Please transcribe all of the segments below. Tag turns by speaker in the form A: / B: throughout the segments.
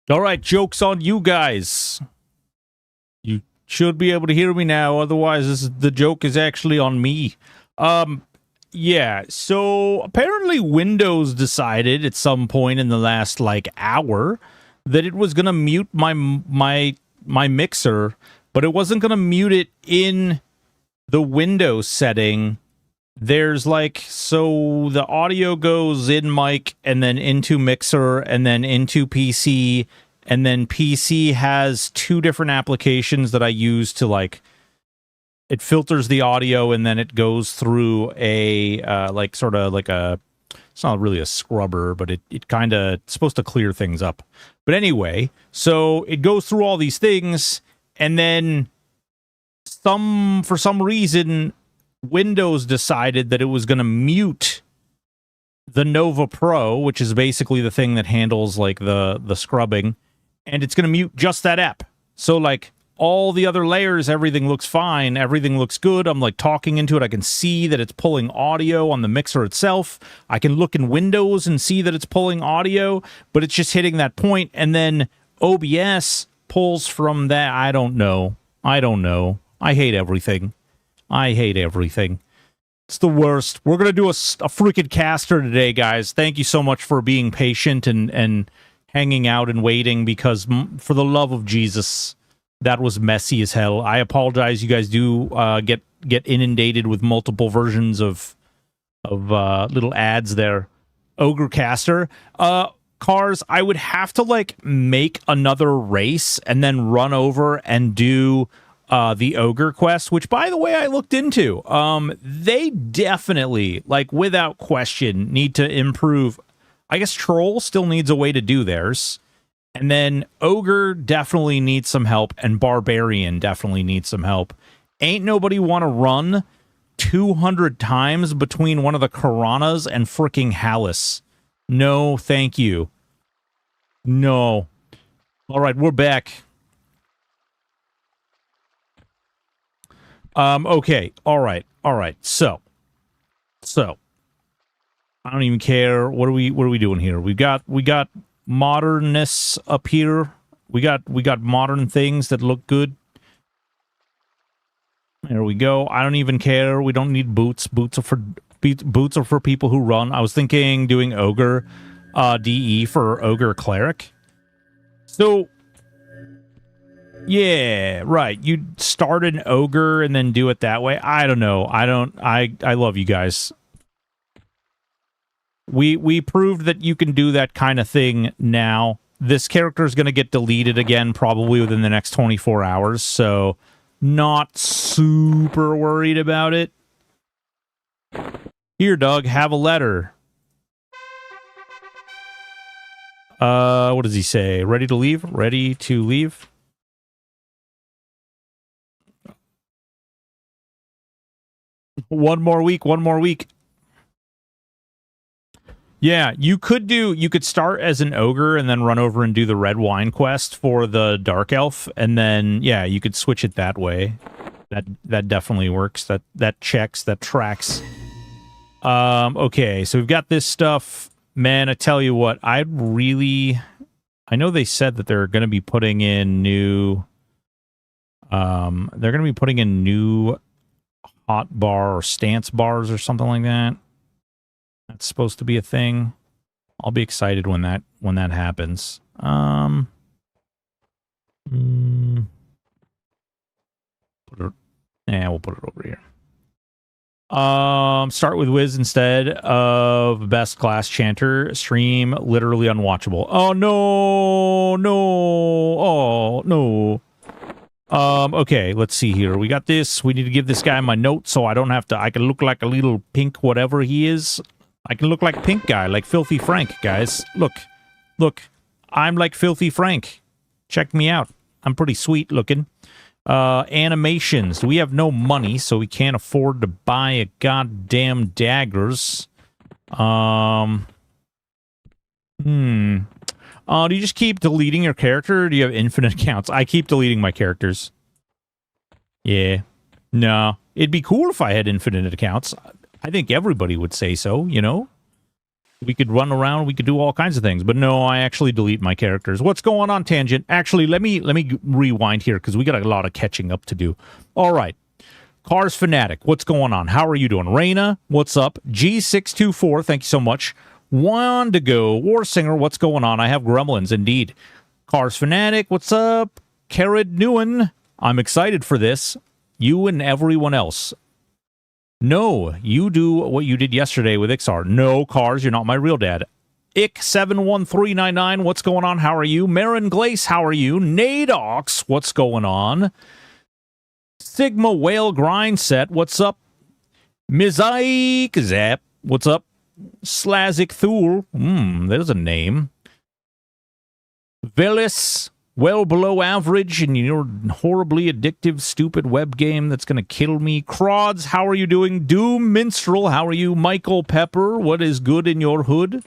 A: All right, joke's on you guys. You should be able to hear me now. Otherwise, the joke is actually on me. Yeah, so apparently Windows decided at some point in the last, like, hour that it was going to mute my mixer, but it wasn't going to mute it in the Windows setting. There's like, so the audio goes in mic and then into mixer and then into PC, and then PC has two different applications that I use to, like, it filters the audio and then it goes through a like sort of like a, it's not really a scrubber, but it kind of, it's supposed to clear things up. But anyway, so it goes through all these things, and then for some reason Windows decided that it was going to mute the Nova Pro, which is basically the thing that handles, like, the scrubbing, and it's going to mute just that app. So, like, all the other layers, everything looks fine, everything looks good. I'm, like, talking into it. I can see that it's pulling audio on the mixer itself. I can look in Windows and see that it's pulling audio, but it's just hitting that point, and then OBS pulls from that. I don't know. I hate everything. It's the worst. We're going to do a freaking caster today, guys. Thank you so much for being patient and hanging out and waiting, because for the love of Jesus, that was messy as hell. I apologize. You guys do get inundated with multiple versions of little ads there. Ogre caster. Cars, I would have to, like, make another race and then run over and do the Ogre quest, which, by the way, I looked into. They definitely, like, without question, need to improve. I guess Troll still needs a way to do theirs. And then Ogre definitely needs some help, and Barbarian definitely needs some help. Ain't nobody want to run 200 times between one of the Karanas and fricking Hallis. No, thank you. No. All right, we're back. Okay. All right. So I don't even care. What are we doing here? We got modernness up here. We got modern things that look good. There we go. I don't even care. We don't need boots. Boots are for people who run. I was thinking doing Ogre DE for Ogre Cleric. So yeah, right. You'd start an Ogre and then do it that way. I don't know. I love you guys. We proved that you can do that kind of thing now. This character is going to get deleted again probably within the next 24 hours, so not super worried about it. Here, Doug, have a letter. What does he say? Ready to leave? Ready to leave? One more week. Yeah, you could start as an Ogre and then run over and do the red wine quest for the Dark Elf, and then, yeah, you could switch it that way. That definitely works. That checks, that tracks. Okay, so we've got this stuff. Man, I tell you what, I know they said that they're going to be putting in new hot bar or stance bars or something like that. That's supposed to be a thing. I'll be excited when that happens. We'll put it over here. Start with Wiz instead of best class chanter. Stream literally unwatchable. Oh no. Oh no. Okay, let's see here. We got this. We need to give this guy my note so I don't have to. I can look like a little pink whatever he is. I can look like pink guy, like Filthy Frank, guys. Look. I'm like Filthy Frank. Check me out. I'm pretty sweet looking. Animations. We have no money, so we can't afford to buy a goddamn daggers. Do you just keep deleting your character, or do you have infinite accounts? I keep deleting my characters. Yeah. No. It'd be cool if I had infinite accounts. I think everybody would say so, you know? We could run around. We could do all kinds of things. But no, I actually delete my characters. What's going on, Tangent? Actually, let me rewind here because we got a lot of catching up to do. All right. Cars Fanatic, what's going on? How are you doing? Raina, what's up? G624, thank you so much. Wandigo, Warsinger, what's going on? I have gremlins, indeed. Cars Fanatic, what's up? Carrot Newen, I'm excited for this. You and everyone else. No, you do what you did yesterday with Ixar. No, Cars, you're not my real dad. Ick71399, what's going on? How are you? Marin Glace, how are you? Nadox, what's going on? Sigma Whale Grind Set, what's up? Mizaik Zap, what's up? Slazik Thul, there's a name. Velis, well below average in your horribly addictive, stupid web game that's going to kill me. Crawds, how are you doing? Doom Minstrel, how are you? Michael Pepper, what is good in your hood?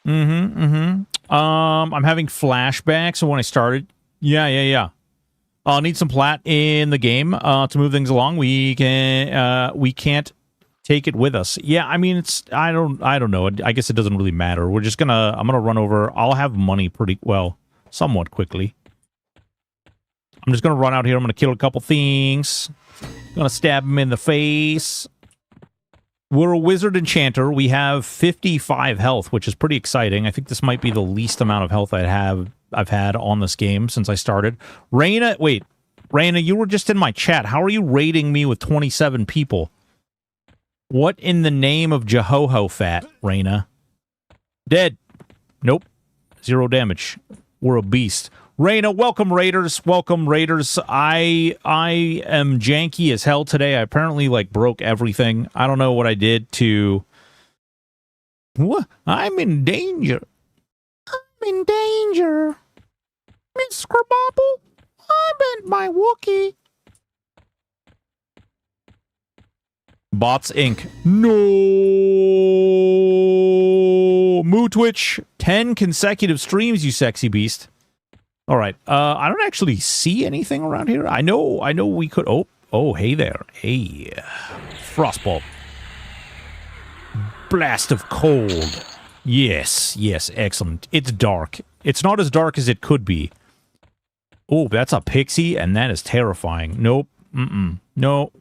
A: I'm having flashbacks of when I started. Yeah. I'll need some plat in the game to move things along. We can't take it with us. Yeah, I mean I don't know. I guess it doesn't really matter. I'm gonna run over. I'll have money pretty well, somewhat quickly. I'm just gonna run out here. I'm gonna kill a couple things. Gonna stab him in the face. We're a wizard enchanter. We have 55 health, which is pretty exciting. I think this might be the least amount of health I've had on this game since I started. Raina, you were just in my chat. How are you raiding me with 27 people? What in the name of Jehoshaphat, Raina? Dead. Nope. 0 damage. We're a beast. Raina, welcome Raiders. Welcome Raiders. I am janky as hell today. I apparently broke everything. I don't know what I did to... What? I'm in danger. I'm in danger. Miss Scribobble, I bent my Wookiee. Bots Inc. No. Moo Twitch, 10 consecutive streams, you sexy beast. All right. I don't actually see anything around here. I know we could. Oh, hey there. Hey. Frostball. Blast of cold. Yes, excellent. It's dark. It's not as dark as it could be. Oh, that's a pixie, and that is terrifying. Nope. No.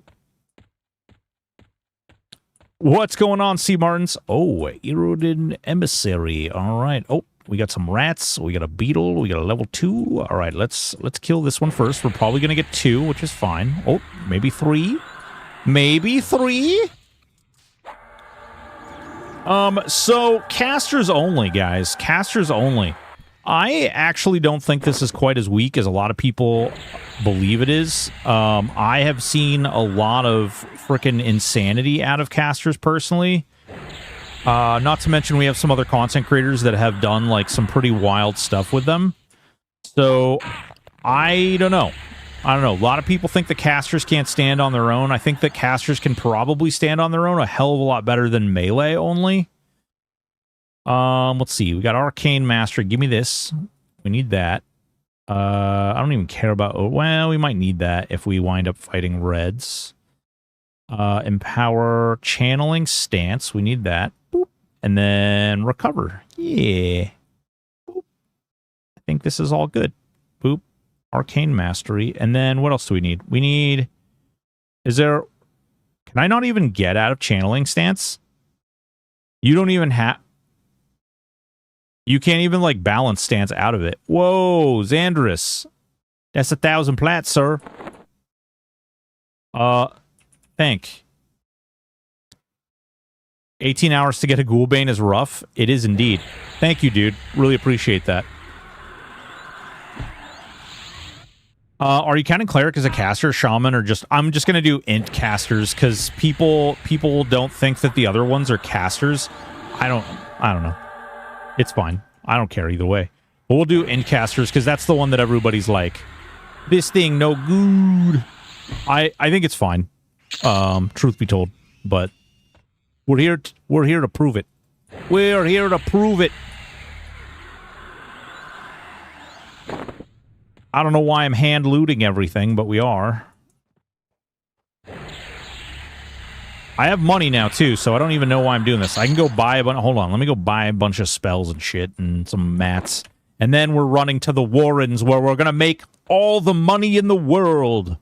A: What's going on, Sea Martins? Oh, Erodin Emissary. All right. Oh, we got some rats. We got a beetle. We got a level 2. All right, let's kill this one first. We're probably going to get 2, which is fine. Oh, maybe 3. Maybe 3. So casters only, guys. Casters only. I actually don't think this is quite as weak as a lot of people believe it is. I have seen a lot of frickin' insanity out of casters personally. Not to mention we have some other content creators that have done some pretty wild stuff with them. So I don't know. A lot of people think the casters can't stand on their own. I think that casters can probably stand on their own a hell of a lot better than melee only. Let's see. We got Arcane Mastery. Give me this. We need that. I don't even care about... Well, we might need that if we wind up fighting reds. Empower Channeling Stance. We need that. Boop. And then Recover. Yeah. Boop. I think this is all good. Boop. Arcane Mastery. And then what else do we need? We need... Is there... Can I not even get out of Channeling Stance? You don't even have... You can't even, balance stance out of it. Whoa, Xandris. That's 1,000 plats, sir. Thank. 18 hours to get a Ghoulbane is rough. It is indeed. Thank you, dude. Really appreciate that. Are you counting Cleric as a caster, Shaman, or just... I'm just going to do int casters, because people don't think that the other ones are casters. I don't know. It's fine. I don't care either way. But we'll do int casters, because that's the one that everybody's like, this thing no good. I think it's fine. Truth be told. But we're here to prove it. We're here to prove it. I don't know why I'm hand looting everything, but we are. I have money now, too, so I don't even know why I'm doing this. I can go buy a bunch... Hold on, let me go buy a bunch of spells and shit and some mats. And then we're running to the Warrens, where we're gonna make all the money in the world.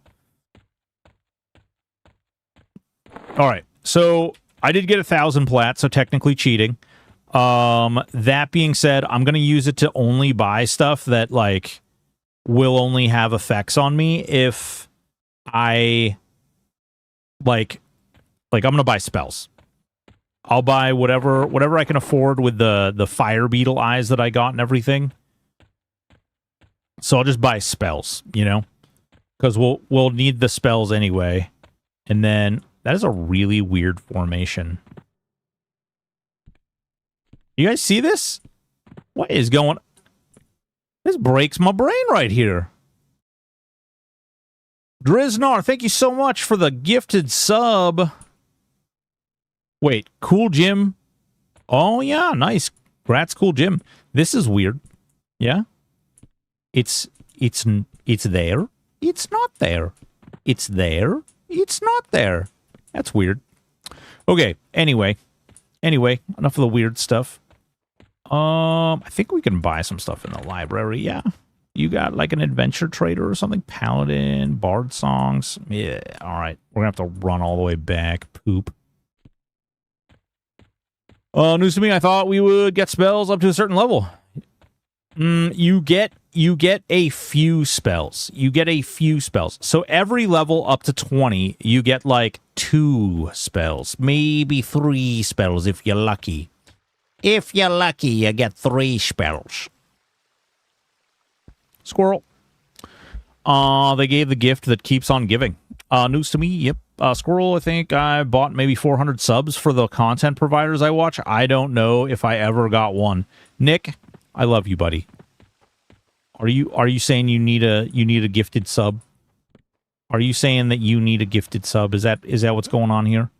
A: Alright, so I did get 1,000 plat, so technically cheating. That being said, I'm gonna use it to only buy stuff that, like, will only have effects on me if I... Like, I'm gonna buy spells. I'll buy whatever I can afford with the fire beetle eyes that I got and everything. So I'll just buy spells, you know? Because we'll need the spells anyway. And then, that is a really weird formation. You guys see this? What is going... This breaks my brain right here. Driznar, thank you so much for the gifted sub. Wait, Cool Jim. Oh, yeah, nice. Grats, Cool Jim. This is weird. Yeah? It's there. It's not there. It's there. It's not there. That's weird. Okay, anyway, enough of the weird stuff. I think we can buy some stuff in the library, yeah. You got, like, an adventure trader or something? Paladin, bard songs. Yeah, alright. We're gonna have to run all the way back. Poop. News to me, I thought we would get spells up to a certain level. You get a few spells. You get a few spells. So every level up to 20, you get, like, 2 spells. Maybe 3 spells if you're lucky. If you're lucky, you get 3 spells. Squirrel. They gave the gift that keeps on giving. News to me, yep. Squirrel, I think I bought maybe 400 subs for the content providers I watch. I don't know if I ever got one. Nick, I love you, buddy. Are you saying you need a gifted sub? Are you saying that you need a gifted sub? Is that what's going on here?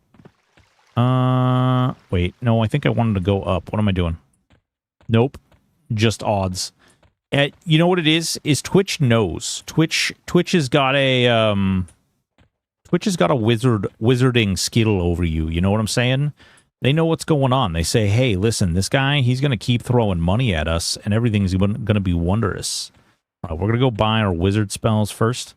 A: Wait, no, I think I wanted to go up. What am I doing? Nope. Just odds. You know what it is? Is Twitch knows. Twitch has got a wizarding skill over you. You know what I'm saying? They know what's going on. They say, hey, listen, this guy, he's going to keep throwing money at us, and everything's going to be wondrous. We're going to go buy our wizard spells first.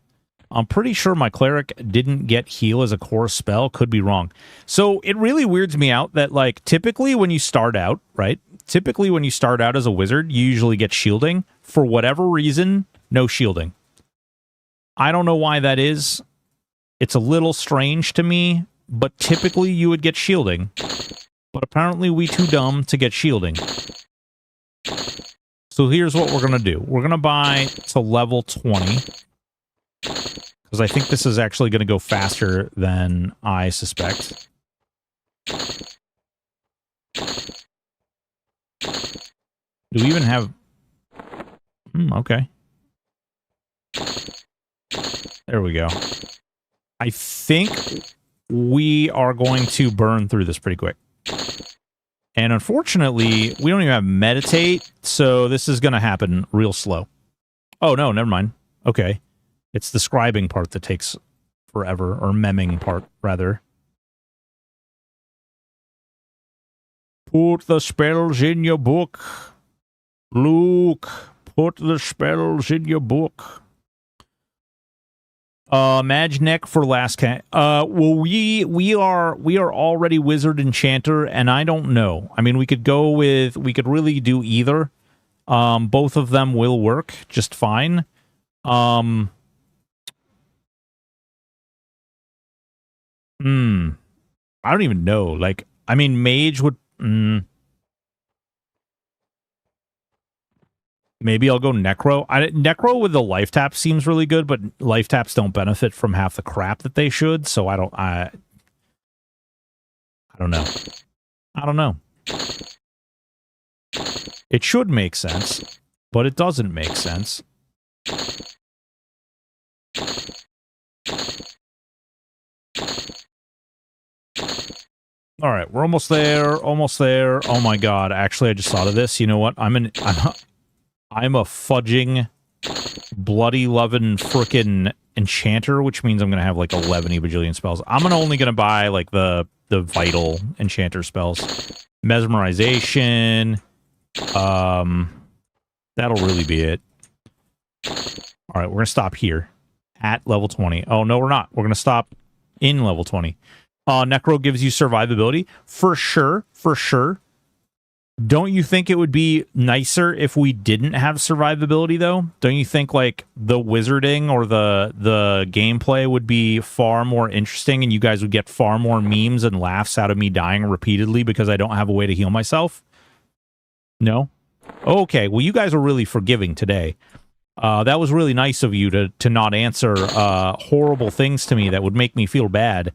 A: I'm pretty sure my cleric didn't get heal as a core spell. Could be wrong. So it really weirds me out that, like, typically when you start out, right? Typically when you start out as a wizard, you usually get shielding. For whatever reason, no shielding. I don't know why that is. It's a little strange to me, but typically you would get shielding. But apparently we too dumb to get shielding. So here's what we're going to do. We're going to buy to level 20. Because I think this is actually going to go faster than I suspect. Do we even have... okay. There we go. I think we are going to burn through this pretty quick. And unfortunately, we don't even have meditate, so this is going to happen real slow. Oh, no, never mind. Okay. It's the scribing part that takes forever, or memming part, rather. Put the spells in your book. Luke, put the spells in your book. Magneck for last cat. Well, we are already wizard enchanter, and I don't know. I mean, we could really do either. Both of them will work just fine. I don't even know. Like, I mean, mage would... Maybe I'll go Necro. Necro with the life tap seems really good, but life taps don't benefit from half the crap that they should, so I don't know. I don't know. It should make sense, but it doesn't make sense. All right, we're almost there. Almost there. Oh my god! Actually, I just thought of this. You know what? I'm a fudging, bloody loving frickin' enchanter, which means I'm gonna have like 11 bajillion spells. I'm only gonna buy like the the vital enchanter spells. Mesmerization. That'll really be it. All right, we're going to stop here at level 20. Oh, no, we're not. We're going to stop in level 20. Necro gives you survivability. For sure, for sure. Don't you think it would be nicer if we didn't have survivability, though? Don't you think, like, the wizarding or the gameplay would be far more interesting and you guys would get far more memes and laughs out of me dying repeatedly because I don't have a way to heal myself? No? Okay, well, you guys are really forgiving today. That was really nice of you to not answer horrible things to me that would make me feel bad.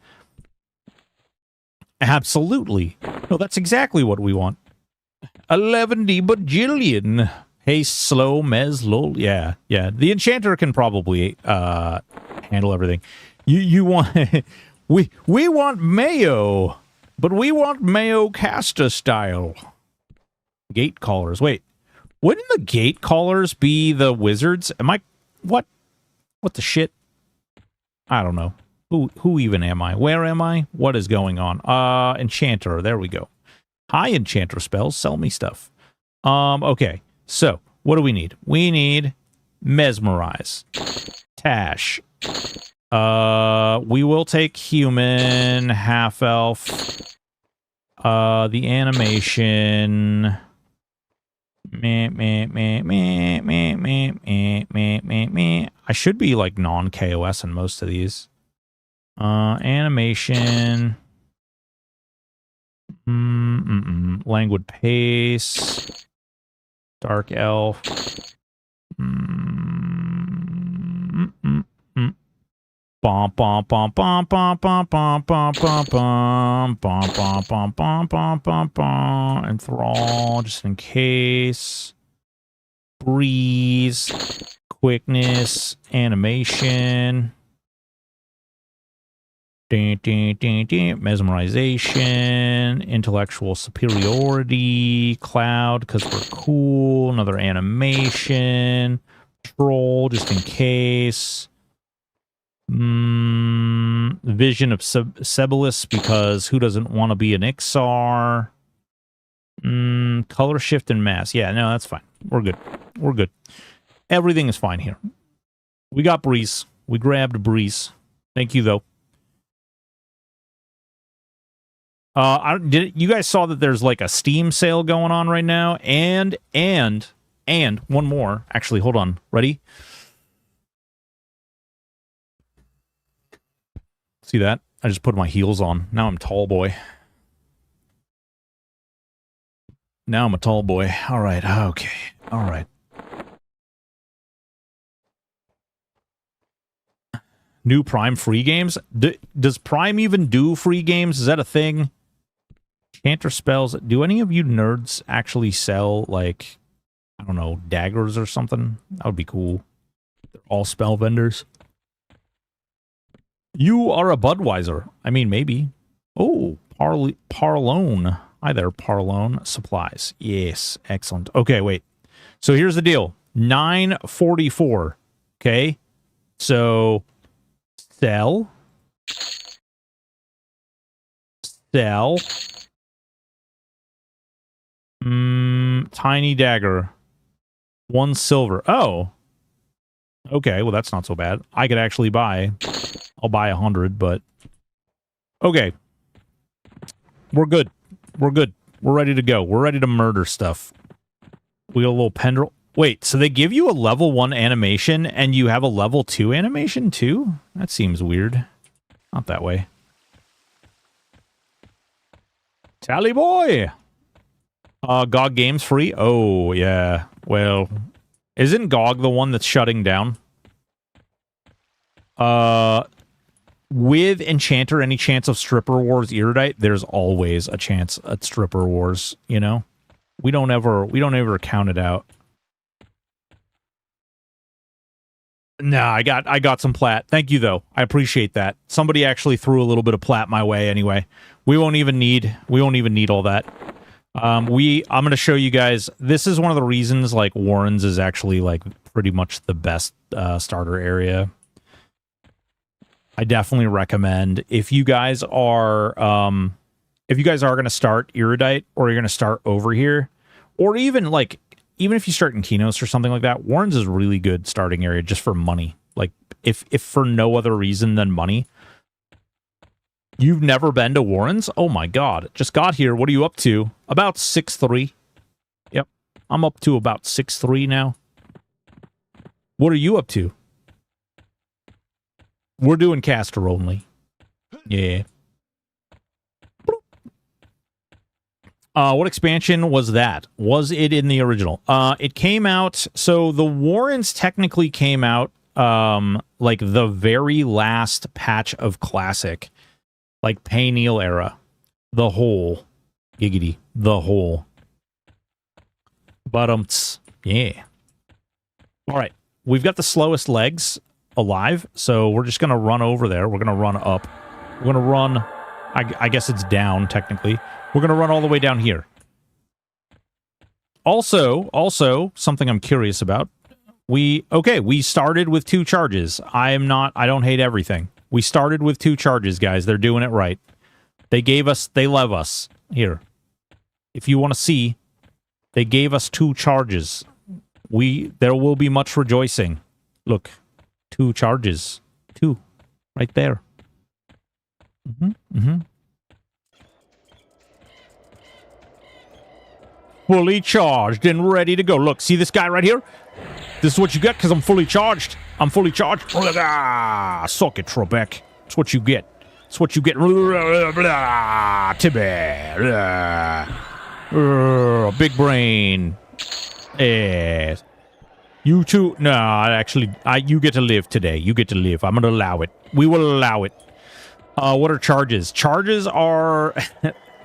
A: Absolutely. No, that's exactly what we want. 11D bajillion. Hey, slow, mez, lol. Yeah, yeah. The enchanter can probably handle everything. You want... we want mayo, but we want mayo casta style. Gate callers. Wait. Wouldn't the gate callers be the wizards? Am I... What? What the shit? I don't know. Who even am I? Where am I? What is going on? Enchanter. There we go. Hi, enchanter spells. Sell me stuff. Okay. So, what do we need? We need mesmerize. Tash. We will take human, half elf. The animation... I should be like non-KOS in most of these. Animation. Languid pace. Dark elf. Bom bom bom bom bom bom bom bom bom bom bom bom bom bom bom bom bom. Enthrall, just in case. Breeze, quickness, animation. Mesmerization, intellectual superiority, cloud because we're cool. Another animation. Troll, just in case. Vision of Sebalus because who doesn't want to be an Ixar? Color shift and mass. Yeah, no, that's fine. We're good. We're good. Everything is fine here. We got Breeze. We grabbed Breeze. Thank you, though. You guys saw that there's like a Steam sale going on right now, and one more. Actually, hold on. Ready? See that? I just put my heels on. Now I'm tall boy. Now I'm a tall boy. All right. Okay. All right. New Prime free games? Does Prime even do free games? Is that a thing? Enchanter spells. Do any of you nerds actually sell, like, I don't know, daggers or something? That would be cool. They're all spell vendors. You are a Budweiser. I mean, maybe. Oh, Parlone. Hi there, Parlone. Supplies. Yes, excellent. Okay, wait. So here's the deal. 944. Okay. So, sell. Sell. Tiny dagger. 1 silver. Oh. Okay, well, that's not so bad. I could actually buy... I'll buy 100, but... Okay. We're good. We're good. We're ready to go. We're ready to murder stuff. We got a little pendrel. Wait, so they give you a level 1 animation, and you have a level 2 animation, too? That seems weird. Not that way. Tally boy! GOG Games free? Oh, yeah. Well, isn't GOG the one that's shutting down? With Enchanter, any chance of Stripper Wars Erudite? There's always a chance at Stripper Wars, you know? We don't ever count it out. Nah, I got some plat. Thank you, though. I appreciate that. Somebody actually threw a little bit of plat my way anyway. We won't even need all that. I'm going to show you guys. This is one of the reasons, like, Warren's is actually, like, pretty much the best starter area. I definitely recommend, if you guys are if you guys are going to start Erudite, or you're going to start over here, or even if you start in Kinos or something like that, Warrens is a really good starting area just for money. Like, if for no other reason than money. You've never been to Warrens? Oh my god. Just got here. What are you up to? About 6'3". Yep. I'm up to about 6'3" now. What are you up to? We're doing caster only. Yeah. What expansion was that? Was it in the original? It came out... So the Warrens technically came out like the very last patch of Classic. Like Payneal era. The whole. Giggity. The whole. But, yeah. Alright. We've got the slowest legs alive, so we're just going to run over there. We're going to run up. We're going to run... I guess it's down, technically. We're going to run all the way down here. Also, something I'm curious about. We started with 2 charges. I don't hate everything. We started with 2 charges, guys. They're doing it right. They love us. Here. If you want to see, they gave us 2 charges. There will be much rejoicing. Look. 2 charges. 2. Right there. Fully charged and ready to go. Look, see this guy right here? This is what you get because I'm fully charged. I'm fully charged. Suck it, Trebek. That's what you get. That's what you get. Big brain. Yes. You too. No, actually, you get to live today. You get to live. I'm going to allow it. We will allow it. What are charges? Charges are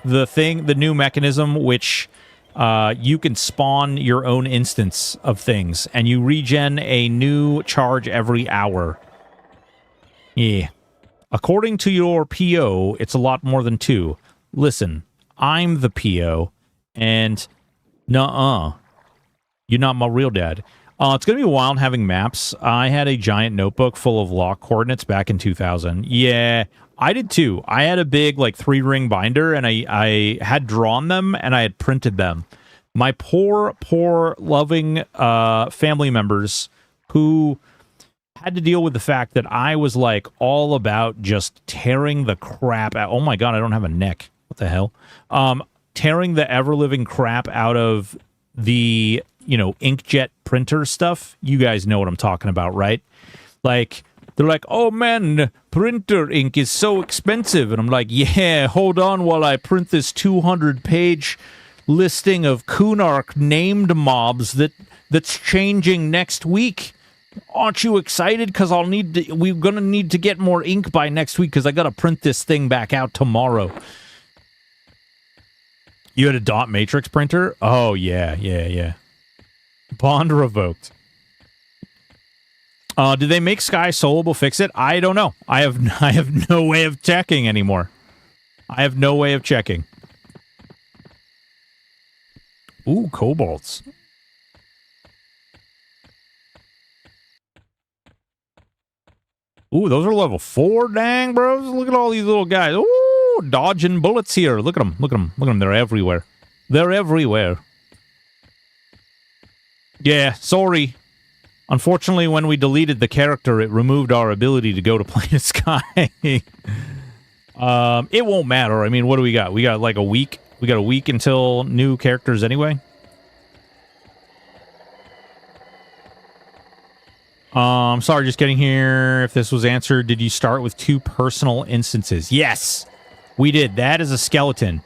A: the new mechanism which you can spawn your own instance of things, and you regen a new charge every hour. Yeah. According to your PO, it's a lot more than 2. Listen, I'm the PO, and nuh-uh. You're not my real dad. It's going to be wild having maps. I had a giant notebook full of lock coordinates back in 2000. Yeah, I did too. I had a big, 3-ring binder, and I had drawn them, and I had printed them. My poor, loving family members who had to deal with the fact that I was, all about just tearing the crap out. Oh my god, I don't have a neck. What the hell? Tearing the ever-living crap out of the... inkjet printer stuff. You guys know what I'm talking about, right? They're like, oh man, printer ink is so expensive. And I'm like, yeah, hold on while I print this 200-page listing of Kunark named mobs that's changing next week. Aren't you excited? Because we're going to need to get more ink by next week because I got to print this thing back out tomorrow. You had a dot matrix printer? Oh, yeah. Bond revoked. Did they make Sky soloable fix it? I don't know. I have no way of checking anymore. I have no way of checking. Ooh, kobolds. Ooh, those are level 4, dang, bros. Look at all these little guys. Ooh, dodging bullets here. Look at them. Look at them. Look at them. They're everywhere. They're everywhere. Yeah, sorry. Unfortunately, when we deleted the character, it removed our ability to go to Plane of Sky. It won't matter. I mean, what do we got? We got a week. We got a week until new characters anyway. I'm sorry, just getting here. If this was answered, did you start with 2 personal instances? Yes, we did. That is a skeleton.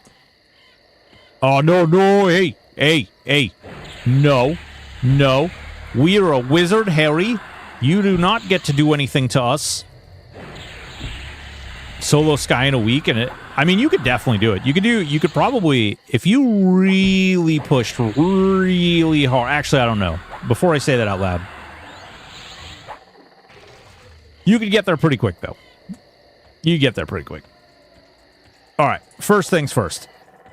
A: Oh, no. Hey. No. We are a wizard, Harry. You do not get to do anything to us. Solo Sky in a week, and I mean, you could definitely do it. You could probably, if you really pushed really hard. Actually, I don't know. Before I say that out loud. You could get there pretty quick, though. You get there pretty quick. All right, first things first.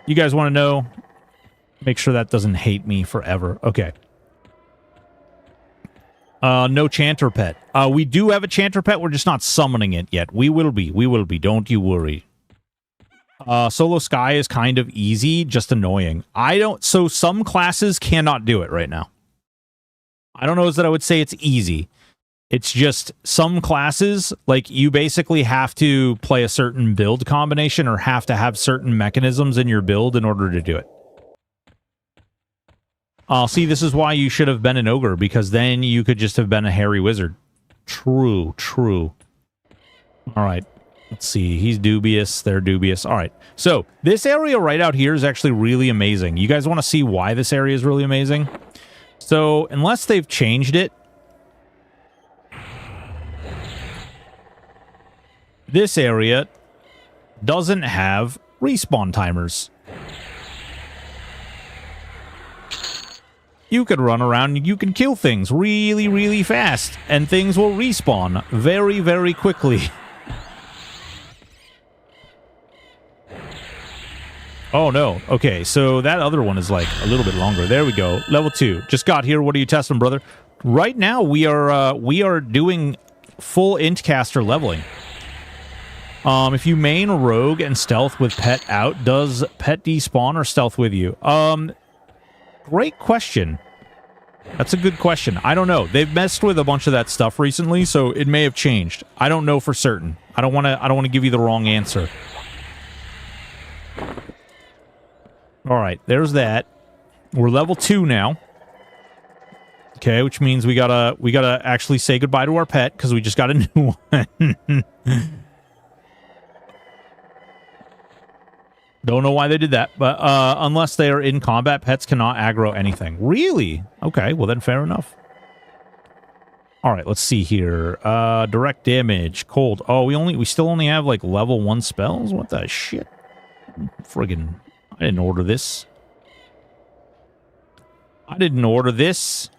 A: You guys want to know? Make sure that doesn't hate me forever. Okay. No Chanter Pet. We do have a Chanter Pet. We're just not summoning it yet. We will be. Don't you worry. Solo Sky is kind of easy, just annoying. So some classes cannot do it right now. I don't know that I would say it's easy. It's just some classes, like, you basically have to play a certain build combination or have to have certain mechanisms in your build in order to do it. See, this is why you should have been an Ogre, because then you could just have been a hairy wizard. True, true. All right. Let's see. He's dubious. They're dubious. All right. So this area right out here is actually really amazing. You guys want to see why this area is really amazing? So unless they've changed it, this area doesn't have respawn timers. You could run around and you can kill things really, really fast, and things will respawn very, very quickly. Oh, no. Okay, so that other one is, like, a little bit longer. There we go. Level 2. Just got here. What are you testing, brother? Right now, we are doing full Intcaster leveling. If you main Rogue and Stealth with Pet out, does Pet despawn or Stealth with you? Great question. That's a good question. I don't know. They've messed with a bunch of that stuff recently, so it may have changed. I don't know for certain. I don't want to give you the wrong answer. All right, there's that. We're level 2 now. Okay, which means we gotta actually say goodbye to our pet because we just got a new one. Don't know why they did that, but unless they are in combat, pets cannot aggro anything. Really? Okay, well then fair enough. All right, let's see here. Direct damage, cold. Oh, we still only have like level 1 spells? What the shit? Friggin', I didn't order this. I didn't order this.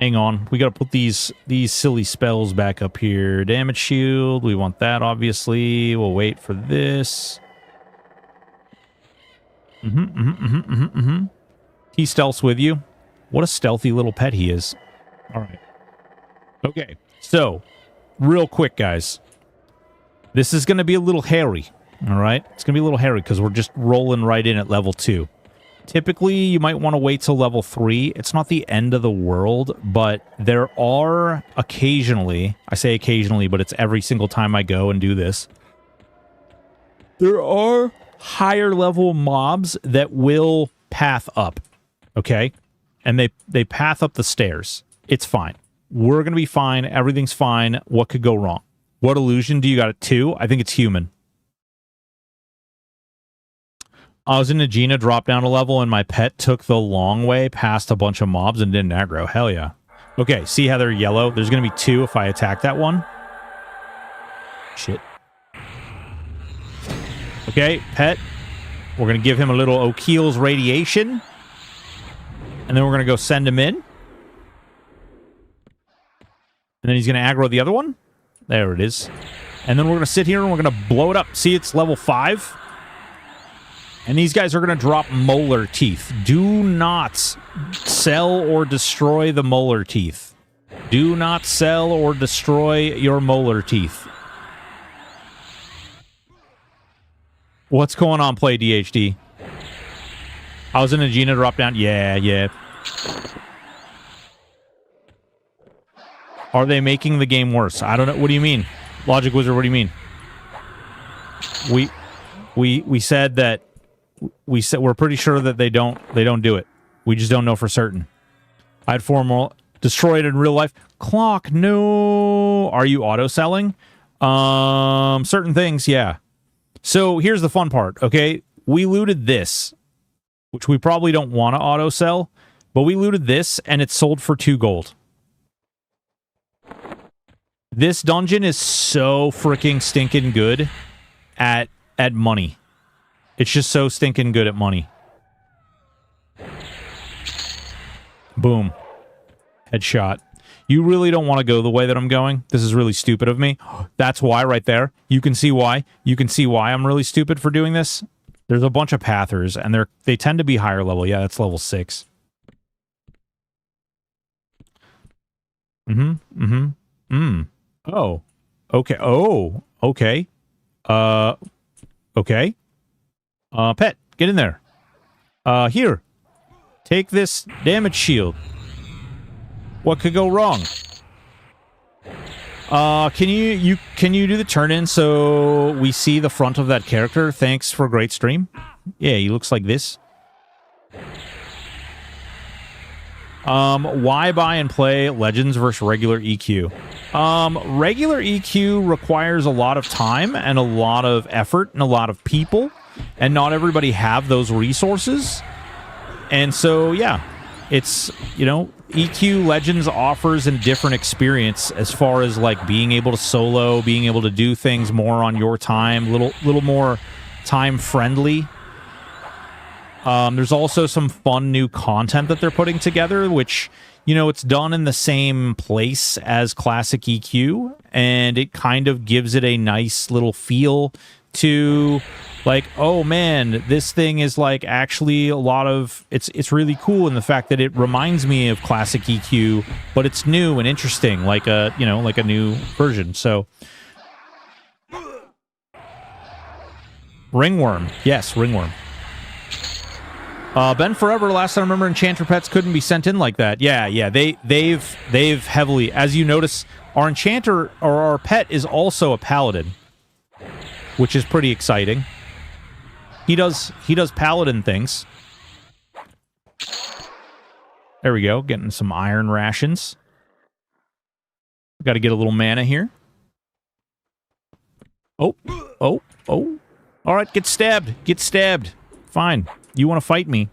A: Hang on, we gotta put these silly spells back up here. Damage shield, we want that, obviously. We'll wait for this. He stealths with you. What a stealthy little pet he is. All right. Okay, so, real quick, guys. This is gonna be a little hairy, all right? It's gonna be a little hairy because we're just rolling right in at level 2. Typically, you might want to wait till level 3. It's not the end of the world, but there are occasionally, I say occasionally, but it's every single time I go and do this, there are higher level mobs that will path up, okay? And they path up the stairs. It's fine. We're going to be fine. Everything's fine. What could go wrong? What illusion do you got at 2? I think it's human. I was in a Gina drop down a level and my pet took the long way past a bunch of mobs and didn't aggro. Hell yeah. Okay, see how they're yellow? There's going to be 2 if I attack that one. Shit. Okay, pet. We're going to give him a little O'Keel's radiation. And then we're going to go send him in. And then he's going to aggro the other one. There it is. And then we're going to sit here and we're going to blow it up. See, it's level 5. And these guys are going to drop molar teeth. Do not sell or destroy the molar teeth. Do not sell or destroy your molar teeth. What's going on, Play DHD? I was in a Gina drop down. Yeah. Are they making the game worse? I don't know. What do you mean? Logic Wizard, what do you mean? We said that we're pretty sure that they don't do it. We just don't know for certain. I had 4 more destroyed in real life. Clock, no. Are you auto selling? Certain things, yeah. So here's the fun part, okay? We looted this, which we probably don't want to auto sell, but we looted this and it sold for 2 gold. This dungeon is so freaking stinking good at money. It's just so stinking good at money. Boom. Headshot. You really don't want to go the way that I'm going. This is really stupid of me. That's why right there. You can see why. You can see why I'm really stupid for doing this. There's a bunch of pathers, and they tend to be higher level. Yeah, that's level 6. Oh. Okay. Oh, okay. Okay. Pet, get in there. Here. Take this damage shield. What could go wrong? Can you do the turn-in so we see the front of that character? Thanks for a great stream. Yeah, he looks like this. Why buy and play Legends versus regular EQ? Regular EQ requires a lot of time and a lot of effort and a lot of people, and not everybody have those resources. And so, yeah, it's, you know, EQ Legends offers a different experience as far as, like, being able to solo, being able to do things more on your time, little more time-friendly. There's also some fun new content that they're putting together, which, you know, it's done in the same place as classic EQ, and it kind of gives it a nice little feel to, like, oh man, this thing is like actually a lot of, it's really cool in the fact that it reminds me of classic EQ, but it's new and interesting, like a, you know, like a new version. So Ringworm, yes, Ringworm. Ben Forever, last time I remember, Enchanter pets couldn't be sent in like that. Yeah, they've heavily, as you notice, our Enchanter, or our pet, is also a Paladin, which is pretty exciting. He does Paladin things. There we go, getting some iron rations. Got to get a little mana here. Oh. All right, get stabbed. Fine. You want to fight me?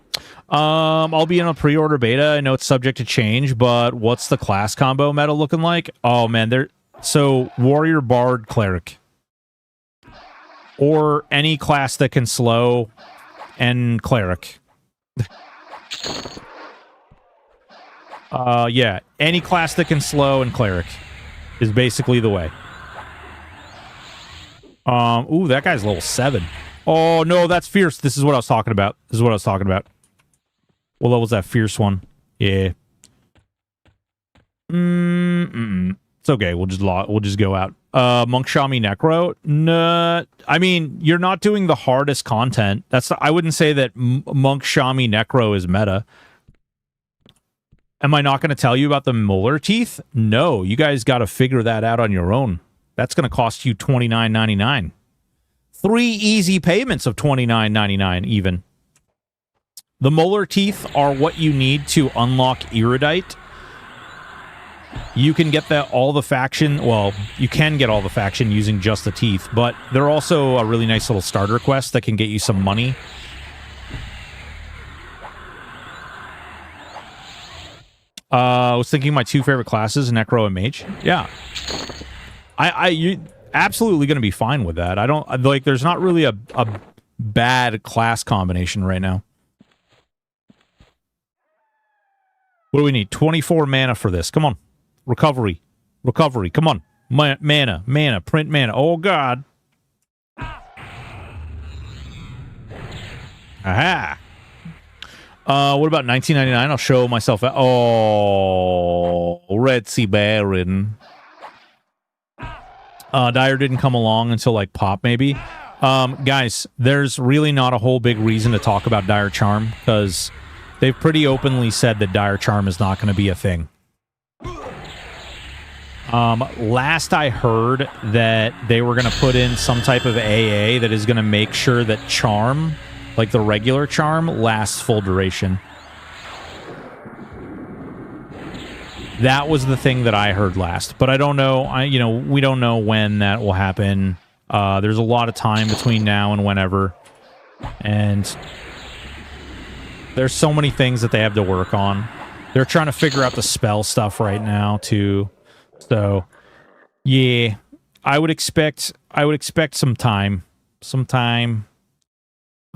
A: I'll be in a pre-order beta. I know it's subject to change, but what's the class combo meta looking like? Oh man, so Warrior, Bard, Cleric. Or any class that can slow, and Cleric. Yeah, any class that can slow and Cleric is basically the way. Ooh, that guy's level 7. Oh, no, that's fierce. This is what I was talking about. What level's that fierce one? Yeah. It's okay. We'll just go out. Monk Shami Necro? No. I mean, you're not doing the hardest content. I wouldn't say that Monk Shami Necro is meta. Am I not going to tell you about the molar teeth? No, you guys got to figure that out on your own. That's going to cost you $29.99. 3 easy payments of $29.99 even. The molar teeth are what you need to unlock Erudite. You can get all the faction... Well, you can get all the faction using just the teeth, but they're also a really nice little starter quest that can get you some money. I was thinking my 2 favorite classes, Necro and Mage. Yeah. You absolutely going to be fine with that. I don't... Like, there's not really a bad class combination right now. What do we need? 24 mana for this. Come on. Recovery. Come on. Mana. Print mana. Oh, God. Aha. What about 19.99? I'll show myself. Oh, Red Sea Baron. Dire didn't come along until, like, Pop, maybe. Guys, there's really not a whole big reason to talk about Dire Charm, because they've pretty openly said that Dire Charm is not going to be a thing. Last I heard that they were going to put in some type of AA that is going to make sure that Charm, like the regular Charm, lasts full duration. That was the thing that I heard last, but I don't know. We don't know when that will happen. There's a lot of time between now and whenever, and there's so many things that they have to work on. They're trying to figure out the spell stuff right now too. So, yeah, I would expect some time.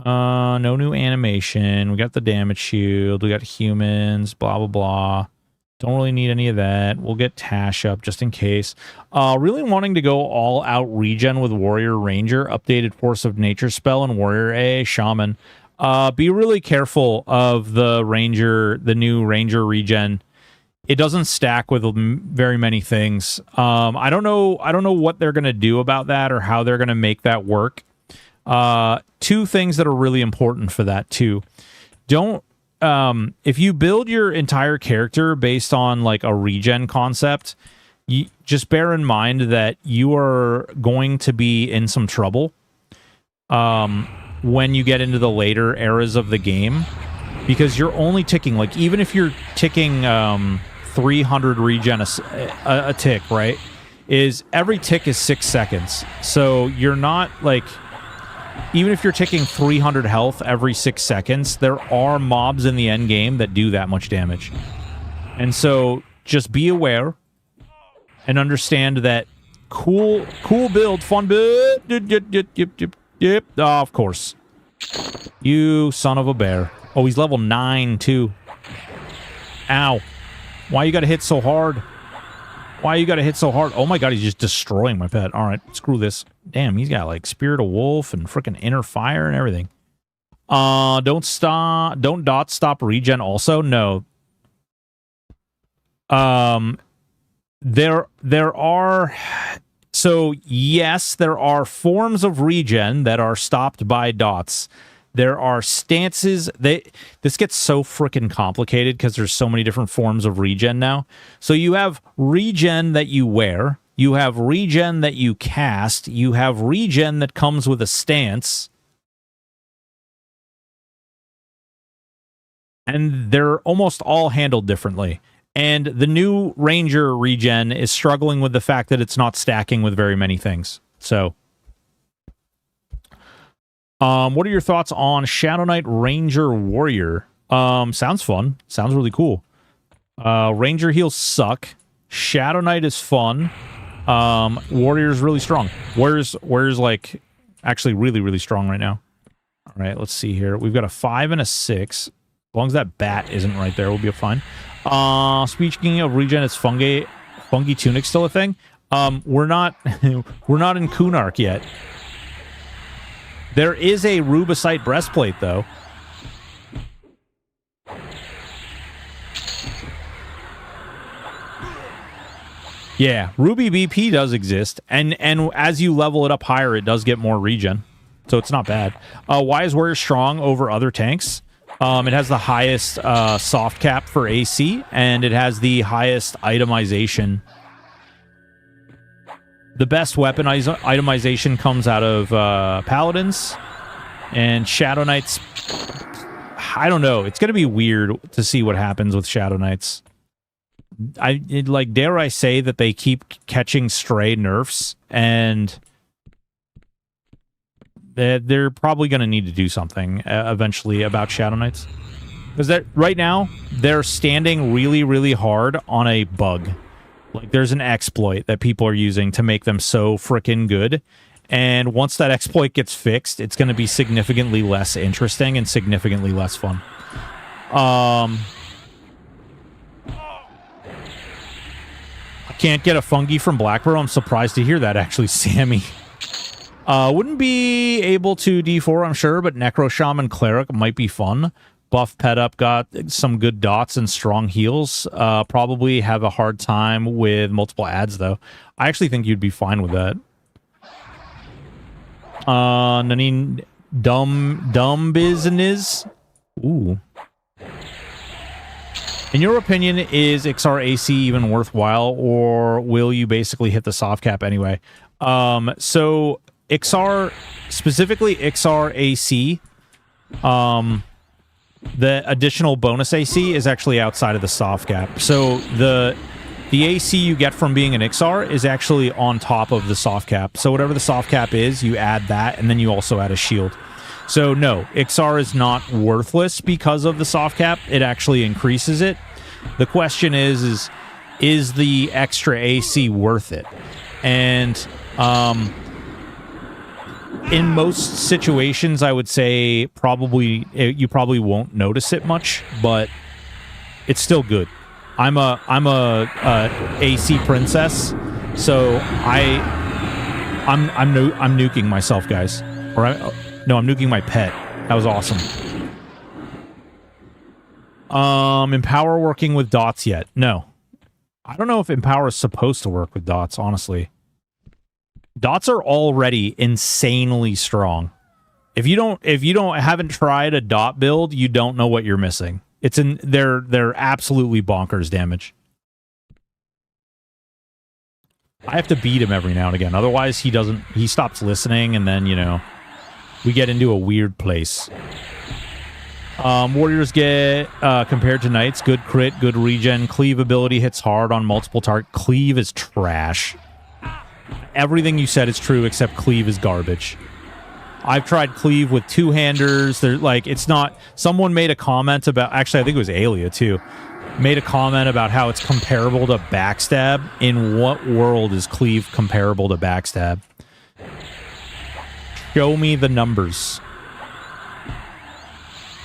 A: No new animation. We got the damage shield. We got humans. Blah blah blah. Don't really need any of that. We'll get Tash up just in case. Really wanting to go all out regen with Warrior Ranger, updated Force of Nature spell, and Warrior AA Shaman. Be really careful of the Ranger, the new Ranger regen. It doesn't stack with very many things. I don't know what they're gonna do about that or how they're gonna make that work. Two things that are really important for that too. Don't if you build your entire character based on like a regen concept, just bear in mind that you are going to be in some trouble when you get into the later eras of the game, because you're only ticking, like, even if you're ticking 300 regen a tick, right, is every tick is 6 seconds. So you're not, like, even if you're ticking 300 health every 6 seconds, there are mobs in the end game that do that much damage. And so just be aware and understand that cool build, fun build. Yep. Oh, of course. You son of a bear. Oh, he's level 9 too. Ow. Why you gotta hit so hard? Why you gotta hit so hard? Oh my god, he's just destroying my pet. Alright, screw this. Damn, he's got like Spirit of Wolf and freaking Inner Fire and everything. Don't dot stop regen also? No. There are... So, yes, there are forms of regen that are stopped by dots. There are stances. This gets so freaking complicated because there's so many different forms of regen now. So you have regen that you wear. You have regen that you cast. You have regen that comes with a stance. And they're almost all handled differently. And the new Ranger regen is struggling with the fact that it's not stacking with very many things. So, what are your thoughts on Shadow Knight Ranger Warrior? Sounds fun. Sounds really cool. Ranger heals suck. Shadow Knight is fun. Warrior's really strong. Warrior's like actually really, really strong right now. All right, let's see here. We've got a 5 and a 6. As long as that bat isn't right there, we'll be fine. Speaking of regen, it's fungi tunic still a thing? We're not we're not in Kunark yet. There is a rubicite breastplate though. Yeah, Ruby BP does exist, and as you level it up higher, it does get more regen, so it's not bad. Why is Warrior strong over other tanks? It has the highest soft cap for AC, and it has the highest itemization. The best weapon itemization comes out of Paladins, and Shadow Knights, I don't know. It's going to be weird to see what happens with Shadow Knights. Dare I say that they keep catching stray nerfs, and they're probably going to need to do something eventually about Shadow Knights. Because right now, they're standing really, really hard on a bug. Like, there's an exploit that people are using to make them so freaking good. And once that exploit gets fixed, it's going to be significantly less interesting and significantly less fun. I can't get a fungi from Blackbird. I'm surprised to hear that, actually, Sammy. Wouldn't be able to D4, I'm sure, but Necro Shaman Cleric might be fun. Buff Pet Up got some good dots and strong heals. Probably have a hard time with multiple ads, though. I actually think you'd be fine with that. Nanin dumb business. Ooh. In your opinion, is XR AC even worthwhile, or will you basically hit the soft cap anyway? So XR, specifically XR AC, the additional bonus AC is actually outside of the soft cap. So the AC you get from being an XR is actually on top of the soft cap. So whatever the soft cap is, you add that, and then you also add a shield. So no, XR is not worthless because of the soft cap. It actually increases it. The question is the extra AC worth it? And in most situations, I would say probably you probably won't notice it much, but it's still good. I'm a AC princess, so I'm nuking myself, guys. No, I'm nuking my pet. That was awesome. Empower working with dots yet? No. I don't know if Empower is supposed to work with dots, honestly. Dots are already insanely strong. If you haven't tried a dot build, you don't know what you're missing. They're absolutely bonkers damage. I have to beat him every now and again. Otherwise, he stops listening, and then, you know, we get into a weird place. Warriors get, compared to knights, good crit, good regen. Cleave ability hits hard on multiple targets. Cleave is trash. Everything you said is true, except cleave is garbage. I've tried cleave with two-handers. They're like, it's not... Someone made a comment about... Actually, I think it was Alia, too. Made a comment about how it's comparable to backstab. In what world is cleave comparable to backstab? Show me the numbers.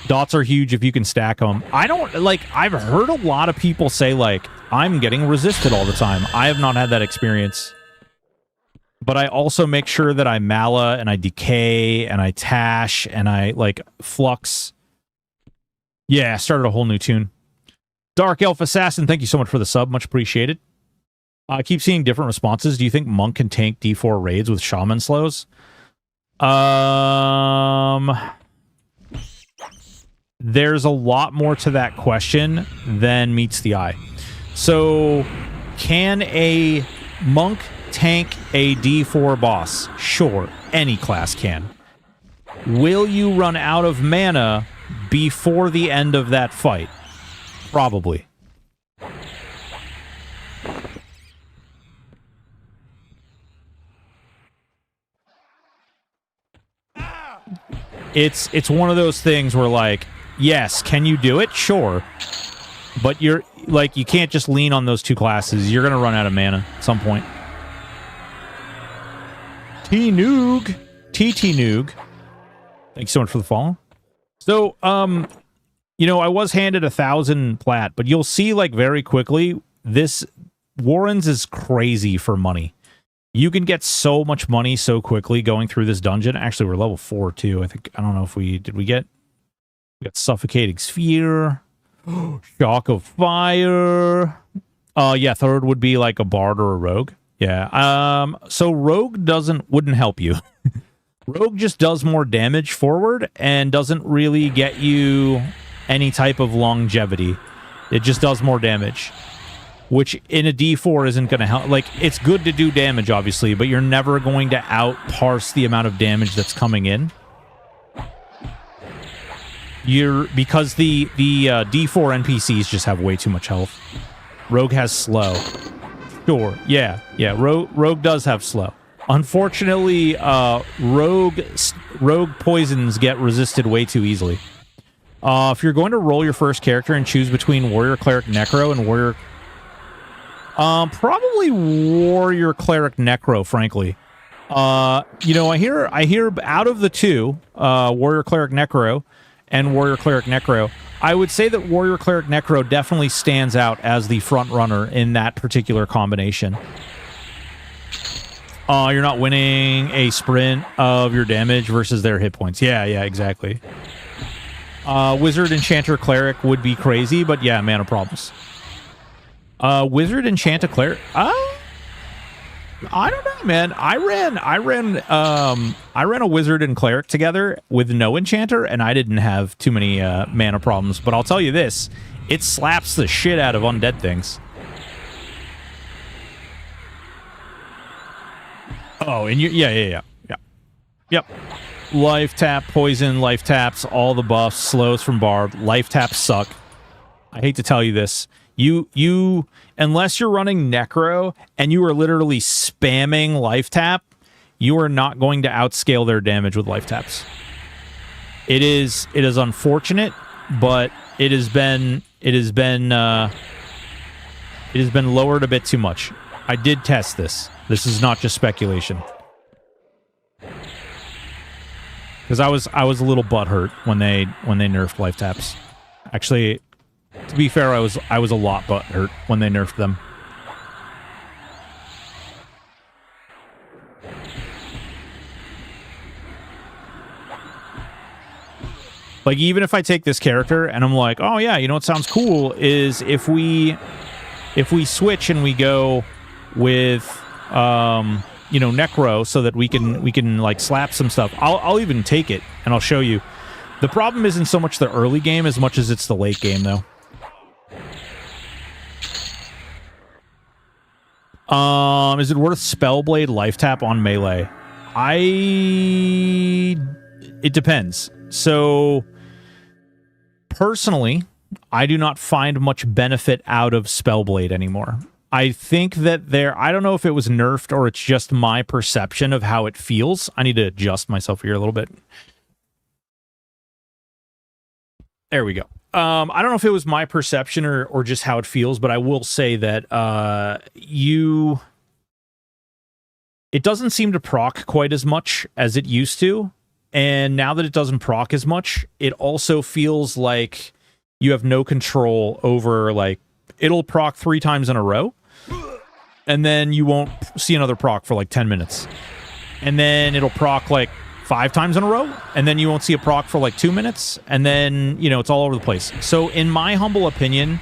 A: Dots are huge if you can stack them. I don't... Like, I've heard a lot of people say, like, I'm getting resisted all the time. I have not had that experience. But I also make sure that I mala, and I decay, and I tash, and I, like, flux. Yeah, started a whole new tune. Dark Elf Assassin, thank you so much for the sub. Much appreciated. I keep seeing different responses. Do you think Monk can tank D4 raids with Shaman slows? There's a lot more to that question than meets the eye. So, can a Monk tank a D4 boss? Sure, any class can. Will you run out of mana before the end of that fight? Probably. It's one of those things where, like, yes, can you do it? Sure. But you're, like, you can't just lean on those two classes. You're going to run out of mana at some point. T-Noog. T-Noog. Thank you so much for the follow. So, you know, I was handed 1,000 plat, but you'll see, like, very quickly, this Warren's is crazy for money. You can get so much money so quickly going through this dungeon. Actually, we're level 4, too. I think, I don't know if we got Suffocating Sphere, Shock of Fire. Yeah, third would be like a Bard or a Rogue. Yeah. So Rogue wouldn't help you. Rogue just does more damage forward and doesn't really get you any type of longevity. It just does more damage, which in a D4 isn't going to help. Like, it's good to do damage, obviously, but you're never going to outparse the amount of damage that's coming in. Because the D4 NPCs just have way too much health. Rogue has slow. Sure, yeah. Rogue does have slow. Unfortunately, rogue poisons get resisted way too easily. If you're going to roll your first character and choose between Warrior, Cleric, Necro, and Warrior... probably Warrior, Cleric, Necro, frankly. You know, I hear out of the two, Warrior, Cleric, Necro, and Warrior, Cleric, Necro, I would say that Warrior, Cleric, Necro definitely stands out as the front runner in that particular combination. You're not winning a sprint of your damage versus their hit points. Yeah, exactly. Wizard, Enchanter, Cleric would be crazy, but yeah, mana problems. Wizard, Enchanter, Cleric. I don't know, man. I ran a Wizard and Cleric together with no Enchanter, and I didn't have too many mana problems. But I'll tell you this: it slaps the shit out of undead things. Oh, and yeah. Yep. Life tap, poison, life taps, all the buffs, slows from Bard. Life taps suck. I hate to tell you this. You unless you're running Necro and you are literally spamming life tap, you are not going to outscale their damage with life taps. It is unfortunate, but it has been lowered a bit too much. I did test this. This is not just speculation. Because I was a little butthurt when they nerfed life taps. Actually, to be fair, I was a lot butthurt when they nerfed them. Like, even if I take this character and I'm like, oh yeah, you know what sounds cool is if we switch and we go with you know, necro so that we can like slap some stuff. I'll even take it and I'll show you. The problem isn't so much the early game as much as it's the late game, though. Is it worth Spellblade Life Tap on melee? It depends. So, personally, I do not find much benefit out of Spellblade anymore. I think that I don't know if it was nerfed or it's just my perception of how it feels. I need to adjust myself here a little bit. There we go. I don't know if it was my perception or just how it feels, but I will say that it doesn't seem to proc quite as much as it used to. And now that it doesn't proc as much, it also feels like you have no control over, like, it'll proc 3 times in a row, and then you won't see another proc for like 10 minutes. And then it'll proc like 5 times in a row, and then you won't see a proc for like 2 minutes, and then, you know, it's all over the place. So in my humble opinion,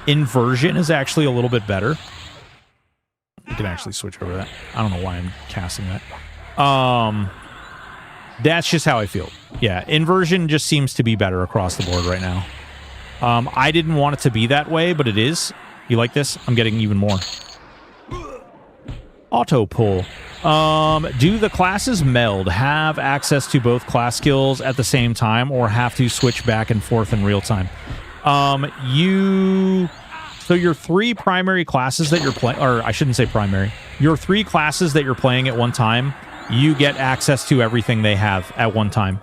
A: inversion is actually a little bit better. You can actually switch over that. I don't know why I'm casting that. That's just how I feel. Yeah, inversion just seems to be better across the board right now. I didn't want it to be that way, but it is. You like this? I'm getting even more. Auto pull. Do the classes meld, have access to both class skills at the same time, or have to switch back and forth in real time? So your 3 primary classes that you're playing, or I shouldn't say primary, your 3 classes that you're playing at one time, you get access to everything they have at one time.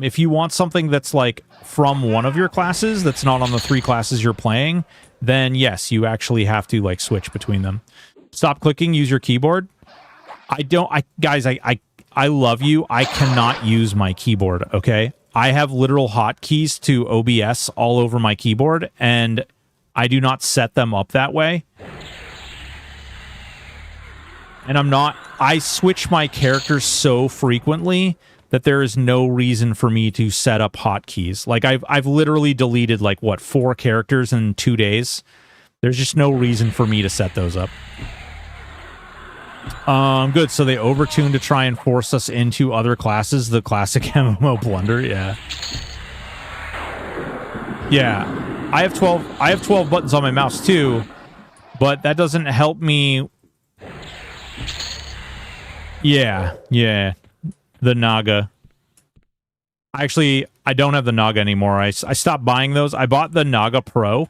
A: If you want something that's like from one of your classes that's not on the 3 classes you're playing, then yes, you actually have to like switch between them. Stop clicking, use your keyboard. Guys, I love you. I cannot use my keyboard, okay? I have literal hotkeys to OBS all over my keyboard, and I do not set them up that way. And I switch my characters so frequently that there is no reason for me to set up hotkeys. Like, I've literally deleted, like, what, 4 characters in 2 days? There's just no reason for me to set those up. Good. So they overtuned to try and force us into other classes. The classic MMO blunder. Yeah. Yeah. I have 12 buttons on my mouse too, but that doesn't help me. Yeah. Yeah. The Naga. Actually, I don't have the Naga anymore. I stopped buying those. I bought the Naga Pro,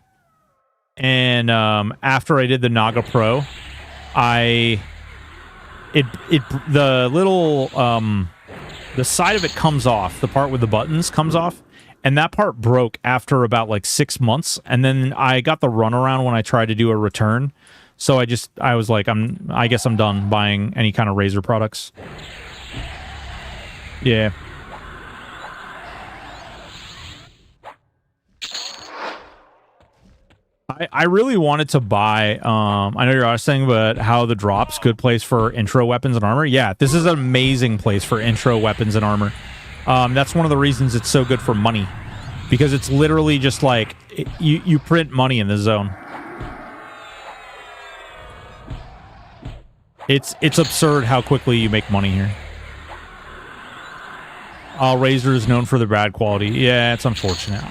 A: and after I did the Naga Pro, the little the side of it comes off, the part with the buttons comes off, and that part broke after about like 6 months, and then I got the runaround when I tried to do a return. So I was like, I guess I'm done buying any kind of Razer products. Yeah. I really wanted to buy, I know you're saying, but how the drops, good place for intro weapons and armor. Yeah, this is an amazing place for intro weapons and armor. That's one of the reasons it's so good for money. Because it's literally just like, you print money in this zone. It's absurd how quickly you make money here. Razer is known for the bad quality. Yeah, it's unfortunate.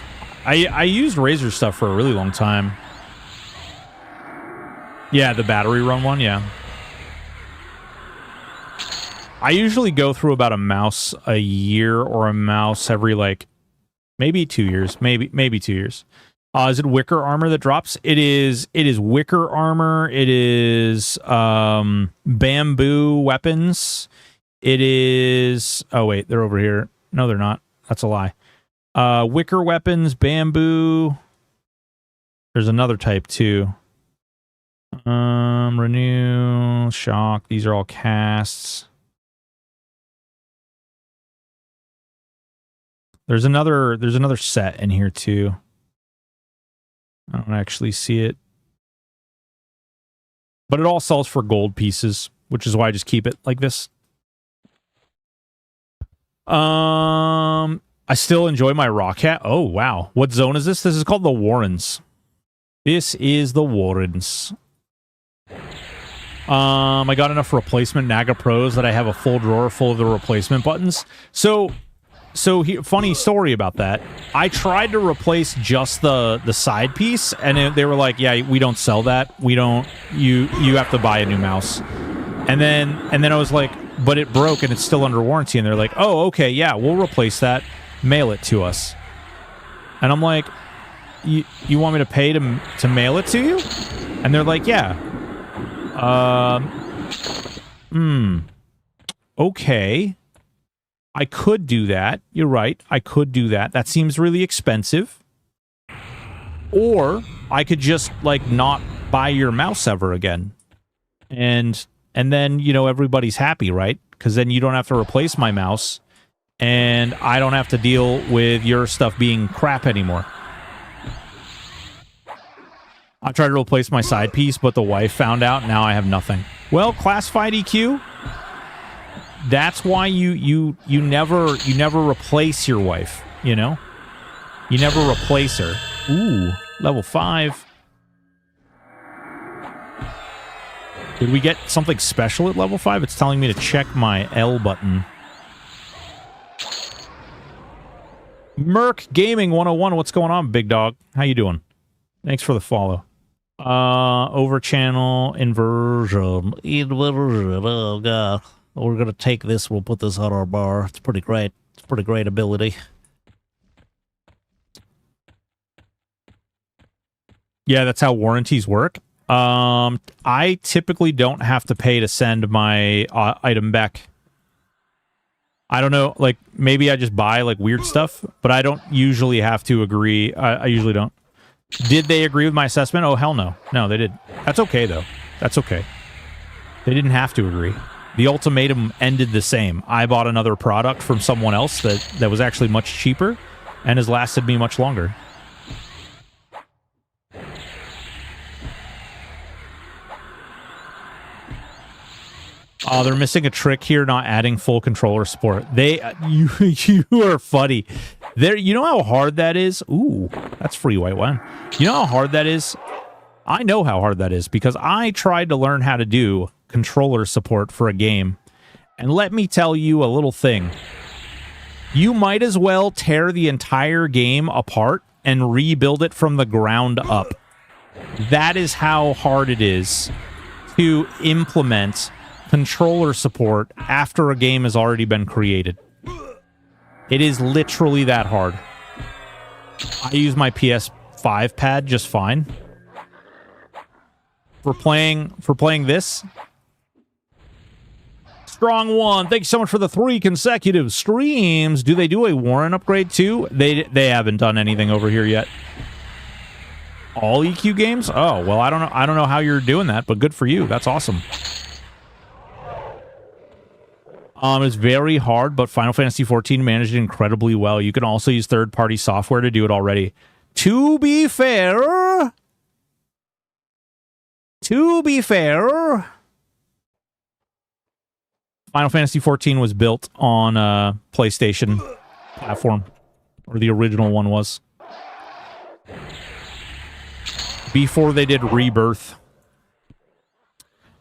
A: I used Razer stuff for a really long time. Yeah, the battery run one, yeah. I usually go through about a mouse a year or a mouse every, like, maybe 2 years. Maybe 2 years. Is it wicker armor that drops? It is wicker armor. It is bamboo weapons. It is... Oh, wait, they're over here. No, they're not. That's a lie. Wicker weapons, bamboo. There's another type, too. Renew, shock. These are all casts. There's another set in here, too. I don't actually see it. But it all sells for gold pieces, which is why I just keep it like this. I still enjoy my rock hat. Oh, wow. What zone is this? This is called the Warrens. This is the Warrens. I got enough replacement Naga Pros that I have a full drawer full of the replacement buttons. So funny story about that. I tried to replace just the side piece, and they were like, "Yeah, we don't sell that. We don't. You have to buy a new mouse." And then I was like, "But it broke and it's still under warranty." And they're like, "Oh, okay, yeah, we'll replace that. Mail it to us." And I'm like, "You want me to pay to mail it to you?" And they're like, "Yeah." Okay. I could do that. You're right. I could do that. That seems really expensive. Or I could just, like, not buy your mouse ever again. And then, you know, everybody's happy, right? Because then you don't have to replace my mouse, and I don't have to deal with your stuff being crap anymore. I tried to replace my side piece, but the wife found out, and now I have nothing. Well, classified EQ... That's why you never replace your wife, you know? You never replace her. Ooh, level 5. Did we get something special at level 5? It's telling me to check my L button. Merc Gaming 101, what's going on, big dog? How you doing? Thanks for the follow. Over channel inversion. Oh god. We're going to take this, we'll put this on our bar. It's pretty great. It's pretty great ability. Yeah, that's how warranties work. I typically don't have to pay to send my item back. I don't know, like, maybe I just buy, like, weird stuff, but I don't usually have to agree. I usually don't. Did they agree with my assessment? Oh, hell no. No, they didn't. That's okay, though. That's okay. They didn't have to agree. The ultimatum ended the same. I bought another product from someone else that was actually much cheaper and has lasted me much longer. Oh, they're missing a trick here, not adding full controller support. You are funny. You know how hard that is? Ooh, that's free white wine. You know how hard that is? I know how hard that is because I tried to learn how to do controller support for a game. And let me tell you a little thing. You might as well tear the entire game apart and rebuild it from the ground up. That is how hard it is to implement controller support after a game has already been created. It is literally that hard. I use my PS5 pad just fine. For playing this. Strong one, thank you so much for the 3 consecutive streams. Do they do a Warren upgrade too? They haven't done anything over here yet. All EQ games? Oh, well, I don't know how you're doing that, but good for you. That's awesome. It's very hard, but Final Fantasy XIV managed it incredibly well. You can also use third-party software to do it already. To be fair, Final Fantasy XIV was built on a PlayStation platform, or the original one was. Before they did Rebirth.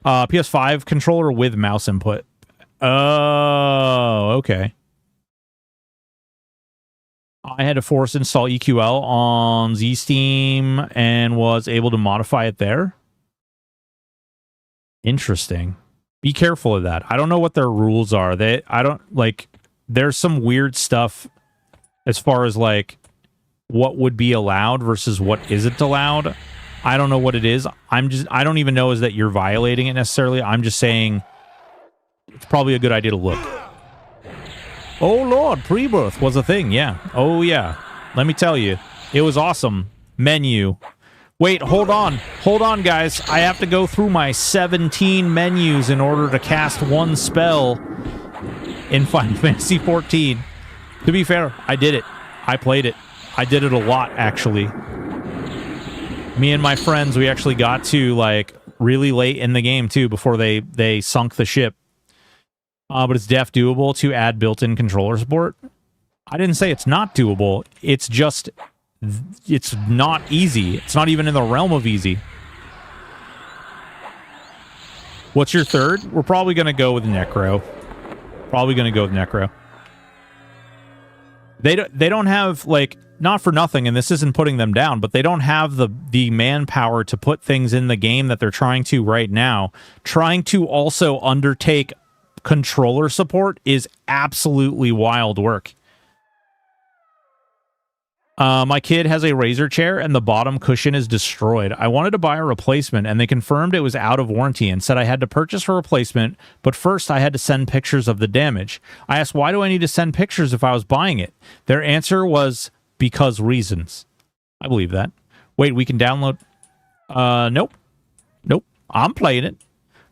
A: PS5 controller with mouse input. Oh, okay. I had to force install EQL on ZSteam and was able to modify it there. Interesting. Be careful of that. I don't know what their rules are. There's some weird stuff as far as, like, what would be allowed versus what isn't allowed. I don't know what it is. I don't even know is that you're violating it necessarily. I'm just saying it's probably a good idea to look. Oh, Lord, pre-birth was a thing, yeah. Oh, yeah. Let me tell you, it was awesome. Menu. Wait, hold on. Hold on, guys. I have to go through my 17 menus in order to cast one spell in Final Fantasy XIV. To be fair, I did it. I played it. I did it a lot, actually. Me and my friends, we actually got to, like, really late in the game, too, before they sunk the ship. But it's def doable to add built-in controller support. I didn't say it's not doable. It's just... it's not easy. It's not even in the realm of easy. What's your third? We're probably going to go with Necro. Probably going to go with Necro. They don't have, like, not for nothing, and this isn't putting them down, but they don't have the manpower to put things in the game that they're trying to right now. Trying to also undertake controller support is absolutely wild work. My kid has a Razer chair and the bottom cushion is destroyed. I wanted to buy a replacement and they confirmed it was out of warranty and said I had to purchase a replacement, but first I had to send pictures of the damage. I asked, why do I need to send pictures if I was buying it? Their answer was, because reasons. I believe that. Wait, we can download... Nope. Nope. I'm playing it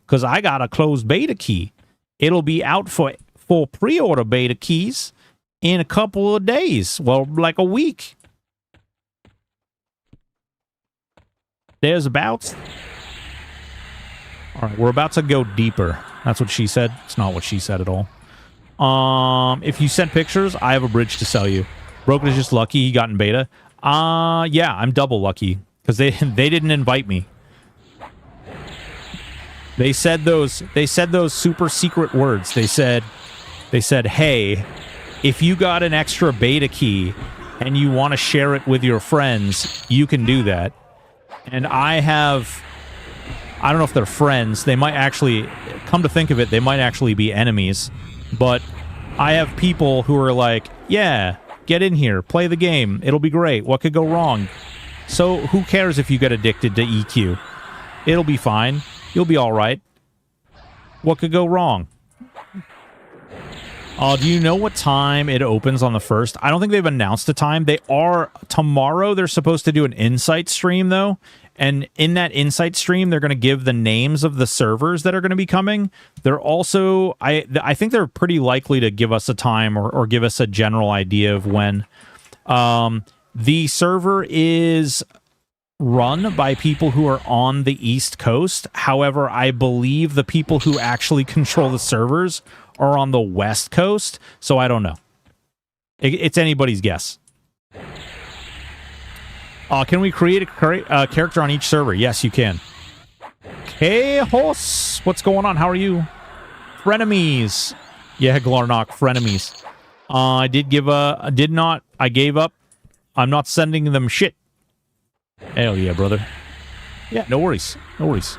A: because I got a closed beta key. It'll be out for pre-order beta keys in a couple of days. Well, like a week. There's about... All right, we're about to go deeper. That's what she said. It's not what she said at all. If you sent pictures, I have a bridge to sell you. Broken is just lucky he got in beta. Yeah, I'm double lucky because they didn't invite me. They said those super secret words. They said, hey, if you got an extra beta key and you want to share it with your friends, you can do that. And I don't know if they're friends. They might actually, come to think of it, they might actually be enemies. But I have people who are like, yeah, get in here, play the game. It'll be great. What could go wrong? So who cares if you get addicted to EQ? It'll be fine. You'll be all right. What could go wrong? Do you know what time it opens on the 1st? I don't think they've announced a time. Tomorrow they're supposed to do an insight stream, though. And in that insight stream, they're going to give the names of the servers that are going to be coming. They're also... I think they're pretty likely to give us a time or give us a general idea of when. The server is run by people who are on the East Coast. However, I believe the people who actually control the servers are on the West Coast, so I don't know. It's anybody's guess. Can we create a character on each server? Yes, you can. Hey, Horse! What's going on? How are you? Frenemies. Yeah, Glarnock, frenemies. I gave up. I'm not sending them shit. Hell yeah, brother. Yeah, no worries. No worries.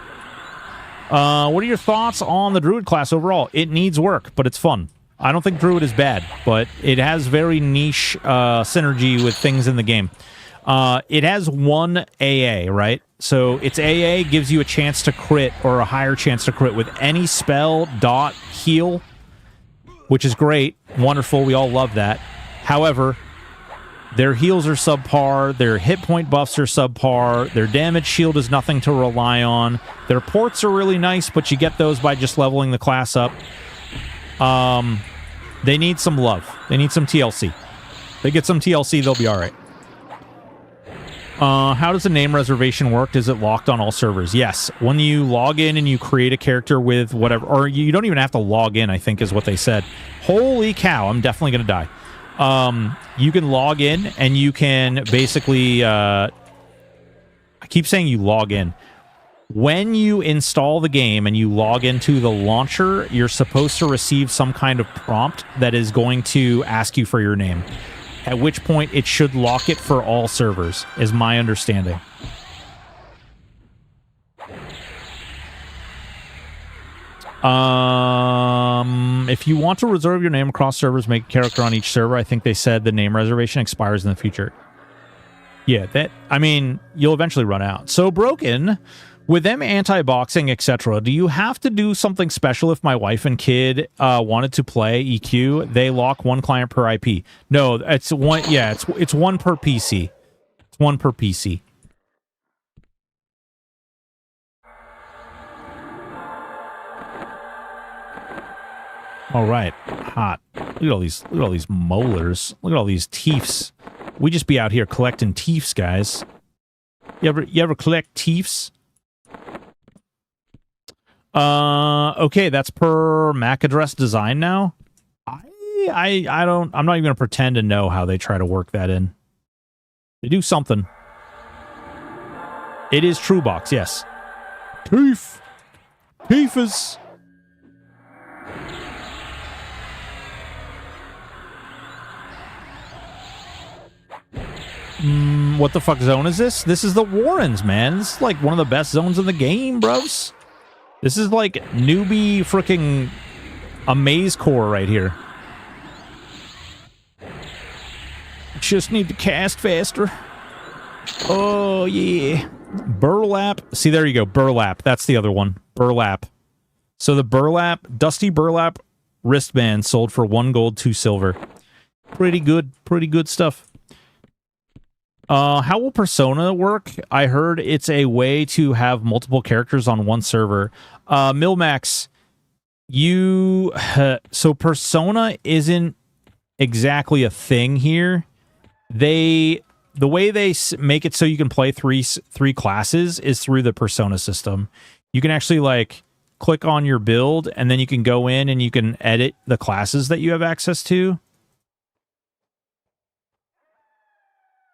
A: What are your thoughts on the Druid class overall? It needs work, but it's fun. I don't think Druid is bad, but it has very niche synergy with things in the game. It has one AA, right? So its AA gives you a chance to crit, or a higher chance to crit, with any spell, dot, heal, which is great. Wonderful. We all love that. However, their heals are subpar, their hit point buffs are subpar, their damage shield is nothing to rely on, their ports are really nice, but you get those by just leveling the class up. They need some love. They need some TLC. They get some TLC, they'll be alright. How does the name reservation work? Is it locked on all servers? Yes. When you log in and you create a character with whatever, or you don't even have to log in, I think is what they said. Holy cow, I'm definitely going to die. You can log in and you can basically, I keep saying you log in. When you install the game and you log into the launcher, you're supposed to receive some kind of prompt that is going to ask you for your name. At which point it should lock it for all servers, is my understanding. If you want to reserve your name across servers, make a character on each server. I think they said the name reservation expires in the future. Yeah, I mean, you'll eventually run out. So, Broken, with them anti-boxing, etc., do you have to do something special if my wife and kid wanted to play EQ? They lock one client per IP. No, it's one. Yeah, it's one per PC. It's one per PC. All right, hot. Look at all these molars. Look at all these teeths. We just be out here collecting teeths, guys. You ever collect teeths? Okay, that's per MAC address design now. I'm not even gonna pretend to know how they try to work that in. They do something. It is TrueBox, yes. Teeth. Tiefus. What the fuck zone is this? This is the Warrens, man. This is like one of the best zones in the game, bros. This is like newbie freaking amaze core right here. Just need to cast faster. Oh, yeah. Burlap. See, there you go. Burlap. That's the other one. Burlap. So the burlap, dusty burlap wristband sold for 1 gold, 2 silver. Pretty good stuff. How will Persona work? I heard it's a way to have multiple characters on one server. Milmax, so Persona isn't exactly a thing here. The way they make it so you can play three classes is through the Persona system. You can actually like click on your build and then you can go in and you can edit the classes that you have access to.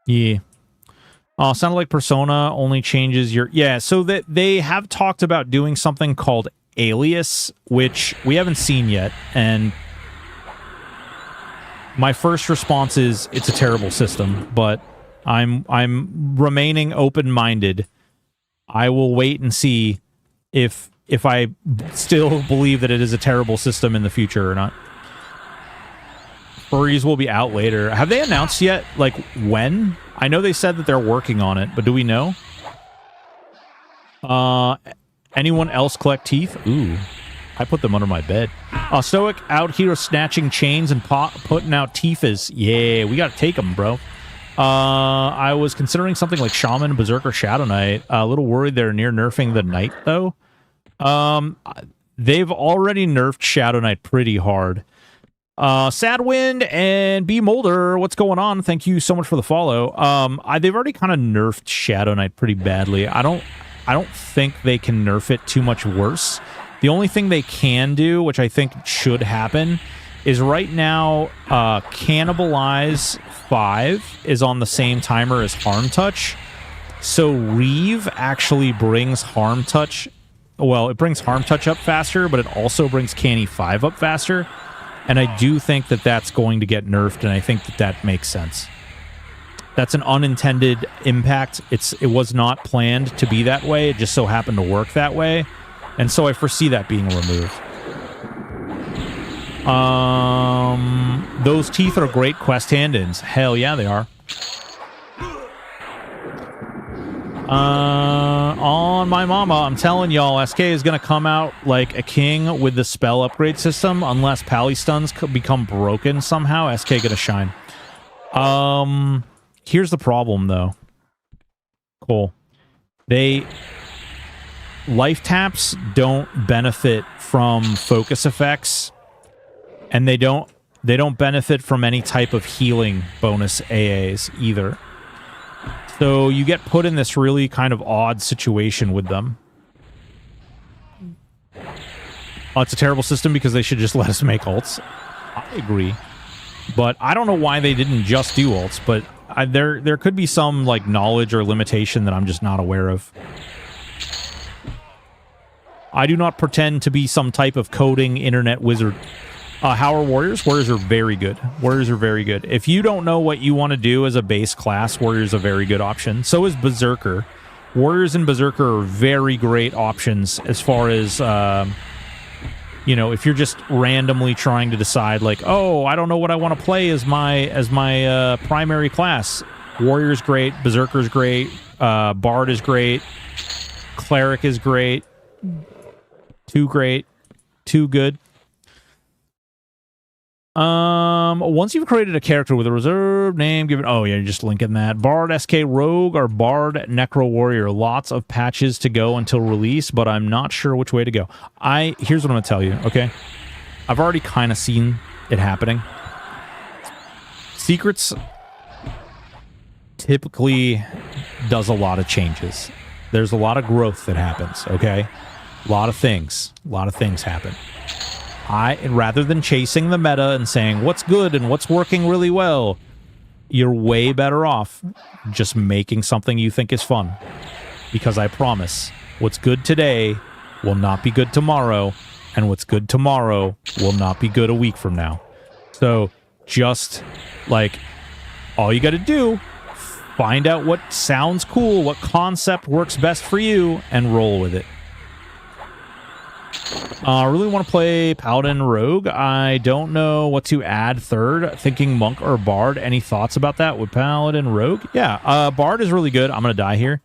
A: Yeah. Oh, sounded like Persona only changes your... Yeah, so that they have talked about doing something called Alias, which we haven't seen yet, and my first response is it's a terrible system, but I'm remaining open-minded. I will wait and see if I still believe that it is a terrible system in the future or not. Furries will be out later. Have they announced yet, like, when? I know they said that they're working on it, but do we know? Anyone else collect teeth? Ooh, I put them under my bed. Stoic out here snatching chains and putting out teethas. Yeah, we gotta take them, bro. I was considering something like Shaman, Berserker, Shadow Knight. A little worried they're near nerfing the Knight, though. They've already nerfed Shadow Knight pretty hard. Sadwind and B Molder, what's going on? Thank you so much for the follow. They've already kind of nerfed Shadow Knight pretty badly. I don't think they can nerf it too much worse. The only thing they can do, which I think should happen, is right now Cannibalize 5 is on the same timer as Harm Touch. So Reeve actually brings Harm Touch. Well, it brings Harm Touch up faster, but it also brings Canny 5 up faster. And I do think that that's going to get nerfed, and I think that that makes sense. That's an unintended impact. It was not planned to be that way. It just so happened to work that way. And so I foresee that being removed. Those teeth are great quest hand-ins. Hell yeah, they are. On my mama, I'm telling y'all, SK is going to come out like a king with the spell upgrade system, unless Pally stuns could become broken somehow. SK going to shine. Here's the problem, though. Cool. Life taps don't benefit from focus effects, and they don't benefit from any type of healing bonus AAs either. So you get put in this really kind of odd situation with them. Oh, it's a terrible system because they should just let us make ults. I agree. But I don't know why they didn't just do ults, but there could be some like knowledge or limitation that I'm just not aware of. I do not pretend to be some type of coding internet wizard. How are Warriors? Warriors are very good. Warriors are very good. If you don't know what you want to do as a base class, Warriors are a very good option. So is Berserker. Warriors and Berserker are very great options as far as, you know, if you're just randomly trying to decide, like, oh, I don't know what I want to play as my primary class. Warrior's great. Berserker's great. Bard is great. Cleric is great. Too great. Too good. Once you've created a character with a reserved name given... Oh, yeah, you're just linking that. Bard, SK, Rogue, or Bard, Necro Warrior. Lots of patches to go until release, but I'm not sure which way to go. Here's what I'm going to tell you, okay? I've already kind of seen it happening. Secrets typically does a lot of changes. There's a lot of growth that happens, okay? A lot of things happen. Rather than chasing the meta and saying what's good and what's working really well, you're way better off just making something you think is fun. Because I promise, what's good today will not be good tomorrow, and what's good tomorrow will not be good a week from now. So just, like, all you got to do, find out what sounds cool, what concept works best for you, and roll with it. I really want to play Paladin Rogue. I don't know what to add third. Thinking Monk or Bard. Any thoughts about that with Paladin Rogue? Yeah, Bard is really good. I'm going to die here.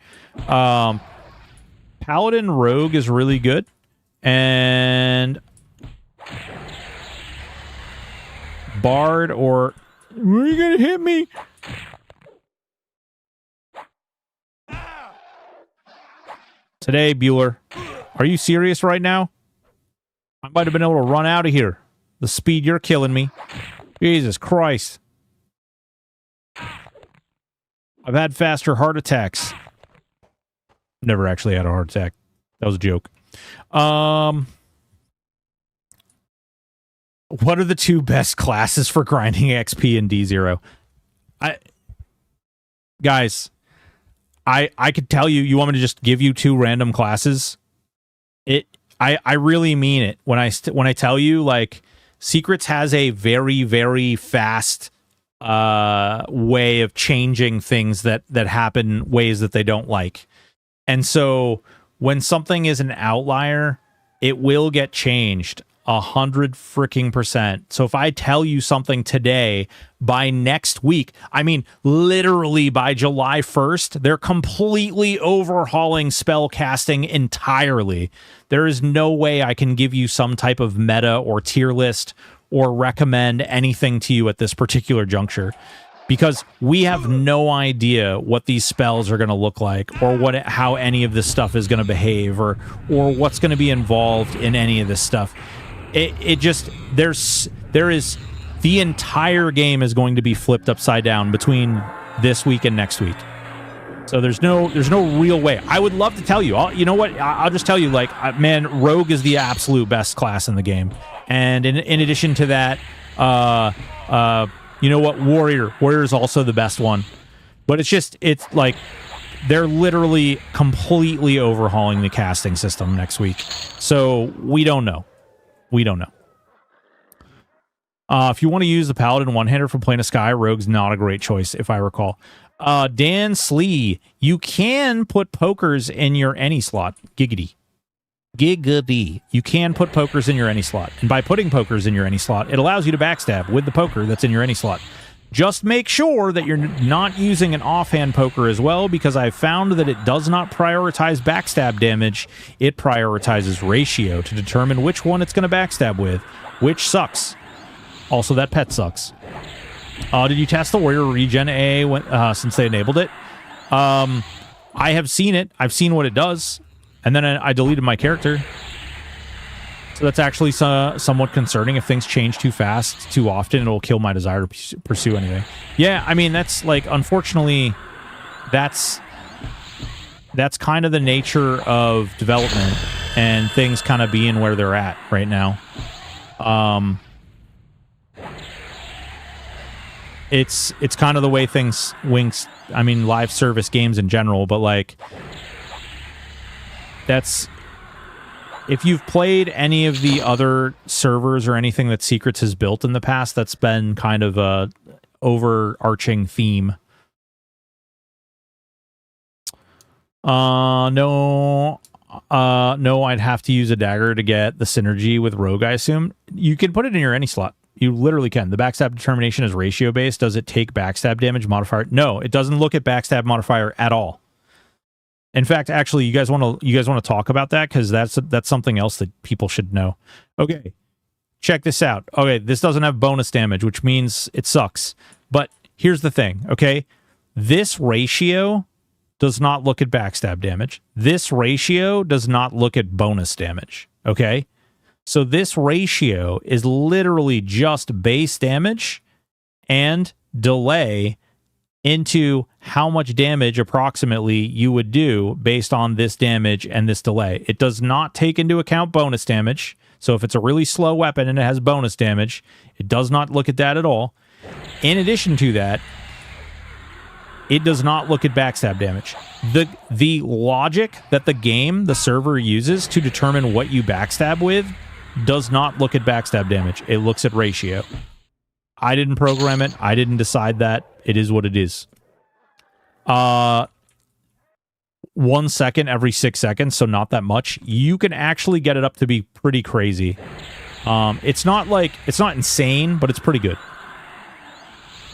A: Paladin Rogue is really good. And Bard or... Are you going to hit me? Today, Bueller. Are you serious right now? I might have been able to run out of here. The speed you're killing me. Jesus Christ. I've had faster heart attacks. Never actually had a heart attack. That was a joke. What are the two best classes for grinding XP in D0? Guys, I could tell you, you want me to just give you two random classes? I really mean it when I tell you, like, Secrets has a very, very fast way of changing things that happen ways that they don't like. And so when something is an outlier, it will get changed 100%. So if I tell you something today, by next week, I mean, literally by July 1st, they're completely overhauling spell casting entirely. There is no way I can give you some type of meta or tier list or recommend anything to you at this particular juncture, because we have no idea what these spells are going to look like, or how any of this stuff is going to behave, or what's going to be involved in any of this stuff. The entire game is going to be flipped upside down between this week and next week. So there's no real way. I would love to tell you. You know what? I'll just tell you, like, man, Rogue is the absolute best class in the game. And in addition to that, you know what? Warrior is also the best one. But it's like they're literally completely overhauling the casting system next week. So we don't know. If you want to use the Paladin one-hander for Plane of Sky, Rogue's not a great choice, if I recall. Dan Slee, you can put pokers in your any slot. Giggity. You can put pokers in your any slot. And by putting pokers in your any slot, it allows you to backstab with the poker that's in your any slot. Just make sure that you're not using an offhand poker as well, because I've found that it does not prioritize backstab damage. It prioritizes ratio to determine which one it's going to backstab with, which sucks. Also, that pet sucks. Did you test the Warrior Regen A since they enabled it? I have seen it. I've seen what it does. And then I deleted my character. So that's actually somewhat concerning. If things change too fast, too often, it'll kill my desire to pursue anyway. Yeah, I mean, that's, like, unfortunately, that's kind of the nature of development and things kind of being where they're at right now. It's kind of the way things winks. I mean, live service games in general, but, like, that's... If you've played any of the other servers or anything that Secrets has built in the past, that's been kind of a overarching theme. No, I'd have to use a dagger to get the synergy with Rogue, I assume. You can put it in your any slot. You literally can. The backstab determination is ratio based. Does it take backstab damage modifier? No, it doesn't look at backstab modifier at all. In fact, actually, you guys want to talk about that, because that's something else that people should know. Okay, check this out. Okay, this doesn't have bonus damage, which means it sucks. But here's the thing. Okay, this ratio does not look at backstab damage. This ratio does not look at bonus damage. Okay, so this ratio is literally just base damage and delay into how much damage approximately you would do based on this damage and this delay. It does not take into account bonus damage. So if it's a really slow weapon and it has bonus damage, it does not look at that at all. In addition to that, it does not look at backstab damage. The logic that the server uses to determine what you backstab with does not look at backstab damage. It looks at ratio. I didn't program it. I didn't decide that. It is what it is. 1 second every 6 seconds, so not that much. You can actually get it up to be pretty crazy. It's not insane, but it's pretty good.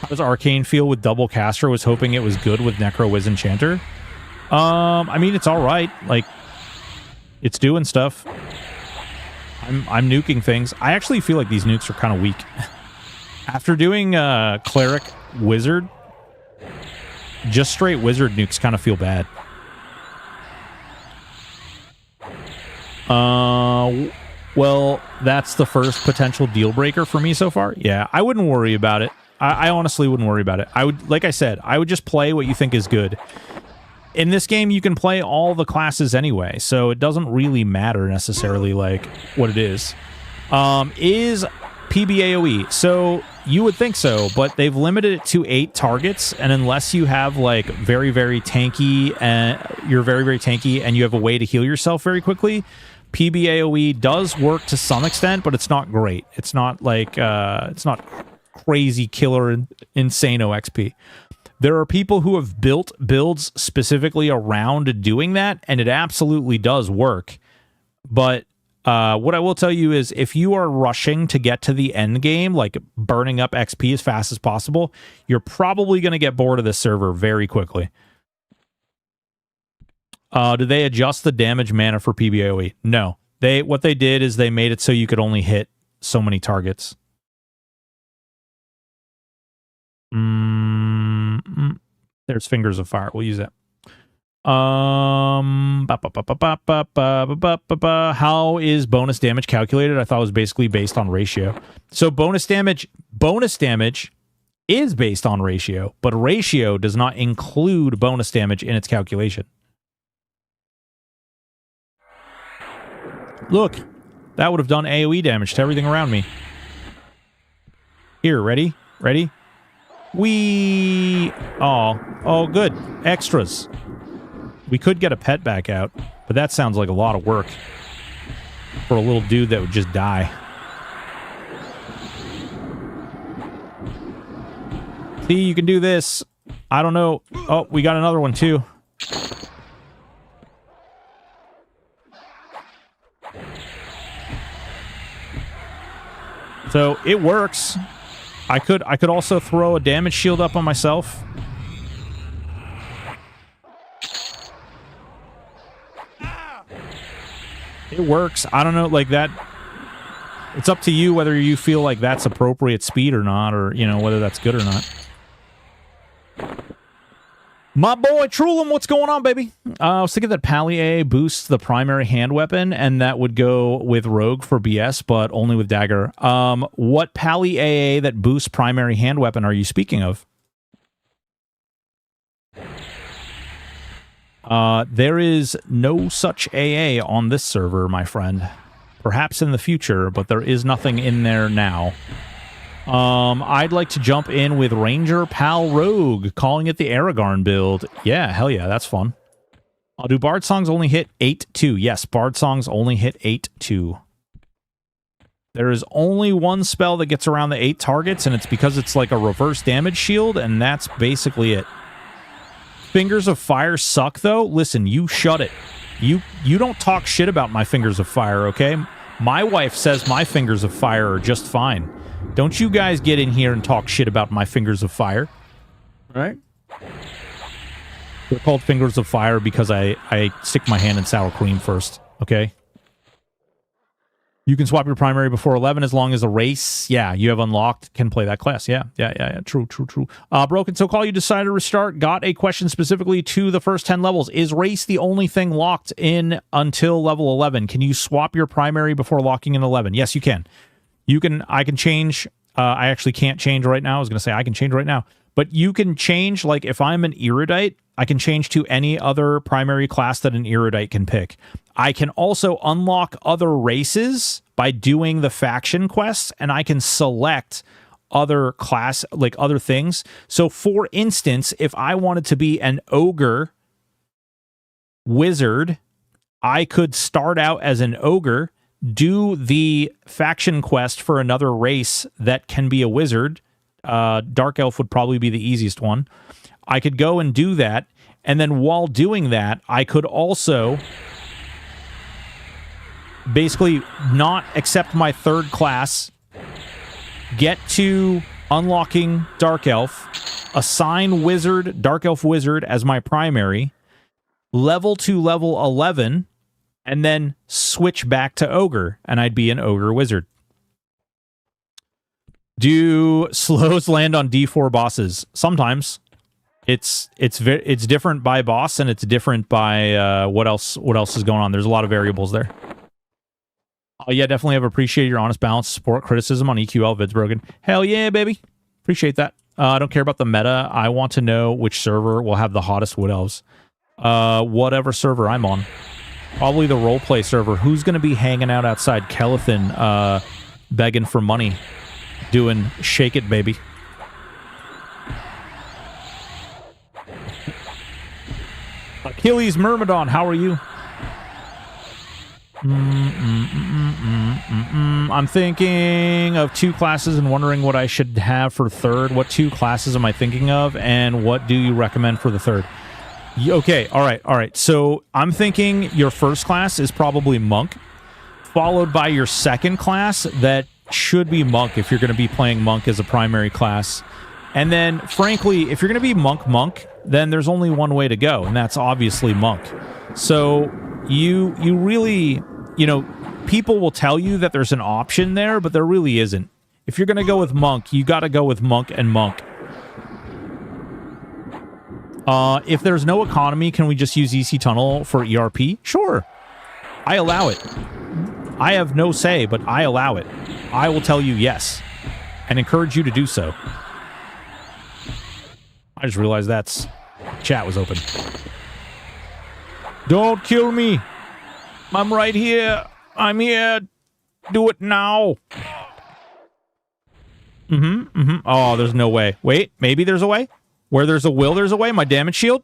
A: How does Arcane feel with double caster? Was hoping it was good with Necro Wiz Enchanter. I mean, it's all right. Like, it's doing stuff. I'm nuking things. I actually feel like these nukes are kind of weak. After doing Cleric Wizard, just straight Wizard nukes kind of feel bad. Well, that's the first potential deal breaker for me so far. Yeah, I wouldn't worry about it. I honestly wouldn't worry about it. I would, like I said, I would just play what you think is good. In this game, you can play all the classes anyway, so it doesn't really matter necessarily, like, what it is. Is PBAOE? So, you would think so, but they've limited it to 8 targets, and unless you have, like, very, very tanky, you're very, very tanky, and you have a way to heal yourself very quickly, PBAOE does work to some extent, but it's not great. It's not, like, it's not crazy killer insano XP. There are people who have built builds specifically around doing that, and it absolutely does work. But what I will tell you is if you are rushing to get to the end game, like burning up XP as fast as possible, you're probably going to get bored of this server very quickly. Did they adjust the damage mana for PBAOE? No. What they did is they made it so you could only hit so many targets. There's Fingers of Fire. We'll use that. How is bonus damage calculated? I thought it was basically based on ratio. So bonus damage is based on ratio, but ratio does not include bonus damage in its calculation. Look, that would have done AoE damage to everything around me. Here, ready? Ready? Oh, good. Extras. We could get a pet back out, but that sounds like a lot of work for a little dude that would just die. See, you can do this. I don't know. Oh, we got another one too. So it works. I could also throw a damage shield up on myself. It works. I don't know, like that. It's up to you whether you feel like that's appropriate speed or not, or, you know, whether that's good or not. My boy Trulum, what's going on, baby? I was thinking that Pally AA boosts the primary hand weapon, and that would go with Rogue for BS, but only with Dagger. What Pally AA that boosts primary hand weapon are you speaking of? There is no such AA on this server, my friend. Perhaps in the future, but there is nothing in there now. I'd like to jump in with Ranger Pal Rogue, calling it the Aragorn build. Yeah, hell yeah, that's fun. Do Bard Songs only hit 8-2? Yes, Bard Songs only hit 8-2. There is only one spell that gets around the 8 targets, and it's because it's like a reverse damage shield, and that's basically it. Fingers of Fire suck, though. Listen, you shut it. You don't talk shit about my Fingers of Fire, okay? My wife says my Fingers of Fire are just fine. Don't you guys get in here and talk shit about my Fingers of Fire. All right? They're called Fingers of Fire because I stick my hand in sour cream first, okay? You can swap your primary before 11 as long as a race, yeah, you have unlocked, can play that class. Yeah. True. Broken So Call, you decided to restart. Got a question specifically to the first 10 levels. Is race the only thing locked in until level 11? Can you swap your primary before locking in 11? Yes, you can. I can change. I actually can't change right now. I was going to say I can change right now. But you can change, like, if I'm an Erudite, I can change to any other primary class that an Erudite can pick. I can also unlock other races by doing the faction quests, and I can select other class, like other things. So for instance, if I wanted to be an ogre wizard, I could start out as an ogre, do the faction quest for another race that can be a wizard. Dark Elf would probably be the easiest one. I could go and do that, and then while doing that, I could also basically not accept my third class, get to unlocking Dark Elf, assign Wizard, Dark Elf Wizard as my primary, level to level 11, and then switch back to Ogre, and I'd be an Ogre Wizard. Do slows land on D4 bosses? Sometimes. It's different by boss, and it's different by what else is going on. There's a lot of variables there. Yeah, definitely have appreciated your honest balance, support, criticism on EQ Vid's broken. Hell yeah, baby. Appreciate that. I don't care about the meta. I want to know which server will have the hottest Wood Elves. Whatever server I'm on. Probably the roleplay server. Who's going to be hanging out outside Kelethin, begging for money, doing shake it, baby? Achilles Myrmidon, how are you? I'm thinking of 2 classes and wondering what I should have for third. What 2 classes am I thinking of, and what do you recommend for the third? Okay, all right. So I'm thinking your first class is probably Monk, followed by your second class that should be Monk if you're going to be playing Monk as a primary class. And then, frankly, if you're going to be Monk, then there's only one way to go, and that's obviously Monk. So you really, you know, people will tell you that there's an option there, but there really isn't. If you're going to go with Monk, you got to go with Monk and Monk. If there's no economy, can we just use EC Tunnel for ERP? Sure. I allow it. I have no say, but I allow it. I will tell you yes, and encourage you to do so. I just realized that's... chat was open. Don't kill me. I'm right here. I'm here. Do it now. Oh, there's no way. Wait, maybe there's a way? Where there's a will, there's a way. My damage shield.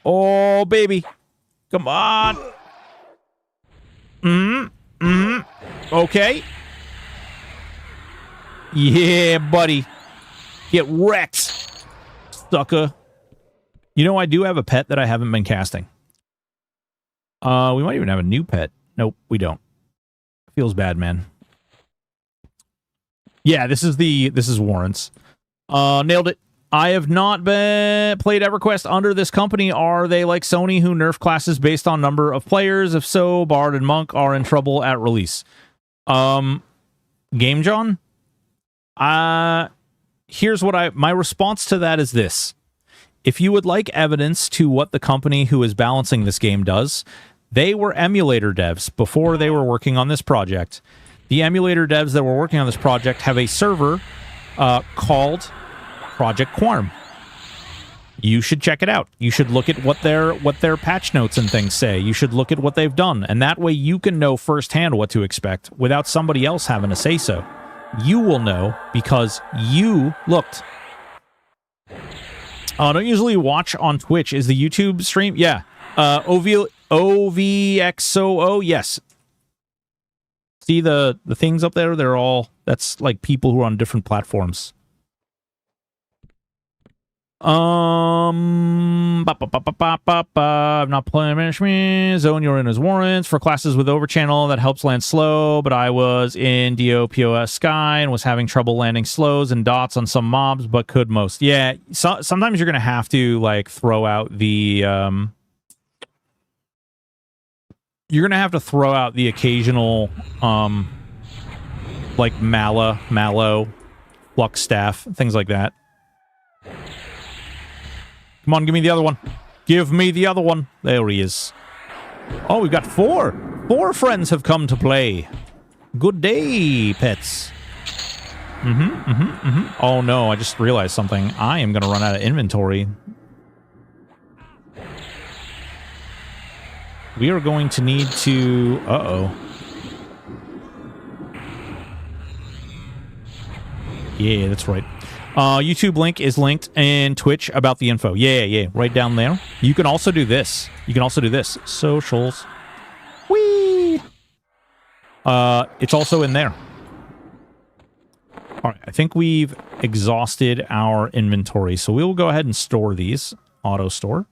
A: Oh, baby. Come on. Okay. Yeah, buddy. Get wrecked, sucker. You know, I do have a pet that I haven't been casting. We might even have a new pet. Nope, we don't. Feels bad, man. Yeah, this is Warren's. Nailed it. I have not played EverQuest under this company. Are they like Sony, who nerf classes based on number of players? If so, Bard and Monk are in trouble at release. Game John? Here's what my response to that is this. If you would like evidence to what the company who is balancing this game does, they were emulator devs before they were working on this project. The emulator devs that were working on this project have a server called Project Quarm. You should check it out. You should look at what their patch notes and things say. You should look at what they've done, and that way you can know firsthand what to expect without somebody else having to say so. You will know because you looked. Don't usually watch on Twitch. Is the YouTube stream? Yeah. OVXOO, yes. See the things up there? They're all... That's like people who are on different platforms. I'm not playing management. Zone you're in as warrants for classes with overchannel that helps land slow, but I was in DOPOS Sky and was having trouble landing slows and dots on some mobs, but could most. Yeah, sometimes you're gonna have to like throw out the you're gonna have to throw out the occasional like mallow, flux staff, things like that. Come on, give me the other one. Give me the other one. There he is. Oh, we've got 4. 4 friends have come to play. Good day, pets. Oh, no, I just realized something. I am going to run out of inventory. We are going to need to... Uh-oh. We are going to need Yeah, that's right. YouTube link is linked and Twitch about the info. Yeah, right down there. You can also do this. Socials. Whee! It's also in there. All right, I think we've exhausted our inventory, so we will go ahead and store these. Auto store.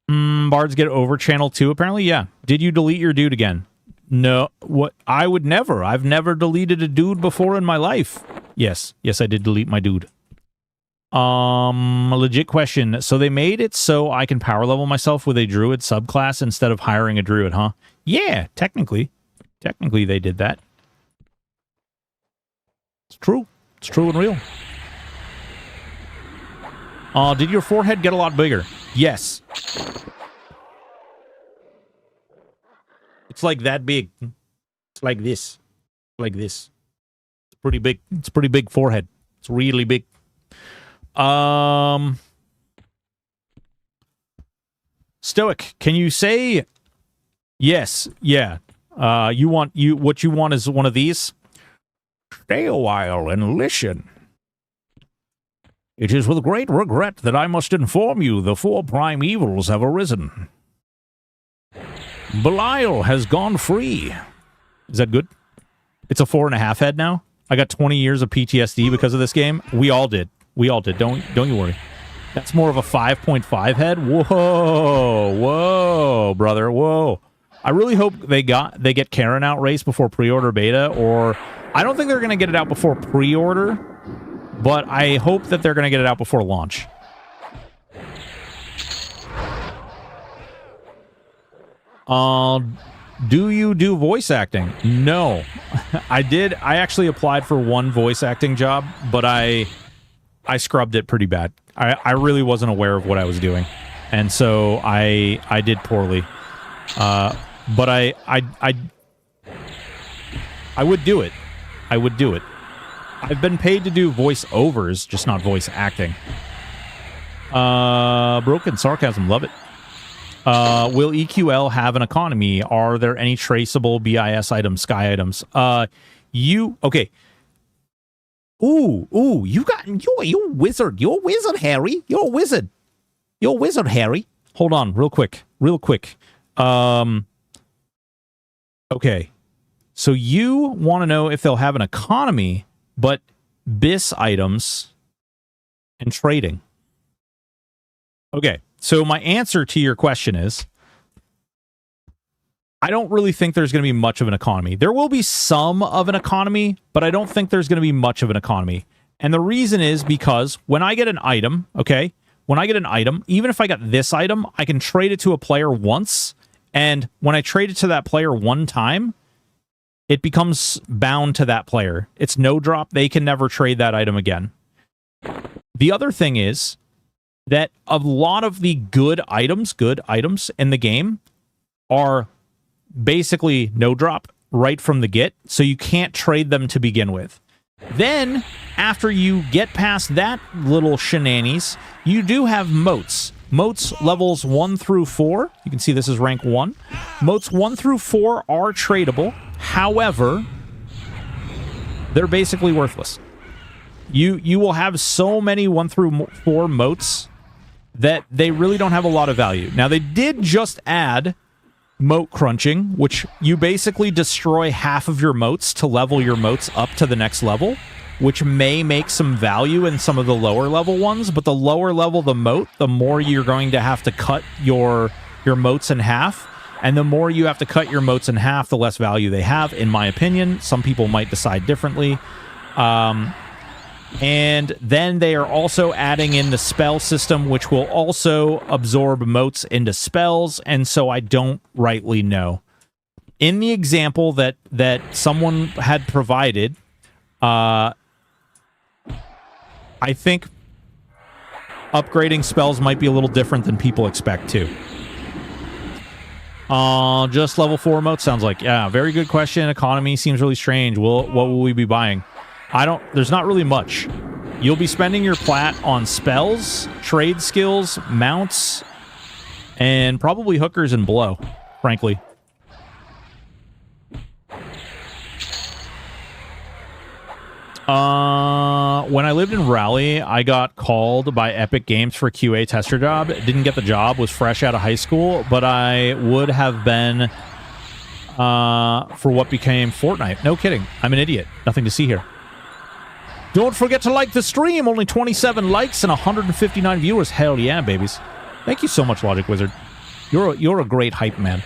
A: Bards get over channel 2, apparently. Yeah. Did you delete your dude again? No. What? I would never. I've never deleted a dude before in my life. Yes, I did delete my dude. A legit question. So they made it so I can power level myself with a druid subclass instead of hiring a druid, huh? Yeah, technically. Technically they did that. It's true. It's true and real. Did your forehead get a lot bigger? Yes. It's like that big. It's like this. Like this. It's pretty big. It's a pretty big forehead. It's really big. Stoic, can you say yes? Yeah. What you want is one of these? Stay a while and listen. It is with great regret that I must inform you the 4 prime evils have arisen. Belial has gone free. Is that good? It's a 4.5 head now. I got 20 years of PTSD because of this game. We all did. Don't you worry. That's more of a 5.5 head. Whoa, brother. Whoa. I really hope they get Karen out race before pre-order beta, or I don't think they're going to get it out before pre-order, but I hope that they're going to get it out before launch. Do you do voice acting? No. I did. I actually applied for one voice acting job, but I scrubbed it pretty bad. I really wasn't aware of what I was doing, and so I did poorly. But I would do it. I would do it. I've been paid to do voiceovers, just not voice acting. Broken sarcasm, love it. Will EQL have an economy? Are there any traceable BIS items, sky items? Okay. Ooh, you wizard. You're a wizard, Harry. You're a wizard. You're a wizard, Harry. Hold on, real quick. Okay. So you want to know if they'll have an economy, but BIS items and trading. Okay. So my answer to your question is, I don't really think there's going to be much of an economy. There will be some of an economy, but I don't think there's going to be much of an economy. And the reason is because when I get an item, okay, even if I got this item, I can trade it to a player once. And when I trade it to that player one time, it becomes bound to that player. It's no drop. They can never trade that item again. The other thing is that a lot of the good items in the game are basically no drop right from the get, so you can't trade them to begin with. Then, after you get past that little shenanigans, you do have moats. Moats levels 1 through 4. You can see this is rank 1. Moats 1 through 4 are tradable. However, they're basically worthless. You will have so many 1 through 4 moats that they really don't have a lot of value. Now, they did just add moat crunching, which you basically destroy half of your moats to level your moats up to the next level, which may make some value in some of the lower level ones, but the lower level the moat, the more you're going to have to cut your moats in half, and the more you have to cut your moats in half, the less value they have, in my opinion. Some people might decide differently. And then they are also adding in the spell system, which will also absorb moats into spells, and so I don't rightly know. In the example that someone had provided, I think upgrading spells might be a little different than people expect too. Just level 4 moats sounds like, yeah, very good question. Economy seems really strange. What will we be buying? There's not really much. You'll be spending your plat on spells, trade skills, mounts, and probably hookers and blow, frankly. When I lived in Raleigh, I got called by Epic Games for a QA tester job. Didn't get the job, was fresh out of high school, but I would have been for what became Fortnite. No kidding. I'm an idiot. Nothing to see here. Don't forget to like the stream. Only 27 likes and 159 viewers. Hell yeah, babies. Thank you so much, Logic Wizard. You're a great hype man.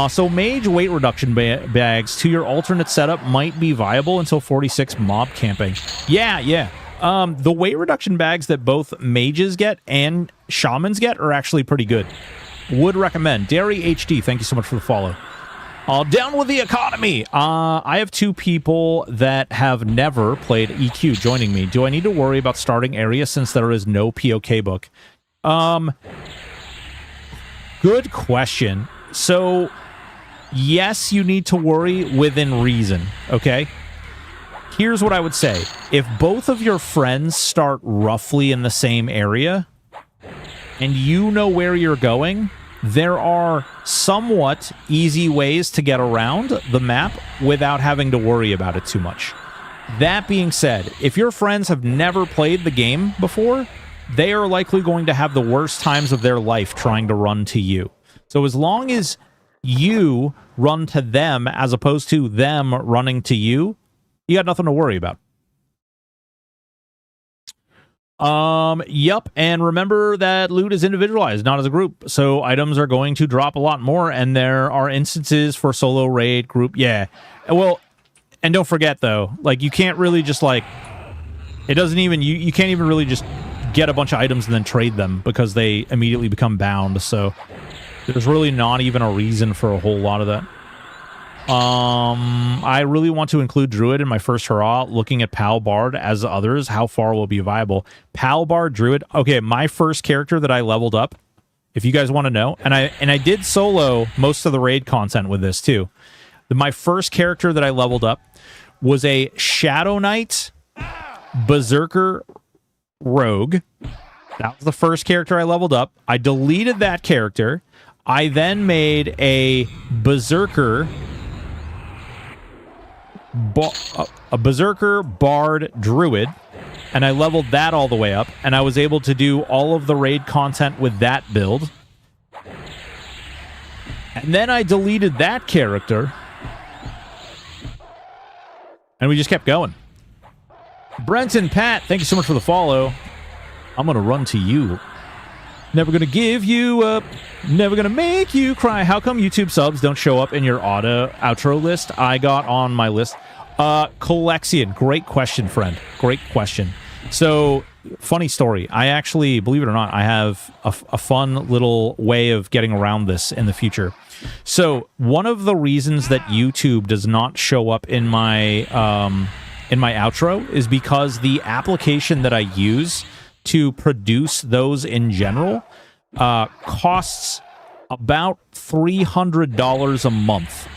A: So mage weight reduction bags to your alternate setup might be viable until 46 mob camping. Yeah. The weight reduction bags that both mages get and shamans get are actually pretty good. Would recommend. Dairy HD, thank you so much for the follow. Down with the economy. I have 2 people that have never played EQ joining me. Do I need to worry about starting area since there is no POK book? Good question. So, yes, you need to worry within reason, okay? Here's what I would say. If both of your friends start roughly in the same area, and you know where you're going, there are somewhat easy ways to get around the map without having to worry about it too much. That being said, if your friends have never played the game before, they are likely going to have the worst times of their life trying to run to you. So as long as you run to them as opposed to them running to you, you got nothing to worry about. Yep, and remember that loot is individualized, not as a group. So items are going to drop a lot more, and there are instances for solo raid, group, yeah. Well, and don't forget, though, like, you can't really just, like, it doesn't even, you can't even really just get a bunch of items and then trade them because they immediately become bound, so there's really not even a reason for a whole lot of that. I really want to include Druid in my first hurrah. Looking at Pal Bard as others, how far will be viable? Pal Bard, Druid. Okay, my first character that I leveled up, if you guys want to know, and I did solo most of the raid content with this too. My first character that I leveled up was a Shadow Knight Berserker Rogue. That was the first character I leveled up. I deleted that character. I then made a Berserker Bard Druid, and I leveled that all the way up, and I was able to do all of the raid content with that build. And then I deleted that character, and we just kept going. Brenton Pat, thank you so much for the follow. I'm gonna run to you. Never gonna give you up. Never gonna make you cry. How come YouTube subs don't show up in your outro list? I got on my list. Colexian, great question, friend. Great question. So, funny story. I actually, believe it or not, I have a fun little way of getting around this in the future. So, one of the reasons that YouTube does not show up in my outro is because the application that I use to produce those in general costs about $300 a month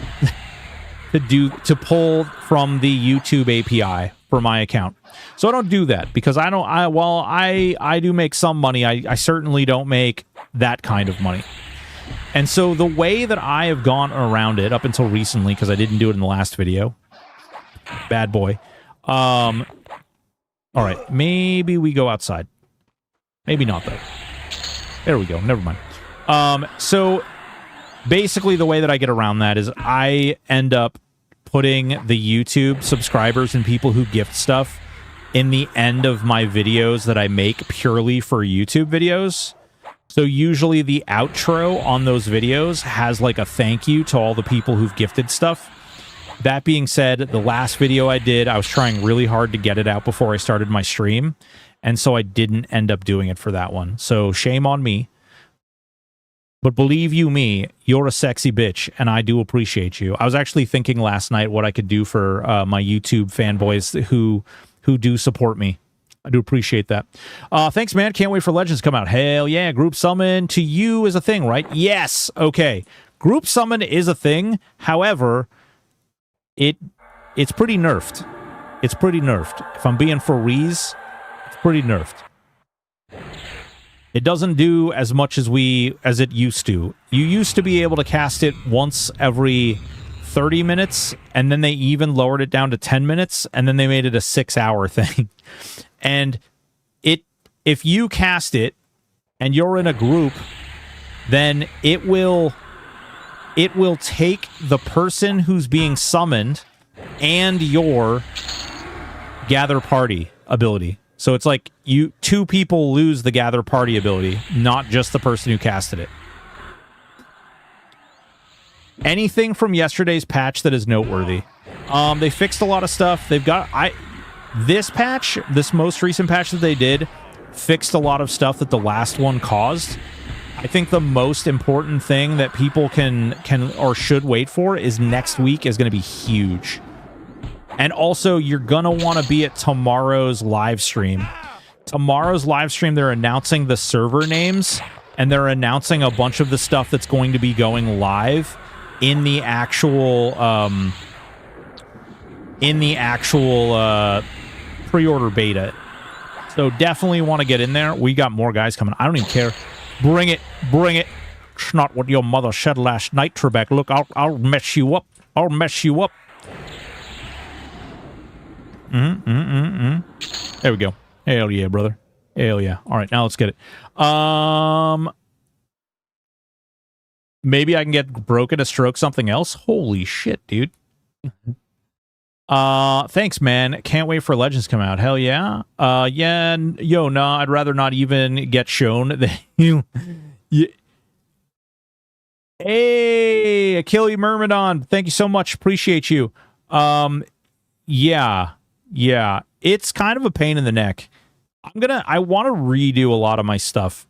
A: to pull from the YouTube API for my account. So I don't do that because while I do make some money, I certainly don't make that kind of money. And so the way that I have gone around it up until recently, because I didn't do it in the last video, bad boy. All right, maybe we go outside. Maybe not, though. There we go. Never mind. So, basically, the way that I get around that is I end up putting the YouTube subscribers and people who gift stuff in the end of my videos that I make purely for YouTube videos. So, usually the outro on those videos has, like, a thank you to all the people who've gifted stuff. That being said, the last video I did, I was trying really hard to get it out before I started my stream. And so I didn't end up doing it for that one. So shame on me. But believe you me, you're a sexy bitch, and I do appreciate you. I was actually thinking last night what I could do for my YouTube fanboys who do support me. I do appreciate that. Thanks, man. Can't wait for Legends to come out. Hell yeah. Group summon to you is a thing, right? Yes. Okay. Group summon is a thing. However, it's pretty nerfed. It's pretty nerfed. If I'm being for rees, pretty nerfed. It doesn't do as much as it used to. You used to be able to cast it once every 30 minutes, and then they even lowered it down to 10 minutes, and then they made it a 6-hour thing. And if you cast it and you're in a group, then it will take the person who's being summoned and your gather party ability. So it's like two people lose the gather party ability, not just the person who casted it. Anything from yesterday's patch that is noteworthy. They fixed a lot of stuff. They've got this patch, this most recent patch that they did, fixed a lot of stuff that the last one caused. I think the most important thing that people can or should wait for is next week is going to be huge. And also, you're going to want to be at tomorrow's live stream. Tomorrow's live stream, they're announcing the server names, and they're announcing a bunch of the stuff that's going to be going live in the actual pre-order beta. So definitely want to get in there. We got more guys coming. I don't even care. Bring it. Bring it. It's not what your mother said last night, Trebek. Look, I'll mess you up. I'll mess you up. There we go. Hell yeah, brother. Hell yeah. All right, now let's get it. Maybe I can get Broken to stroke something else. Holy shit, dude. Thanks, man. Can't wait for Legends to come out. Hell yeah. Yeah, nah, I'd rather not even get shown that you... Hey, Achille Myrmidon. Thank you so much. Appreciate you. Yeah. It's kind of a pain in the neck. I want to redo a lot of my stuff.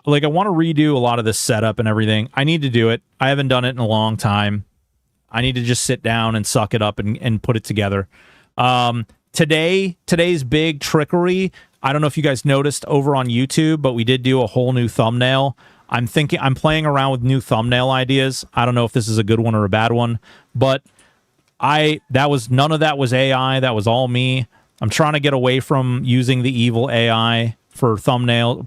A: Like, I want to redo a lot of this setup and everything. I need to do it. I haven't done it in a long time. I need to just sit down and suck it up and put it together. Today's big trickery, I don't know if you guys noticed over on YouTube, but we did do a whole new thumbnail. I'm playing around with new thumbnail ideas. I don't know if this is a good one or a bad one, but none of that was AI. That was all me. I'm trying to get away from using the evil AI for thumbnail,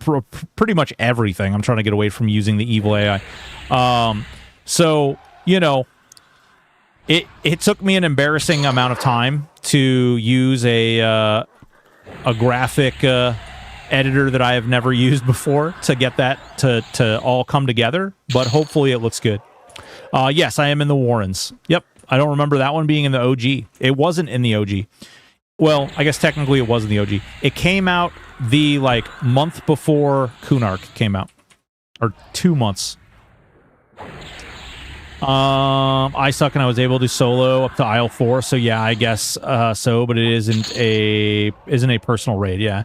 A: pretty much everything. I'm trying to get away from using the evil AI. So, you know, it took me an embarrassing amount of time to use a graphic editor that I have never used before to get that to all come together, but hopefully it looks good. Yes, I am in the Warrens. Yep. I don't remember that one being in the OG. It wasn't in the OG. Well, I guess technically it was in the OG. It came out the, month before Kunark came out. Or 2 months. I suck and I was able to solo up to Isle 4, so yeah, I guess so, but it isn't a personal raid, yeah.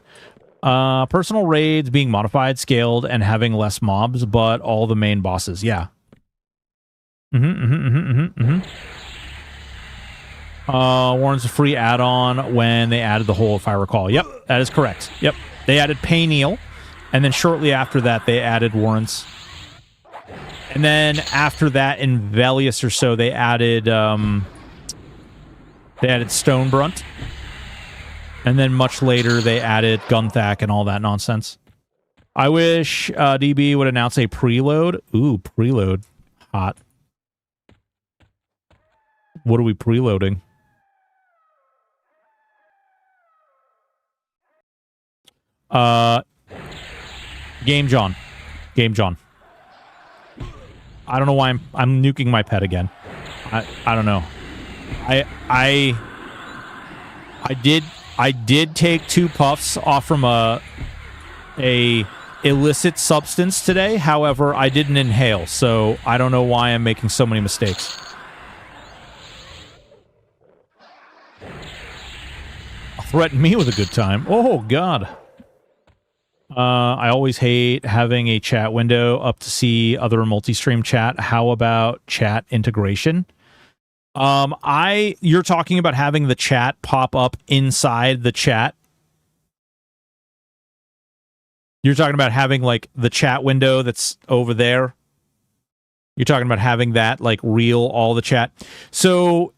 A: Personal raids being modified, scaled, and having less mobs, but all the main bosses, yeah. Warren's a free add-on when they added the hole, if I recall. Yep, that is correct. Yep, they added Payneal, and then shortly after that, they added Warren's. And then after that, in Velius or so, they added Stonebrunt. And then much later, they added Gunthak and all that nonsense. I wish DB would announce a preload. Ooh, preload. Hot. What are we preloading? Game John. I don't know why I'm nuking my pet again. I don't know. I did take 2 puffs off from a illicit substance today. However, I didn't inhale, so I don't know why I'm making so many mistakes. Threaten me with a good time. Oh God. I always hate having a chat window up to see other multi-stream chat. How about chat integration? You're talking about having the chat pop up inside the chat. You're talking about having, the chat window that's over there. You're talking about having that, reel all the chat. So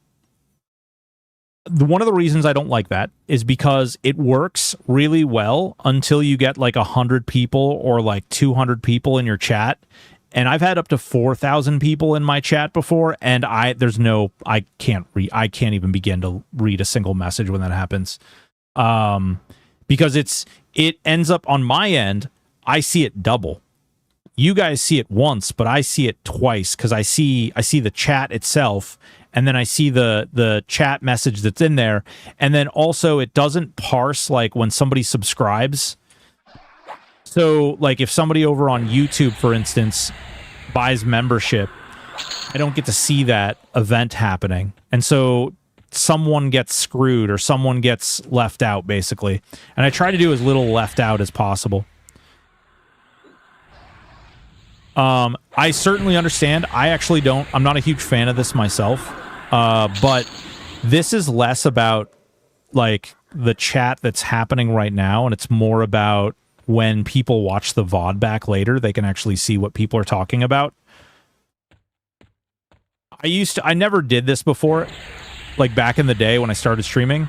A: one of the reasons I don't like that is because it works really well until you get 100 people or 200 people in your chat, and I've had up to 4,000 people in my chat before, and I can't even begin to read a single message when that happens. Because it ends up on my end, I see it double. You guys see it once, but I see it twice because I see the chat itself, and then I see the chat message that's in there, and then also it doesn't parse like when somebody subscribes. So like if somebody over on YouTube, for instance, buys membership, I don't get to see that event happening, and so someone gets screwed or someone gets left out, basically. And I try to do as little left out as possible. I certainly understand. I'm not a huge fan of this myself. But this is less about like the chat that's happening right now, and it's more about when people watch the VOD back later, they can actually see what people are talking about. I never did this before, like back in the day when I started streaming.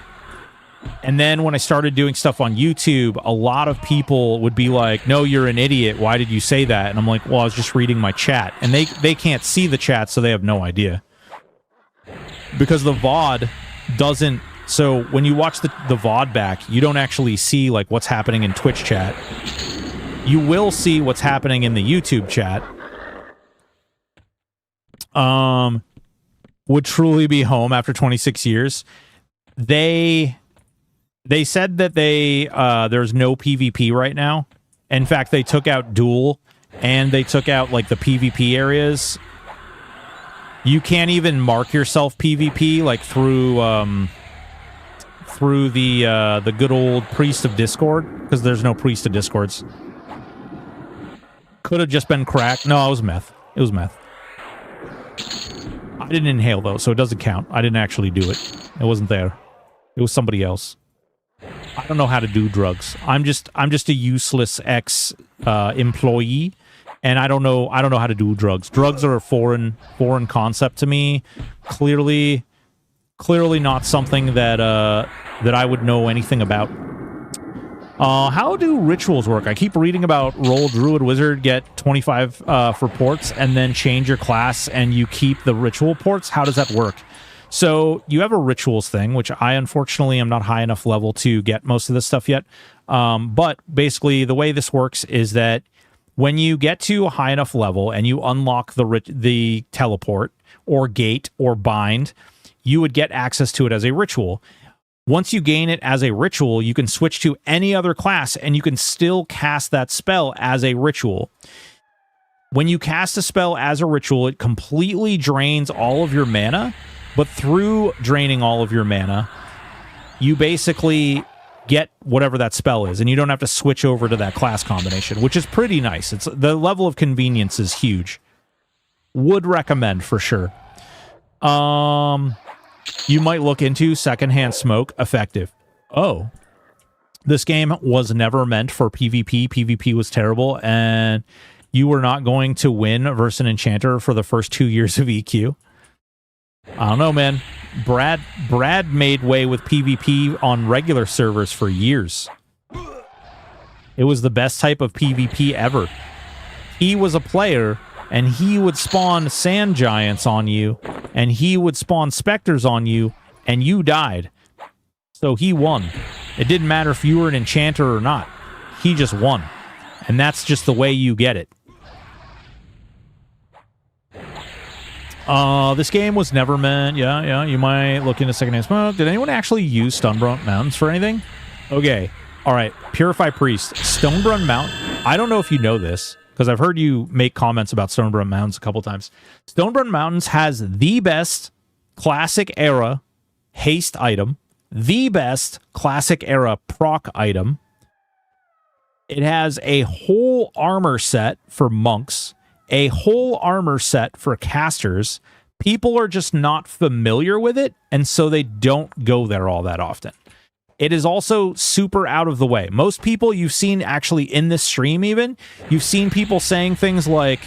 A: And then when I started doing stuff on YouTube, a lot of people would be like, no, you're an idiot. Why did you say that? And I'm like, well, I was just reading my chat. And they can't see the chat, so they have no idea. Because the VOD doesn't... So when you watch the VOD back, you don't actually see like what's happening in Twitch chat. You will see what's happening in the YouTube chat. Would truly be home after 26 years. They said that there's no PvP right now. In fact, they took out duel, and they took out like the PvP areas. You can't even mark yourself PvP like through the good old Priest of Discord, because there's no Priest of Discords. Could have just been crack. No, it was meth. It was meth. I didn't inhale though, so it doesn't count. I didn't actually do it. It wasn't there. It was somebody else. I don't know how to do drugs. I'm just a useless employee, and I don't know how to do drugs. Drugs are a foreign concept to me. Clearly not something that I would know anything about. How do rituals work? I keep reading about roll druid wizard, get 25 for ports, and then change your class and you keep the ritual ports. How does that work? So you have a rituals thing, which I unfortunately am not high enough level to get most of this stuff yet. But basically the way this works is that when you get to a high enough level and you unlock the teleport or gate or bind, you would get access to it as a ritual. Once you gain it as a ritual, you can switch to any other class and you can still cast that spell as a ritual. When you cast a spell as a ritual, it completely drains all of your mana, but through draining all of your mana, you basically get whatever that spell is, and you don't have to switch over to that class combination, which is pretty nice. The level of convenience is huge. Would recommend for sure. You might look into secondhand smoke. Effective. Oh. This game was never meant for PvP. PvP was terrible, and you were not going to win versus an enchanter for the first 2 years of EQ. I don't know, man. Brad made way with PvP on regular servers for years. It was the best type of PvP ever. He was a player, and he would spawn sand giants on you, and he would spawn specters on you, and you died. So he won. It didn't matter if you were an enchanter or not. He just won. And that's just the way you get it. This game was never meant... Yeah, you might look into secondhand smoke. Did anyone actually use Stonebrun Mountains for anything? Okay. All right. Purify Priest. Stonebrun Mountain. I don't know if you know this, because I've heard you make comments about Stonebrun Mountains a couple times. Stonebrun Mountains has the best classic era haste item, the best classic era proc item. It has a whole armor set for monks, a whole armor set for casters. People are just not familiar with it, and so they don't go there all that often. It is also super out of the way. Most people you've seen actually in this stream even, you've seen people saying things like,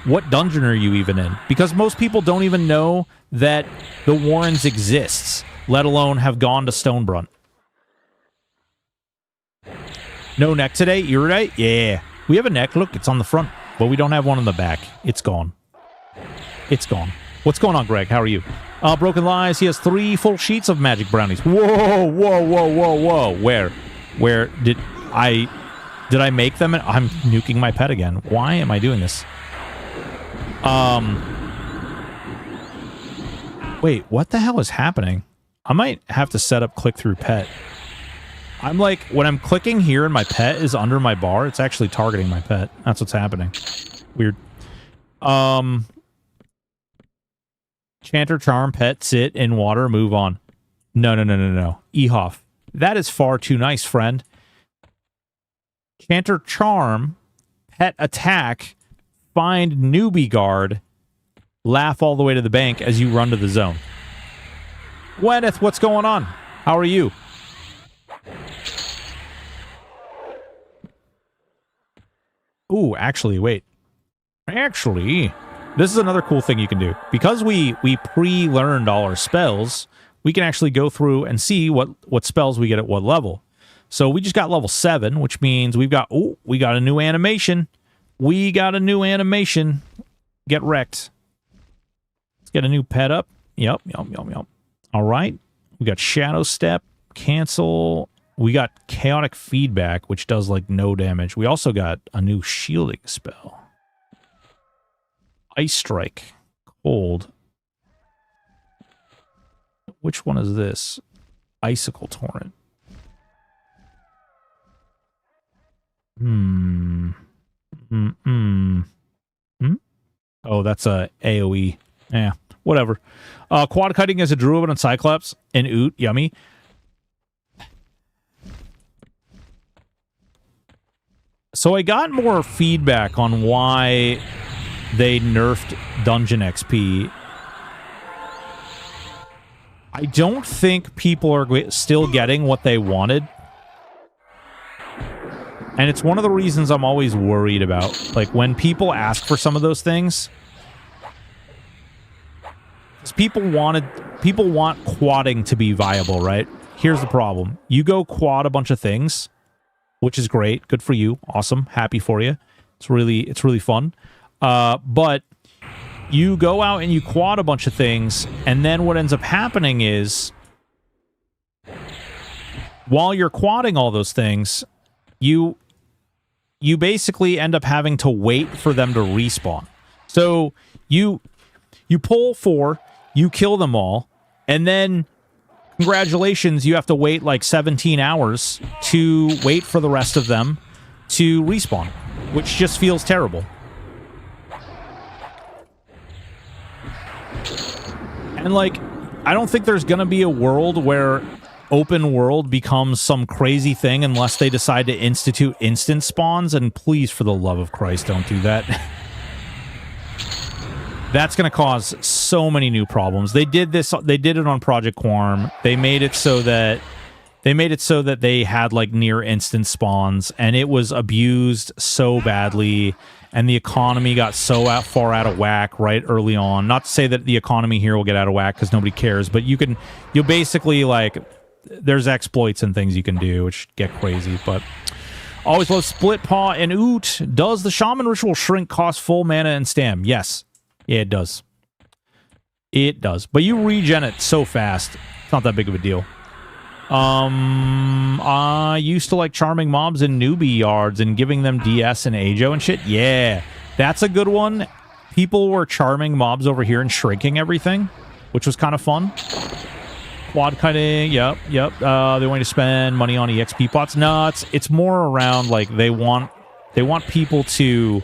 A: what dungeon are you even in? Because most people don't even know that the Warrens exists, let alone have gone to Stonebrun. No neck today? You're right? Yeah. We have a neck. Look, it's on the front. but we don't have one in the back. It's gone. It's gone. What's going on, Greg? How are you? Broken Lies. He has 3 full sheets of magic brownies. Whoa, whoa, whoa, whoa, whoa. Where did I make them? I'm nuking my pet again. Why am I doing this? Wait, what the hell is happening? I might have to set up click-through pet. I'm like, when I'm clicking here and my pet is under my bar, it's actually targeting my pet. That's what's happening. Weird. Chanter, charm, pet, sit, in water, move on. No. Ehoff. That is far too nice, friend. Chanter, charm, pet, attack, find newbie guard, laugh all the way to the bank as you run to the zone. Gwyneth, what's going on? How are you? Ooh, actually, wait. Actually, this is another cool thing you can do. Because we pre-learned all our spells, we can actually go through and see what spells we get at what level. So we just got level 7, which means we got a new animation. We got a new animation. Get wrecked. Let's get a new pet up. Yep. All right. We got Shadow Step, cancel. We got Chaotic Feedback, which does like no damage. We also got a new shielding spell. Ice Strike, cold. Which one is this? Icicle Torrent. Oh, that's a AoE. Yeah, whatever. Quad Cutting as a Druid on Cyclops and Oot, yummy. So I got more feedback on why they nerfed Dungeon XP. I don't think people are still getting what they wanted. And it's one of the reasons I'm always worried about. Like, when people ask for some of those things, people want quadding to be viable, right? Here's the problem. You go quad a bunch of things, which is great. Good for you. Awesome. Happy for you. It's really fun. But you go out and you quad a bunch of things, and then what ends up happening is, while you're quadding all those things, you basically end up having to wait for them to respawn. So you pull 4, you kill them all, and then congratulations, you have to wait like 17 hours to wait for the rest of them to respawn, which just feels terrible. And like, I don't think there's gonna be a world where open world becomes some crazy thing unless they decide to institute instant spawns, and please, for the love of Christ, don't do that. That's going to cause so many new problems. They did it on Project Quorum. They made it so that they had like near instant spawns, and it was abused so badly, and the economy got so far out of whack right early on. Not to say that the economy here will get out of whack because nobody cares, but you'll basically, like, there's exploits and things you can do which get crazy. But always love Split Paw and Oot. Does the Shaman Ritual Shrink cost full mana and stam? Yes. Yeah, it does. It does. But you regen it so fast. It's not that big of a deal. I used to like charming mobs in newbie yards and giving them DS and Ajo and shit. Yeah, that's a good one. People were charming mobs over here and shrinking everything, which was kind of fun. Quad cutting, yep. They want to spend money on EXP pots. No, it's more around like they want people to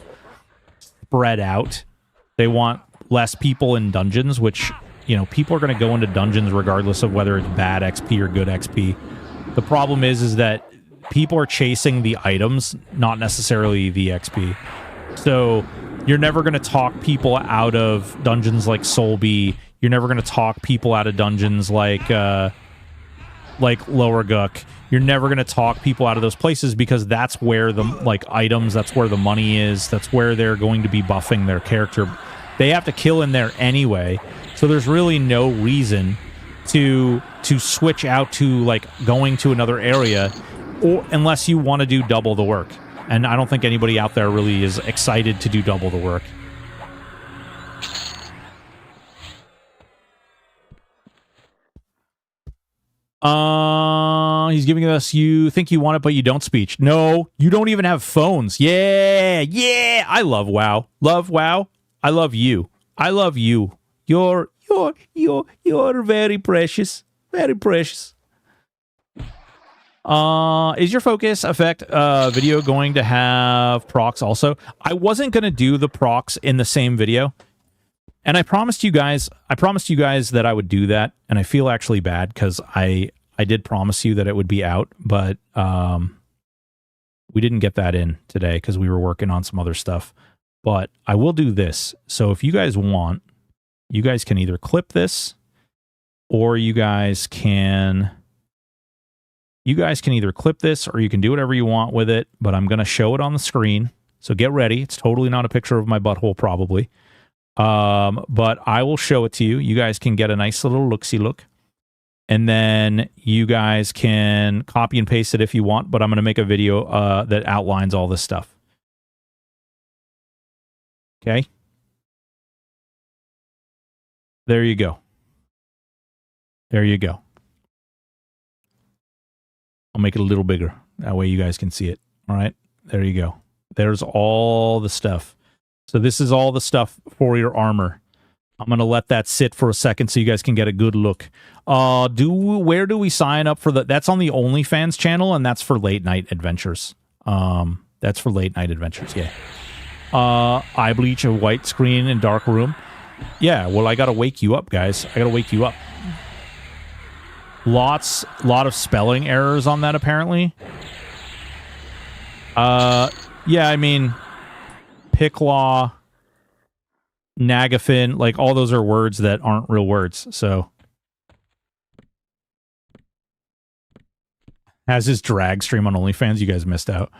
A: spread out. They want less people in dungeons, which, you know, people are going to go into dungeons regardless of whether it's bad XP or good XP. The problem is that people are chasing the items, not necessarily the XP. So you're never going to talk people out of dungeons like Solby. You're never going to talk people out of dungeons like Lower Guck. You're never going to talk people out of those places because that's where the items, that's where the money is. That's where they're going to be buffing their character. They have to kill in there anyway. So there's really no reason to switch out to like going to another area, or unless you want to do double the work. And I don't think anybody out there really is excited to do double the work. He's giving us you think you want it, but you don't speech. No, you don't even have phones. Yeah, yeah. I love WoW. Love WoW. I love you. I love you. You're very precious. Very precious. Is your focus effect video going to have procs also? I wasn't gonna do the procs in the same video. And I promised you guys that I would do that, and I feel actually bad because I did promise you that it would be out, but we didn't get that in today because we were working on some other stuff. But I will do this. So if you guys want, you guys can either clip this, or you guys can either clip this, or you can do whatever you want with it, but I'm going to show it on the screen. So get ready. It's totally not a picture of my butthole, probably. But I will show it to you. You guys can get a nice little look-see look. And then you guys can copy and paste it if you want, but I'm going to make a video that outlines all this stuff. Okay? There you go. There you go. I'll make it a little bigger. That way you guys can see it. All right? There you go. There's all the stuff. So this is all the stuff for your armor. I'm going to let that sit for a second so you guys can get a good look. Where do we sign up for that's on the OnlyFans channel, and that's for late night adventures. That's for late night adventures, yeah. Eye bleach, a white screen, and dark room. Yeah, well, I got to wake you up, guys. I got to wake you up. Lot of spelling errors on that, apparently. Yeah, I mean, Picklaw, Nagafin, like, all those are words that aren't real words, so. Has his drag stream on OnlyFans, you guys missed out.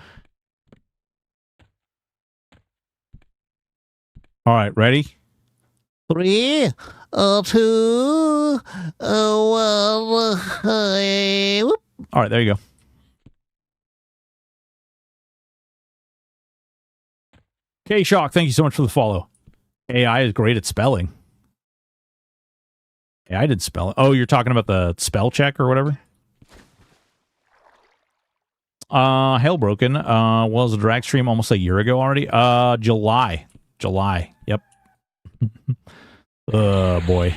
A: All right, ready?
B: 3, 2, 1.
A: All right, there you go. Okay, Shock, thank you so much for the follow. AI is great at spelling. AI did spell. Oh, you're talking about the spell check or whatever? Hailbroken. Was a drag stream almost a year ago already? July. Yep. Boy.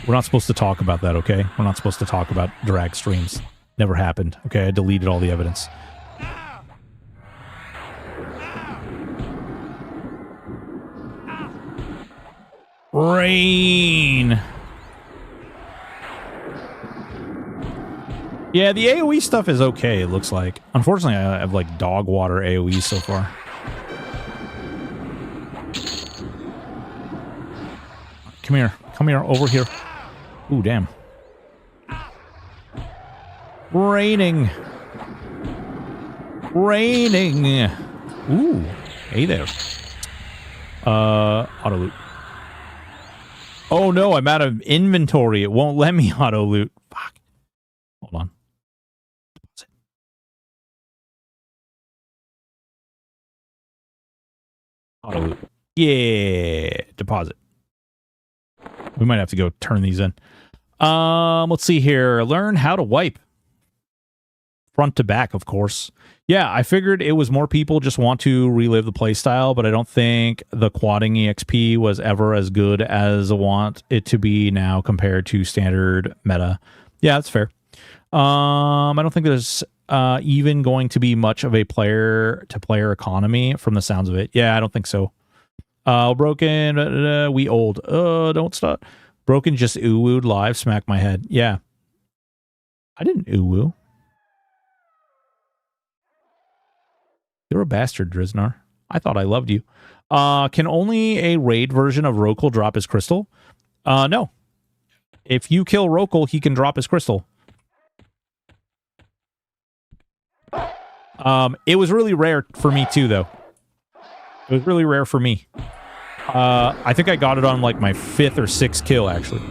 A: We're not supposed to talk about that, okay? We're not supposed to talk about drag streams. Never happened, okay? I deleted all the evidence. Rain. Yeah, the AoE stuff is okay, it looks like. Unfortunately, I have, like, dog water AoE so far. Come here. Come here. Over here. Ooh, damn. Raining. Raining. Ooh. Hey there. Auto loot. Oh, no, I'm out of inventory. It won't let me auto loot. Fuck. Hold on. Auto loot. Yeah. Deposit. We might have to go turn these in. Let's see here. Learn how to wipe. Front to back, of course. Yeah, I figured it was more people just want to relive the playstyle, but I don't think the quadding EXP was ever as good as I want it to be now compared to standard meta. Yeah, that's fair. I don't think there's even going to be much of a player-to-player economy from the sounds of it. Yeah, I don't think so. Broken, we old. Don't stop. Broken just ooh-wooed live, smack my head. Yeah. I didn't ooh-woo. You're a bastard, Driznar. I thought I loved you. Can only a raid version of Rokal drop his crystal? No. If you kill Rokal, he can drop his crystal. It was really rare for me too, though. It was really rare for me. I think I got it on like my 5th or 6th kill, actually.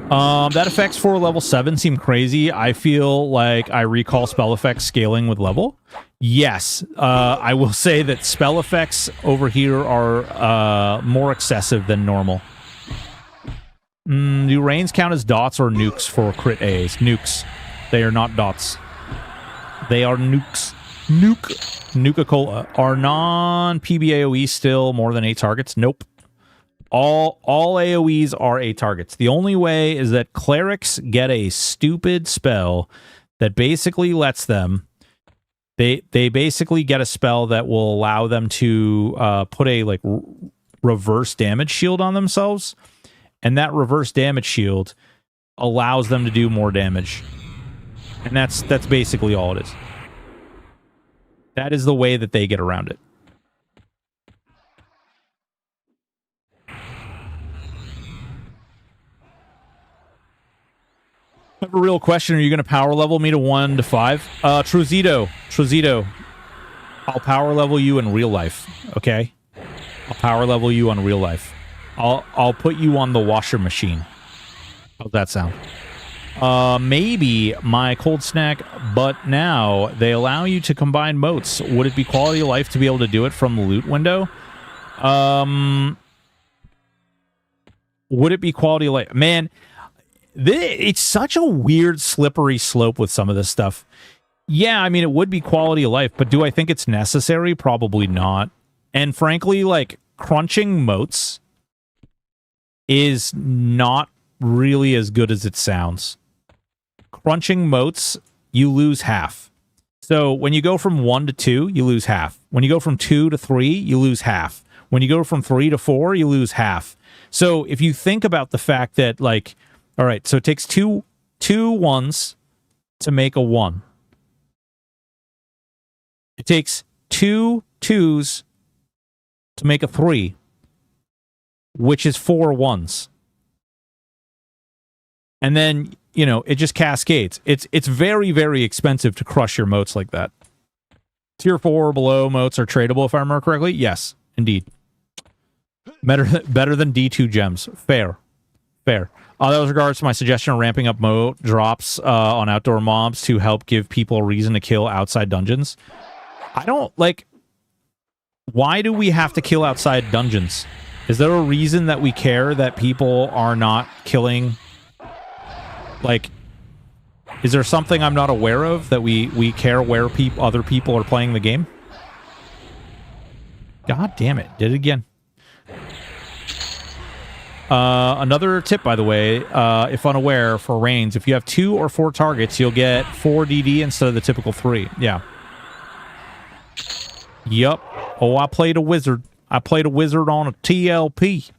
A: That effects for level 7 seem crazy. I feel like I recall spell effects scaling with level. Yes, I will say that spell effects over here are more excessive than normal. Do rains count as dots or nukes for crit A's? Nukes. They are not dots. They are nukes. Nuka-Cola. Are non-PB AoE still more than 8 targets? Nope. All AoEs are 8 targets. The only way is that clerics get a stupid spell that basically lets them... They basically get a spell that will allow them to put a like reverse damage shield on themselves, and that reverse damage shield allows them to do more damage. And that's basically all it is. That is the way that they get around it. I have a real question. Are you going to power level me to 1 to 5? Truzito, I'll power level you in real life, okay? I'll power level you on real life. I'll put you on the washer machine. How's that sound? Maybe my cold snack, but now they allow you to combine moats. Would it be quality of life to be able to do it from the loot window? Would it be quality of life? Man, it's such a weird slippery slope with some of this stuff. Yeah, I mean, it would be quality of life, but do I think it's necessary? Probably not. And frankly, like, crunching moats is not really as good as it sounds. Crunching moats, you lose half. So when you go from 1 to 2, you lose half. When you go from 2 to 3, you lose half. When you go from 3 to 4, you lose half. So if you think about the fact that, like, all right, so it takes two ones to make a 1. It takes 2 2s to make a 3, which is 4 1s. And then, you know, it just cascades. It's very, very expensive to crush your moats like that. Tier 4 or below moats are tradable, if I remember correctly. Yes, indeed. Better than D2 gems. Fair. That was regards to my suggestion of ramping up moat drops on outdoor mobs to help give people a reason to kill outside dungeons. I don't, like... Why do we have to kill outside dungeons? Is there a reason that we care that people are not killing... Like, is there something I'm not aware of that we care where other people are playing the game? God damn it. Did it again. Another tip, by the way, if unaware, for Reigns, if you have 2 or 4 targets, you'll get 4 DD instead of the typical 3. Yeah. Yup. Oh, I played a wizard. I played a wizard on a TLP.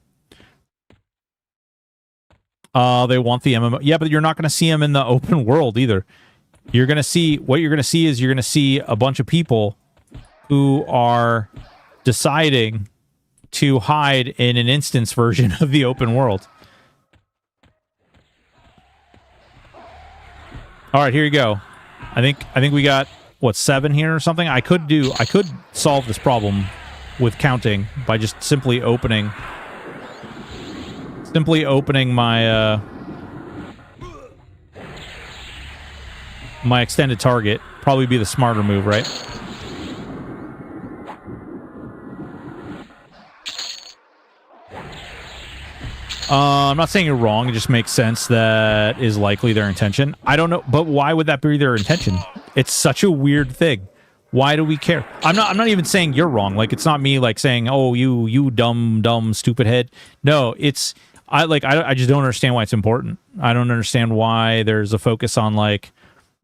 A: They want the MMO. Yeah, but you're not going to see them in the open world either. You're going to see... What you're going to see is you're going to see a bunch of people who are deciding to hide in an instance version of the open world. All right, here you go. I think we got, what, 7 here or something? I could solve this problem with counting by just simply opening my my extended target. Probably be the smarter move, right? I'm not saying you're wrong. It just makes sense that is likely their intention. I don't know, but why would that be their intention? It's such a weird thing. Why do we care? I'm not even saying you're wrong. Like, it's not me like saying, "Oh, you dumb stupid head." No, it's I just don't understand why it's important. I don't understand why there's a focus on like,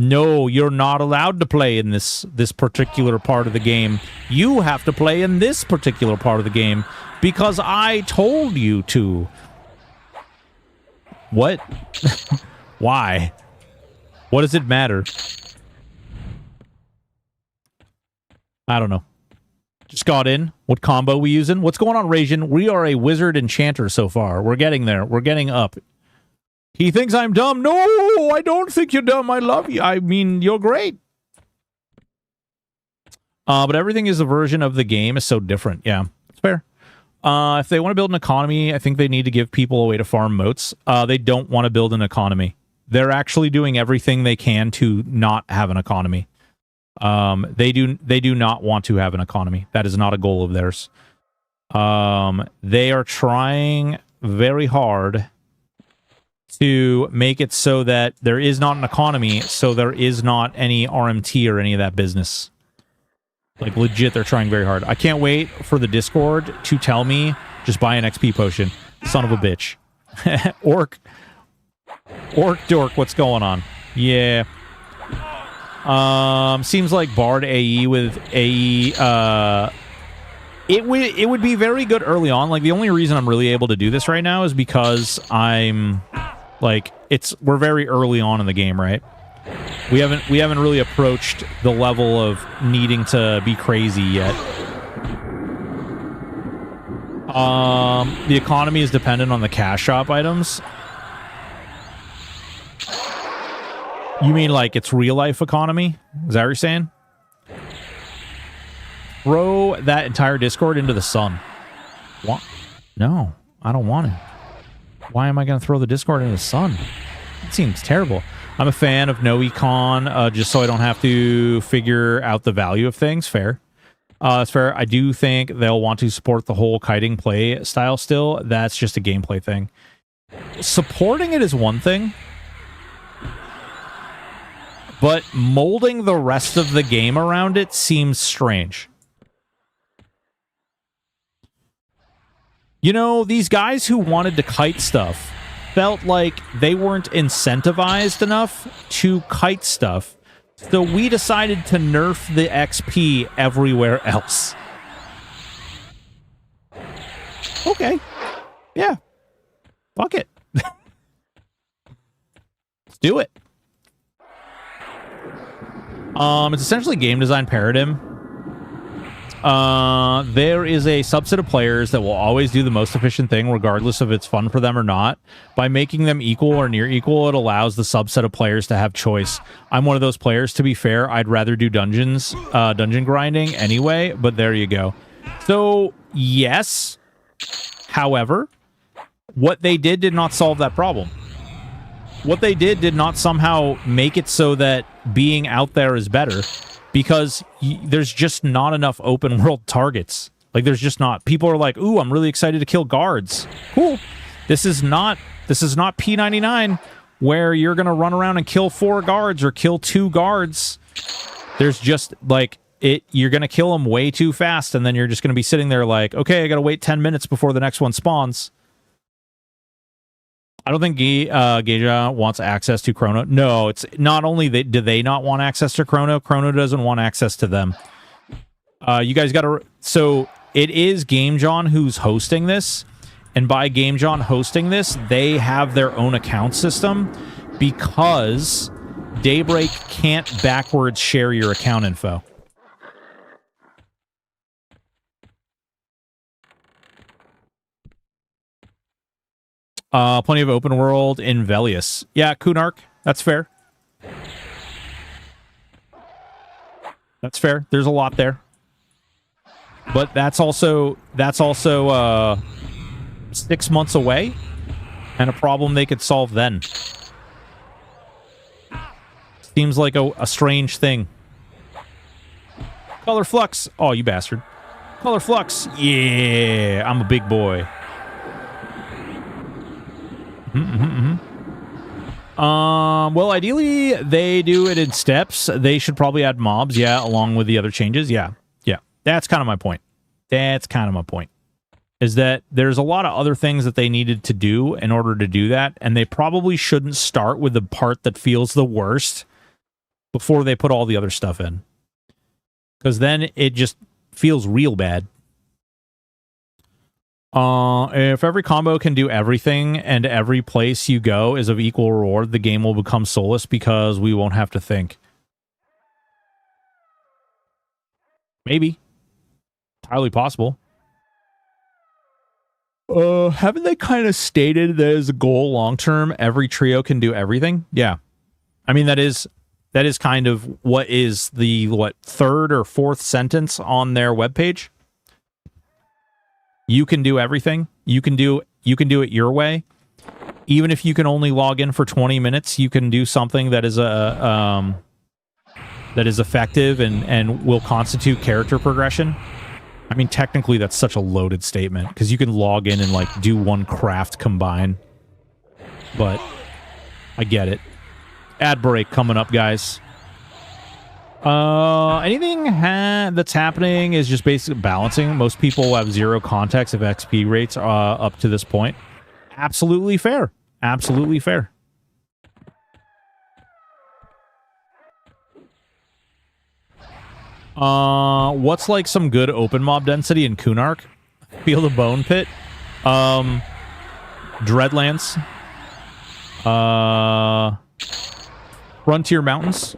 A: no, you're not allowed to play in this particular part of the game. You have to play in this particular part of the game because I told you to. What? Why? What does it matter? I don't know. Just got in. What combo we using? What's going on, Regen? We are a wizard enchanter so far. We're getting there. We're getting up. He thinks I'm dumb. No, I don't think you're dumb. I love you. I mean, you're great. But everything is a version of the game is so different. Yeah, it's fair. If they want to build an economy, I think they need to give people a way to farm moats. They don't want to build an economy. They're actually doing everything they can to not have an economy. They do not want to have an economy. That is not a goal of theirs. They are trying very hard to make it so that there is not an economy, so there is not any RMT or any of that business. Like, legit, they're trying very hard. I can't wait for the Discord to tell me, just buy an XP potion. Son of a bitch. Orc dork, what's going on? Yeah. Seems like Bard AE with AE, it would be very good early on. Like, the only reason I'm really able to do this right now is because I'm, like, we're very early on in the game, right? We haven't really approached the level of needing to be crazy yet. The economy is dependent on the cash shop items. You mean like it's real life economy? Is that what you're saying? Throw that entire Discord into the sun. What? No, I don't want it. Why am I going to throw the Discord into the sun? It seems terrible. I'm a fan of no econ, just so I don't have to figure out the value of things. Fair. That's fair. I do think they'll want to support the whole kiting play style still. That's just a gameplay thing. Supporting it is one thing, but molding the rest of the game around it seems strange. You know, these guys who wanted to kite stuff felt like they weren't incentivized enough to kite stuff, so we decided to nerf the XP everywhere else. Okay. Yeah. Fuck it. Let's do it. It's essentially game design paradigm. There is a subset of players that will always do the most efficient thing, regardless if it's fun for them or not. By making them equal or near equal, it allows the subset of players to have choice. I'm one of those players, to be fair. I'd rather do dungeon grinding anyway, but there you go. So, yes. However, what they did not solve that problem. What they did not somehow make it so that being out there is better. Because there's just not enough open world targets. Like, there's just not. People are like, ooh, I'm really excited to kill guards. Cool. This is not P99 where you're going to run around and kill 4 guards or kill 2 guards. There's just, like, you're going to kill them way too fast, and then you're just going to be sitting there like, okay, I got to wait 10 minutes before the next one spawns. I don't think Geja wants access to Chrono. No, it's not only do they not want access to Chrono, Chrono doesn't want access to them. You guys got to... So, it is Game John who's hosting this, and by Game John hosting this, they have their own account system because Daybreak can't backwards share your account info. Plenty of open world in Velius. Yeah, Kunark. That's fair. That's fair. There's a lot there. But that's also 6 months away, and a problem they could solve then. Seems like a strange thing. Color Flux. Oh, you bastard. Color Flux. Yeah, I'm a big boy. Well, ideally, they do it in steps. They should probably add mobs, yeah, along with the other changes. Yeah. That's kind of my point. Is that there's a lot of other things that they needed to do in order to do that, and they probably shouldn't start with the part that feels the worst before they put all the other stuff in. Because then it just feels real bad. If every combo can do everything and every place you go is of equal reward, the game will become soulless because we won't have to think. Maybe. Entirely possible. Haven't they kind of stated that as a goal long-term, every trio can do everything? Yeah. I mean, that is kind of what is the, third or fourth sentence on their webpage? You can do everything. You can do it your way. Even if you can only log in for 20 minutes, you can do something that is effective and will constitute character progression. I mean, technically, that's such a loaded statement because you can log in and like do one craft combine. But I get it. Ad break coming up, guys. Anything that's happening is just basically balancing. Most people have zero context of XP rates up to this point. Absolutely fair. Absolutely fair. What's like some good open mob density in Kunark? Feel the Bone Pit. Dreadlands. Frontier Mountains.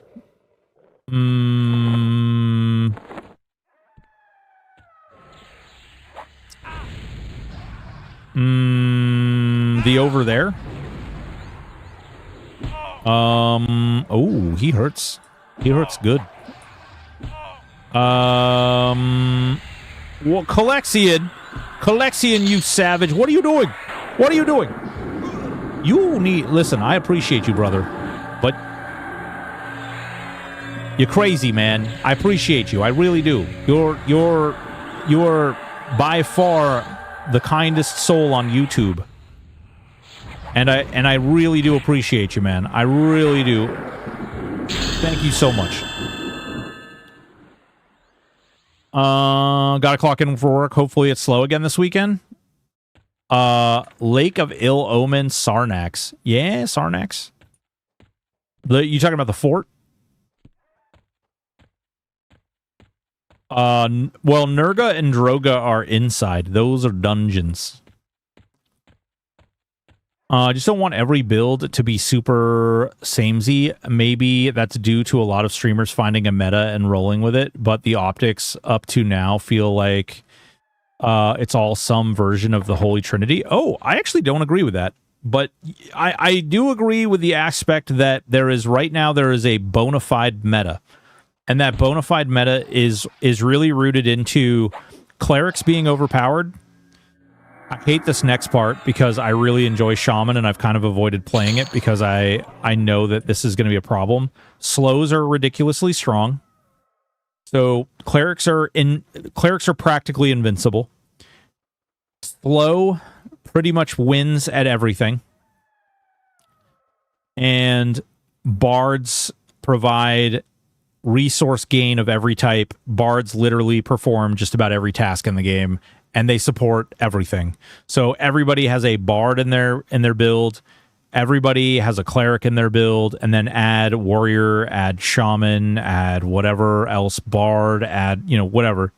A: The Over There. Oh, he hurts. He hurts good. Well, Calexian, you savage. What are you doing? What are you doing? You need... Listen, I appreciate you, brother. But... You're crazy, man. I appreciate you. I really do. You're by far the kindest soul on YouTube. And I really do appreciate you, man. I really do. Thank you so much. Gotta clock in for work. Hopefully it's slow again this weekend. Lake of Ill Omen, Sarnax. Yeah, Sarnax. You talking about the fort? Well, Nurga and Droga are inside. Those are dungeons. I just don't want every build to be super samey. Maybe that's due to a lot of streamers finding a meta and rolling with it, but the optics up to now feel like it's all some version of the Holy Trinity. Oh, I actually don't agree with that. But I do agree with the aspect that right now there is a bona fide meta. And that bona fide meta is really rooted into clerics being overpowered. I hate this next part because I really enjoy Shaman and I've kind of avoided playing it because I know that this is going to be a problem. Slows are ridiculously strong. So clerics are practically invincible. Slow pretty much wins at everything. And bards provide resource gain of every type. Bards literally perform just about every task in the game. And they support everything. So everybody has a bard in their build. Everybody has a cleric in their build. And then add warrior, add shaman, add whatever else, bard, add, whatever.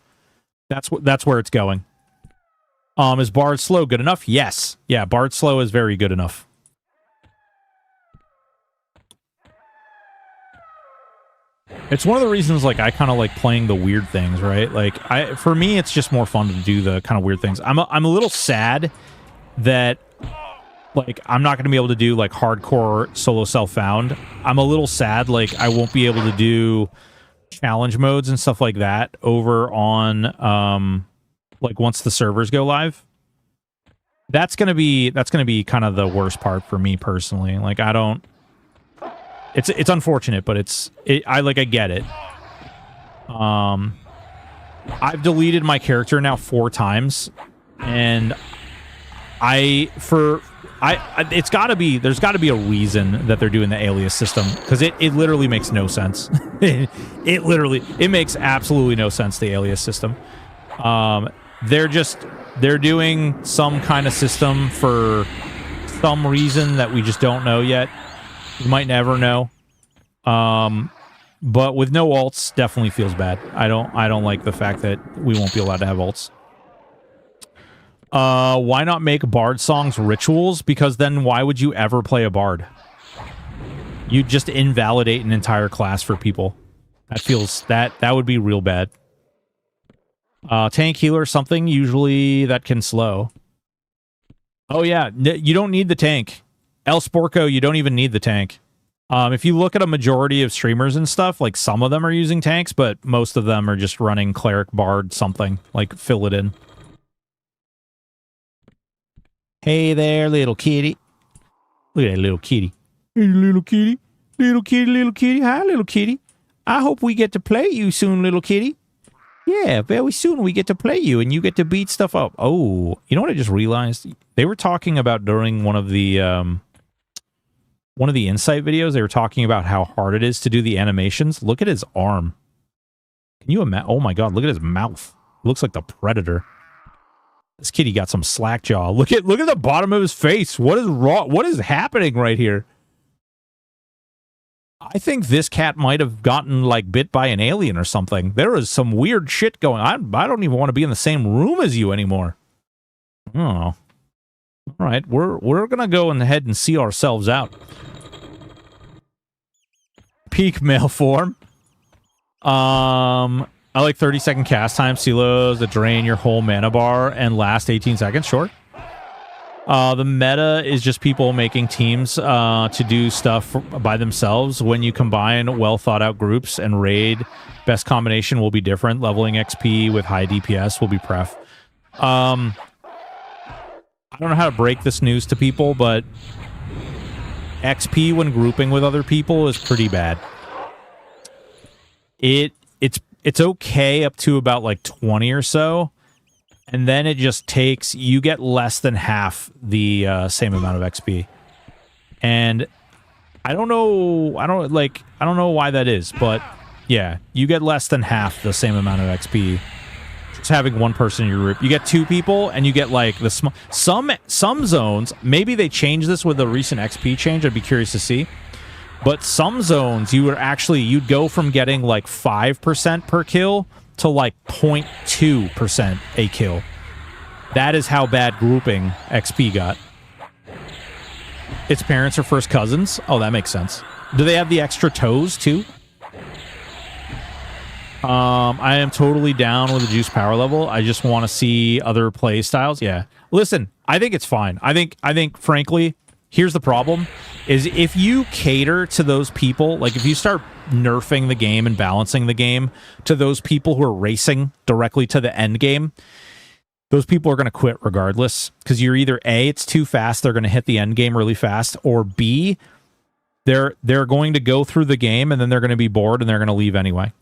A: That's where it's going. Is bard slow good enough? Yes. Yeah, bard slow is very good enough. It's one of the reasons, like, I kind of like playing the weird things, right? Like, for me, it's just more fun to do the kind of weird things. I'm a little sad that, like, I'm not going to be able to do, like, hardcore solo self-found. I'm a little sad, like, I won't be able to do challenge modes and stuff like that over on, like, once the servers go live. That's going to be kind of the worst part for me personally. Like, I don't... It's unfortunate, but I get it. I've deleted my character now 4 times, and there's got to be a reason that they're doing the alias system, because it literally makes no sense. it makes absolutely no sense, the alias system. They're doing some kind of system for some reason that we just don't know yet. We might never know. But with no alts, definitely feels bad. I don't like the fact that we won't be allowed to have alts. Why not make bard songs rituals? Because then why would you ever play a bard? You just invalidate an entire class for people. That would be real bad. Tank healer, something usually that can slow. Oh yeah, you don't need the tank. El Sporco, you don't even need the tank. If you look at a majority of streamers and stuff, like, some of them are using tanks, but most of them are just running cleric, bard, something. Like, fill it in. Hey there, little kitty. Look at that little kitty. Hey, little kitty. Little kitty, little kitty. Hi, little kitty. I hope we get to play you soon, little kitty. Yeah, very soon we get to play you and you get to beat stuff up. Oh, you know what I just realized? They were talking about during one of the insight videos, they were talking about how hard it is to do the animations. Look at his arm. Can you imagine? Oh my god, look at his mouth. It looks like the Predator. This kitty got some slack jaw. Look at the bottom of his face. What is wrong? What is happening right here? I think this cat might have gotten like bit by an alien or something. There is some weird shit going on. I don't even want to be in the same room as you anymore. Oh. All right, we're gonna go ahead and see ourselves out. Peak male form. I like 30-second cast time, silos that drain your whole mana bar and last 18 seconds. Sure. The meta is just people making teams to do stuff by themselves. When you combine well-thought-out groups and raid, best combination will be different. Leveling XP with high DPS will be pref. I don't know how to break this news to people, but XP when grouping with other people is pretty bad. It's okay up to about like 20 or so, and then it just takes, you get less than half the same amount of XP. And I don't know why that is, but yeah, you get less than half the same amount of XP just having one person in your group. You get two people and you get like the some zones, maybe they changed this with the recent XP change, I'd be curious to see. But some zones, you'd go from getting like 5% per kill to like 0.2% a kill. That is how bad grouping XP got. Its parents are first cousins. Oh, that makes sense. Do they have the extra toes too? I am totally down with the juice power level. I just want to see other play styles. Yeah. Listen, I think it's fine. I think frankly, here's the problem, is if you cater to those people, like if you start nerfing the game and balancing the game to those people who are racing directly to the end game, those people are going to quit regardless, because you're either A, it's too fast, they're going to hit the end game really fast, or B, they're going to go through the game and then they're going to be bored and they're going to leave anyway.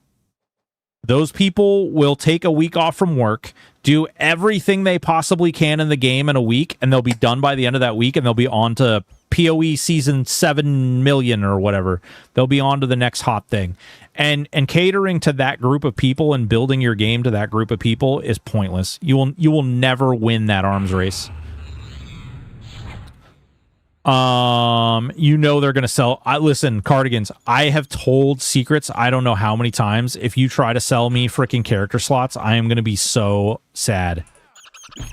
A: Those people will take a week off from work, do everything they possibly can in the game in a week, and they'll be done by the end of that week, and they'll be on to PoE Season 7 million or whatever. They'll be on to the next hot thing. And catering to that group of people and building your game to that group of people is pointless. You will never win that arms race. They're going to sell. Listen, Cardigans, I have told secrets I don't know how many times. If you try to sell me freaking character slots, I am going to be so sad.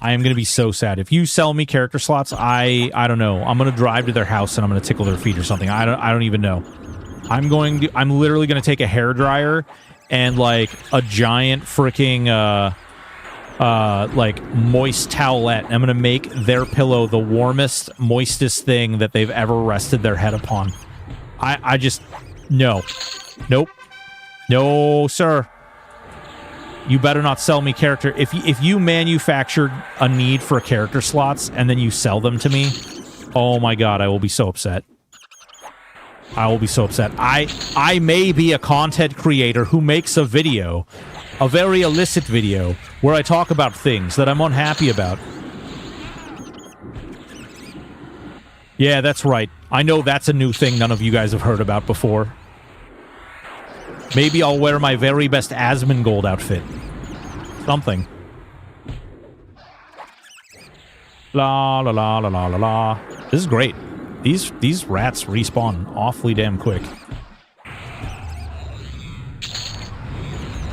A: I am going to be so sad. If you sell me character slots, I don't know. I'm going to drive to their house and I'm going to tickle their feet or something. I don't even know. I'm literally going to take a hairdryer and like a giant freaking like moist towelette. I'm gonna make their pillow the warmest, moistest thing that they've ever rested their head upon. I just no. Nope. No, sir. You better not sell me character. If you manufactured a need for character slots and then you sell them to me, oh my god, I will be so upset. I will be so upset. I may be a content creator who makes a video, a very illicit video, where I talk about things that I'm unhappy about. Yeah, that's right. I know that's a new thing none of you guys have heard about before. Maybe I'll wear my very best Asmongold outfit. Something. La la la la la la la. This is great. These rats respawn awfully damn quick.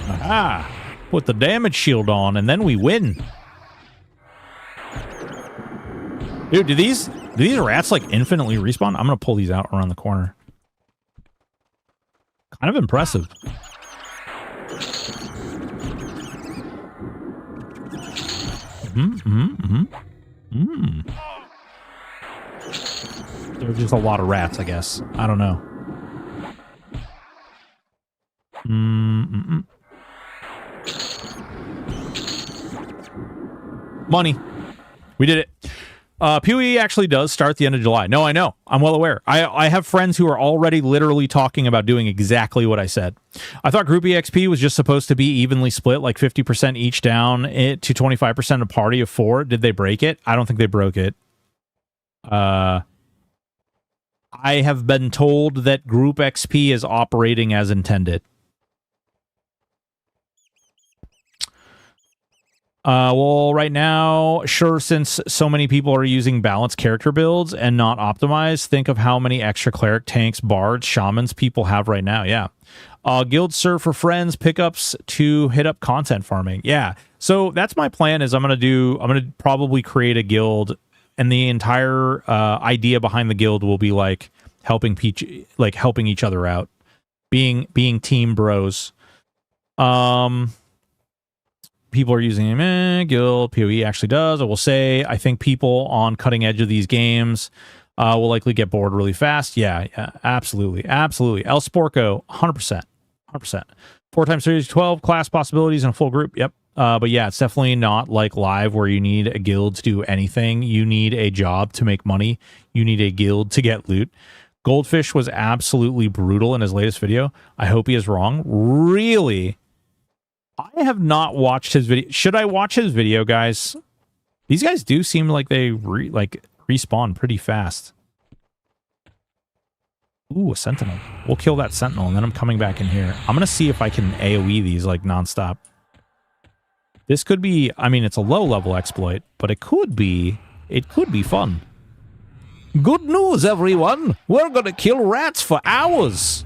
A: Aha! Put the damage shield on, and then we win. Dude, do these rats like infinitely respawn? I'm gonna pull these out around the corner. Kind of impressive. There's just a lot of rats, I guess. I don't know. Money. We did it. PoE actually does start the end of July. No, I know. I'm well aware. I have friends who are already literally talking about doing exactly what I said. I thought group EXP was just supposed to be evenly split, like 50% each down to 25% a party of 4. Did they break it? I don't think they broke it. I have been told that group XP is operating as intended. Well, right now, sure, since so many people are using balanced character builds and not optimized, think of how many extra cleric, tanks, bards, shamans people have right now. Yeah. Guilds serve for friends, pickups to hit up content farming. Yeah. So that's my plan is I'm going to probably create a guild, and the entire idea behind the guild will be like helping each other out, being team bros. People are using guild. PoE actually does. I will say, I think people on cutting edge of these games will likely get bored really fast. Yeah, absolutely. Absolutely. El Sporco, 100%. 100%. 4 times 3 is 12 class possibilities in a full group. Yep. But yeah, it's definitely not like live where you need a guild to do anything. You need a job to make money. You need a guild to get loot. Goldfish was absolutely brutal in his latest video. I hope he is wrong. Really? I have not watched his video. Should I watch his video, guys? These guys do seem like they respawn pretty fast. Ooh, a sentinel. We'll kill that sentinel, and then I'm coming back in here. I'm going to see if I can AoE these, like, nonstop. This could be... I mean, it's a low-level exploit, but it could be fun. Good news, everyone! We're going to kill rats for hours!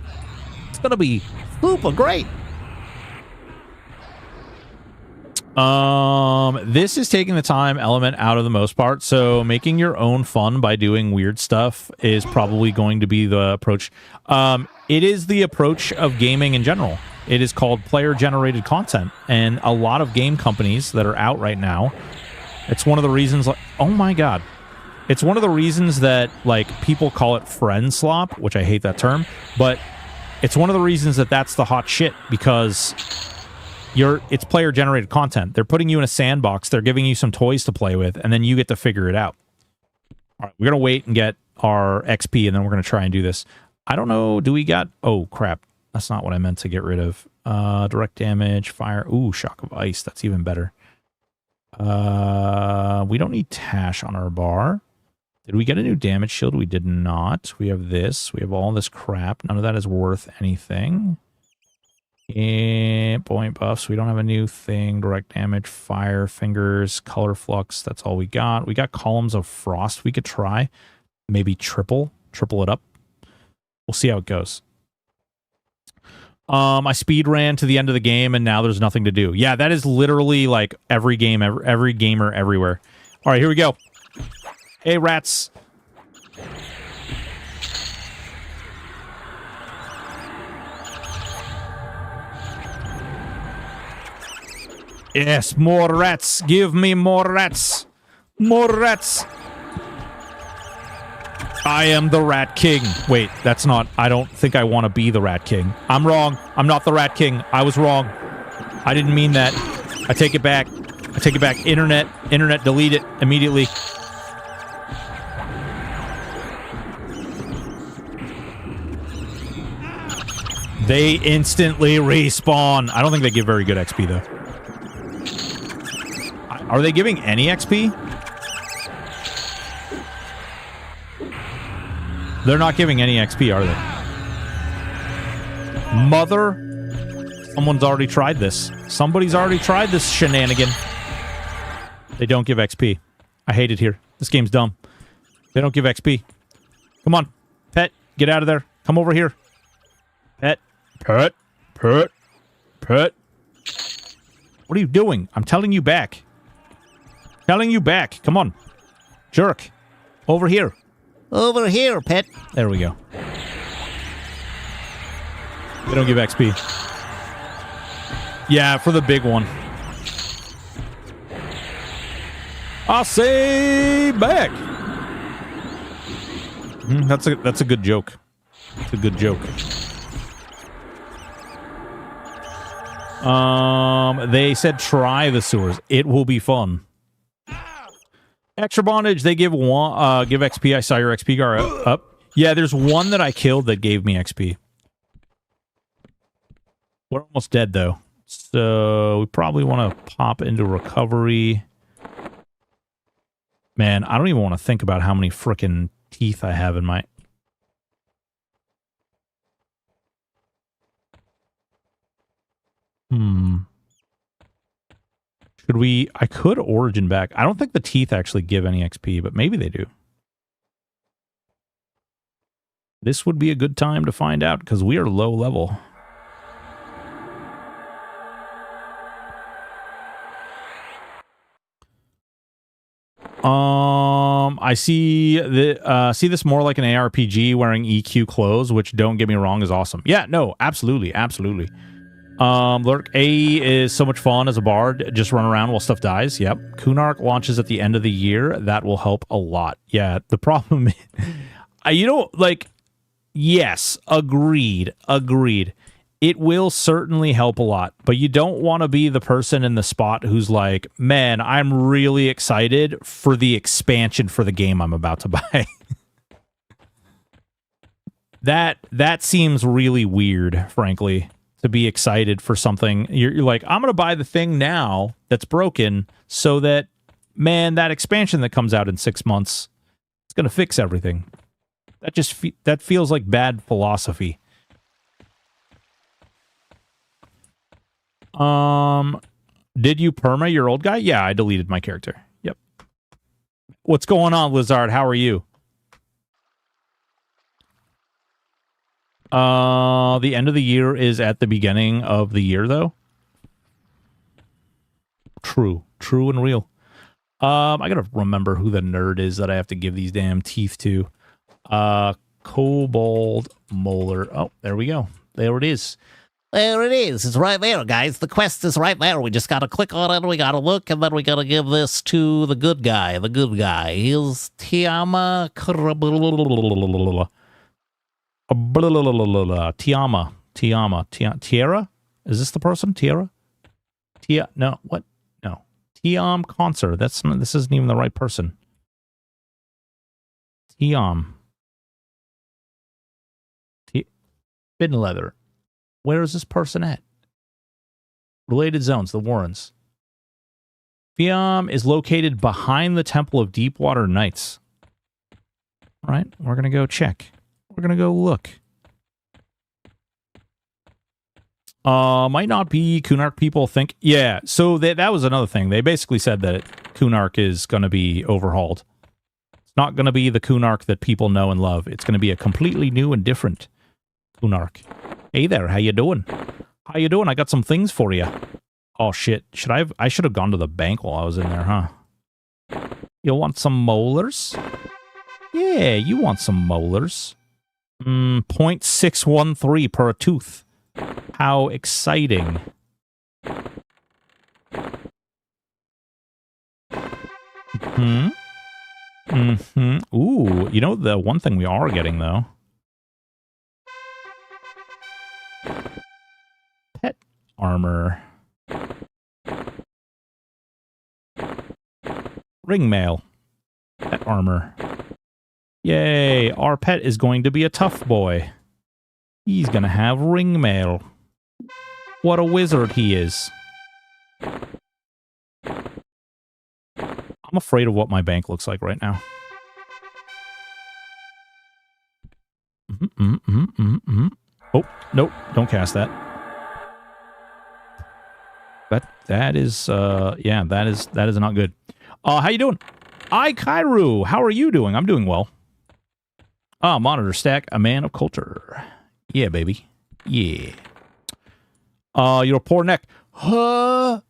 A: It's going to be super great! This is taking the time element out of the most part, so making your own fun by doing weird stuff is probably going to be the approach. It is the approach of gaming in general. It is called player-generated content, and a lot of game companies that are out right now, it's one of the reasons, like, oh my god. It's one of the reasons that, like, people call it friend slop, which I hate that term, but it's one of the reasons that that's the hot shit, because... it's player-generated content. They're putting you in a sandbox. They're giving you some toys to play with, and then you get to figure it out. All right, we're going to wait and get our XP, and then we're going to try and do this. I don't know. Do we got... Oh, crap. That's not what I meant to get rid of. Direct damage, fire. Ooh, shock of ice. That's even better. We don't need Tash on our bar. Did we get a new damage shield? We did not. We have this. We have all this crap. None of that is worth anything. And point buffs. We don't have a new thing. Direct damage, fire, fingers, color flux. That's all we got. We got columns of frost we could try. Maybe triple it up. We'll see how it goes. I speed ran to the end of the game and now there's nothing to do. Yeah, that is literally like every game, every gamer everywhere. All right, here we go. Hey, rats. Yes, more rats. Give me more rats. More rats. I am the Rat King. Wait, that's not... I don't think I want to be the Rat King. I'm wrong. I'm not the Rat King. I was wrong. I didn't mean that. I take it back. I take it back. Internet, delete it immediately. They instantly respawn. I don't think they give very good XP, though. Are they giving any XP? They're not giving any XP, are they? Mother... Someone's already tried this. Somebody's already tried this shenanigan. They don't give XP. I hate it here. This game's dumb. They don't give XP. Come on. Pet, get out of there. Come over here. Pet. Pet. Pet. Pet. What are you doing? I'm telling you back. Telling you back. Come on. Jerk. Over here.
B: Over here, pet.
A: There we go. They don't give XP. Yeah, for the big one. I'll say back. That's a good joke. It's a good joke. They said try the sewers. It will be fun. Extra bondage, they give one give XP. I saw your XP bar up. Yeah, there's one that I killed that gave me XP. We're almost dead though. So we probably want to pop into recovery. Man, I don't even want to think about how many frickin' teeth I have in my... Should we... I could origin back. I don't think the teeth actually give any XP, but maybe they do. This would be a good time to find out, because we are low level. I see this more like an ARPG wearing EQ clothes, which, don't get me wrong, is awesome. Yeah, no, absolutely, absolutely. Lurk A is so much fun as a bard. Just run around while stuff dies. Yep. Kunark launches at the end of the year. That will help a lot. Yeah, the problem is, you know, like, yes, agreed. It will certainly help a lot, but you don't want to be the person in the spot who's like, man, I'm really excited for the expansion for the game I'm about to buy. That seems really weird, frankly, to be excited for something. You're like, I'm going to buy the thing now that's broken so that, man, that expansion that comes out in 6 months is going to fix everything. That feels like bad philosophy. Did you perma your old guy? Yeah, I deleted my character. Yep. What's going on, Lizard? How are you? The end of the year is at the beginning of the year, though. True and real. I gotta remember who the nerd is that I have to give these damn teeth to. Kobold Molar. Oh, there we go. There it is.
B: There it is. It's right there, guys. The quest is right there. We just gotta click on it, we gotta look, and then we gotta give this to the good guy. The good guy. He's Tiama.
A: Tiara? Is this the person? Tiara? No, what? No. Tiam Concert. This isn't even the right person. Tiam. Bin Leather. Where is this person at? Related zones, the Warrens. Fiam is located behind the Temple of Deepwater Knights. All right, we're going to go check. We're going to go look. Might not be Kunark people think. Yeah, so that was another thing. They basically said that Kunark is going to be overhauled. It's not going to be the Kunark that people know and love. It's going to be a completely new and different Kunark. Hey there, how you doing? How you doing? I got some things for you. Oh shit, I should have gone to the bank while I was in there, huh? You want some molars? Yeah, you want some molars. 0.613 per tooth. How exciting. Ooh, you know the one thing we are getting, though? Pet armor. Ring mail. Pet armor. Yay, our pet is going to be a tough boy. He's gonna have ring mail. What a wizard he is. I'm afraid of what my bank looks like right now. Oh, nope, don't cast that. That is, yeah, that is not good. How you doing? Kairu, how are you doing? I'm doing well. Monitor stack, a man of culture. Yeah, baby. Yeah. Your poor neck. Huh?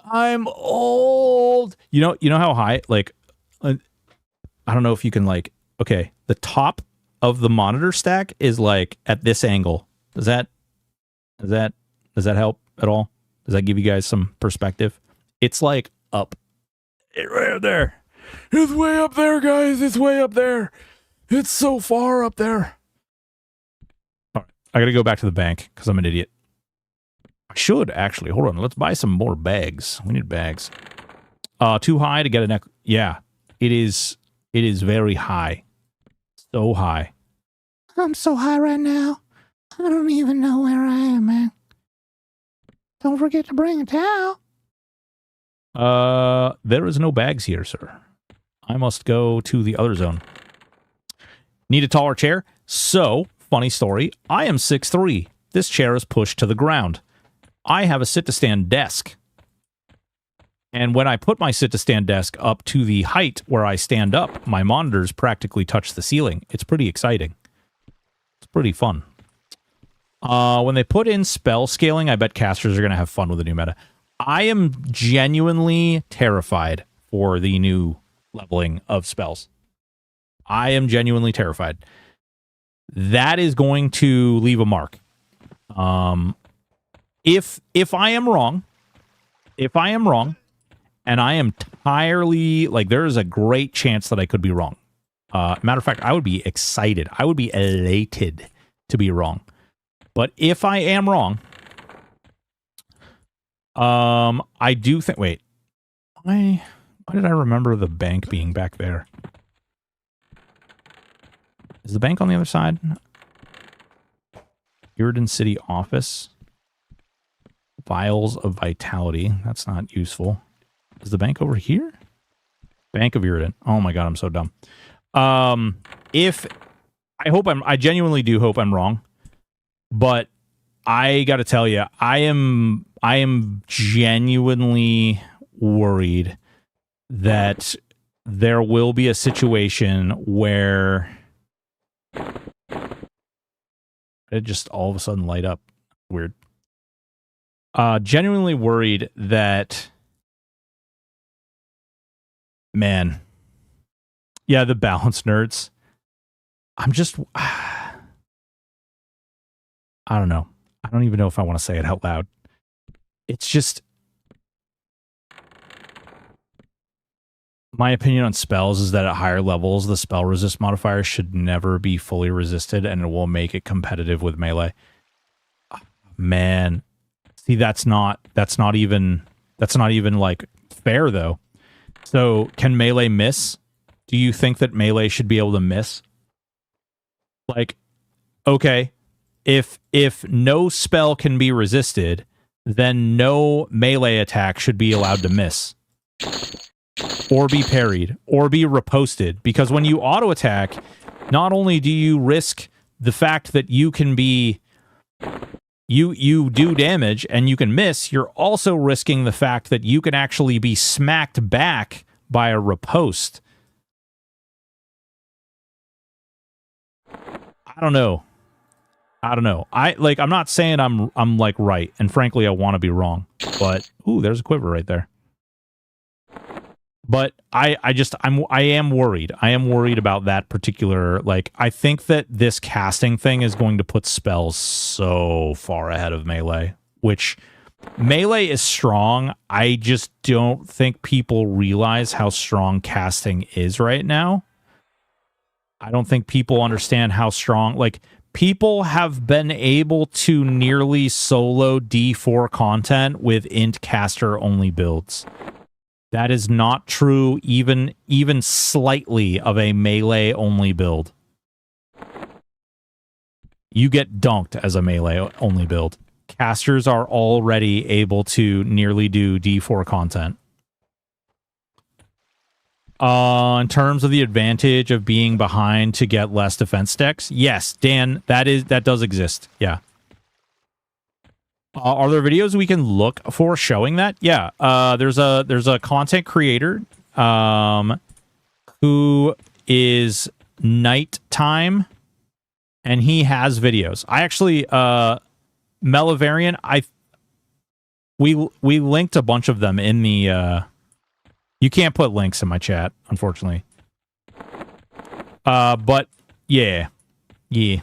A: I'm old. You know how high, like, I don't know if you can, like, okay, the top of the monitor stack is, like, at this angle. Does that help at all? Does that give you guys some perspective? It's, like, up. It's right up there. It's way up there, guys. It's way up there. It's so far up there. All right. I gotta go back to the bank because I'm an idiot. I should, actually. Hold on. Let's buy some more bags. We need bags. Too high to get a neck. Yeah. it is very high. So high.
B: I'm so high right now. I don't even know where I am, man. Don't forget to bring a towel.
A: There is no bags here, sir. I must go to the other zone. Need a taller chair? So, funny story, I am 6'3". This chair is pushed to the ground. I have a sit-to-stand desk. And when I put my sit-to-stand desk up to the height where I stand up, my monitors practically touch the ceiling. It's pretty exciting. It's pretty fun. When they put in spell scaling, I bet casters are going to have fun with the new meta. I am genuinely terrified for the new leveling of spells. I am genuinely terrified. That is going to leave a mark. If I am wrong, and I am entirely, like, there is a great chance that I could be wrong. Matter of fact, I would be excited. I would be elated to be wrong. But if I am wrong, I do think, wait, why did I remember the bank being back there? Is the bank on the other side? Iridan City office. Vials of vitality. That's not useful. Is the bank over here? Bank of Iridan. Oh my god, I'm so dumb. I genuinely do hope I'm wrong. But I gotta tell you, I am genuinely worried that there will be a situation where it just all of a sudden light up. Weird. Genuinely worried that, man, yeah, the balance nerds. I'm just, I don't know. I don't even know if I want to say it out loud. It's just, my opinion on spells is that at higher levels, the spell resist modifier should never be fully resisted, and it will make it competitive with melee. Man, see, that's not even like fair though. So can melee miss? Do you think that melee should be able to miss? Like, okay, if no spell can be resisted, then no melee attack should be allowed to miss. Or be parried, or be riposted. Because when you auto attack, not only do you risk the fact that you can be you do damage and you can miss, you're also risking the fact that you can actually be smacked back by a riposte. I don't know. I'm not saying I'm like right, and frankly I want to be wrong. But ooh, there's a quiver right there. But I am worried. I am worried about that particular, like, I think that this casting thing is going to put spells so far ahead of melee, which melee is strong. I just don't think people realize how strong casting is right now. I don't think people understand how strong, like, people have been able to nearly solo D4 content with int caster only builds. That is not true even slightly of a melee only build. You get dunked as a melee only build. Casters are already able to nearly do D4 content. In terms of the advantage of being behind to get less defense decks, yes, Dan, that does exist. Yeah. Are there videos we can look for showing that? Yeah. There's a content creator who is Nighttime, and he has videos. I actually Melivarian, we linked a bunch of them in the you can't put links in my chat, unfortunately. But yeah. Did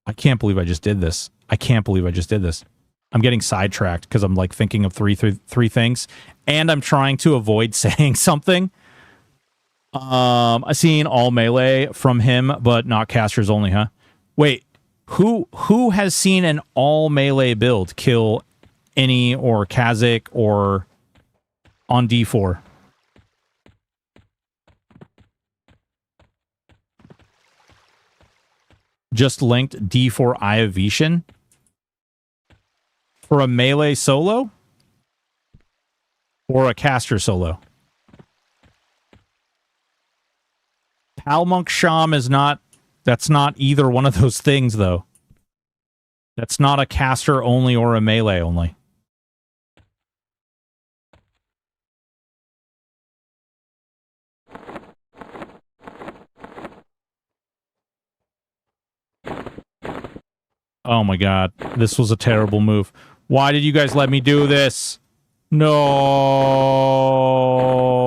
A: I can't believe I just did this. I'm getting sidetracked because I'm like thinking of three things, and I'm trying to avoid saying something. I seen all melee from him, but not casters only, huh? Wait, who has seen an all melee build kill any or Kha'Zix or on D4. Just linked D4 Iovation for a melee solo or a caster solo. Palmonk Sham is not, that's not either one of those things, though. That's not a caster only or a melee only. Oh my god, this was a terrible move. Why did you guys let me do this? No,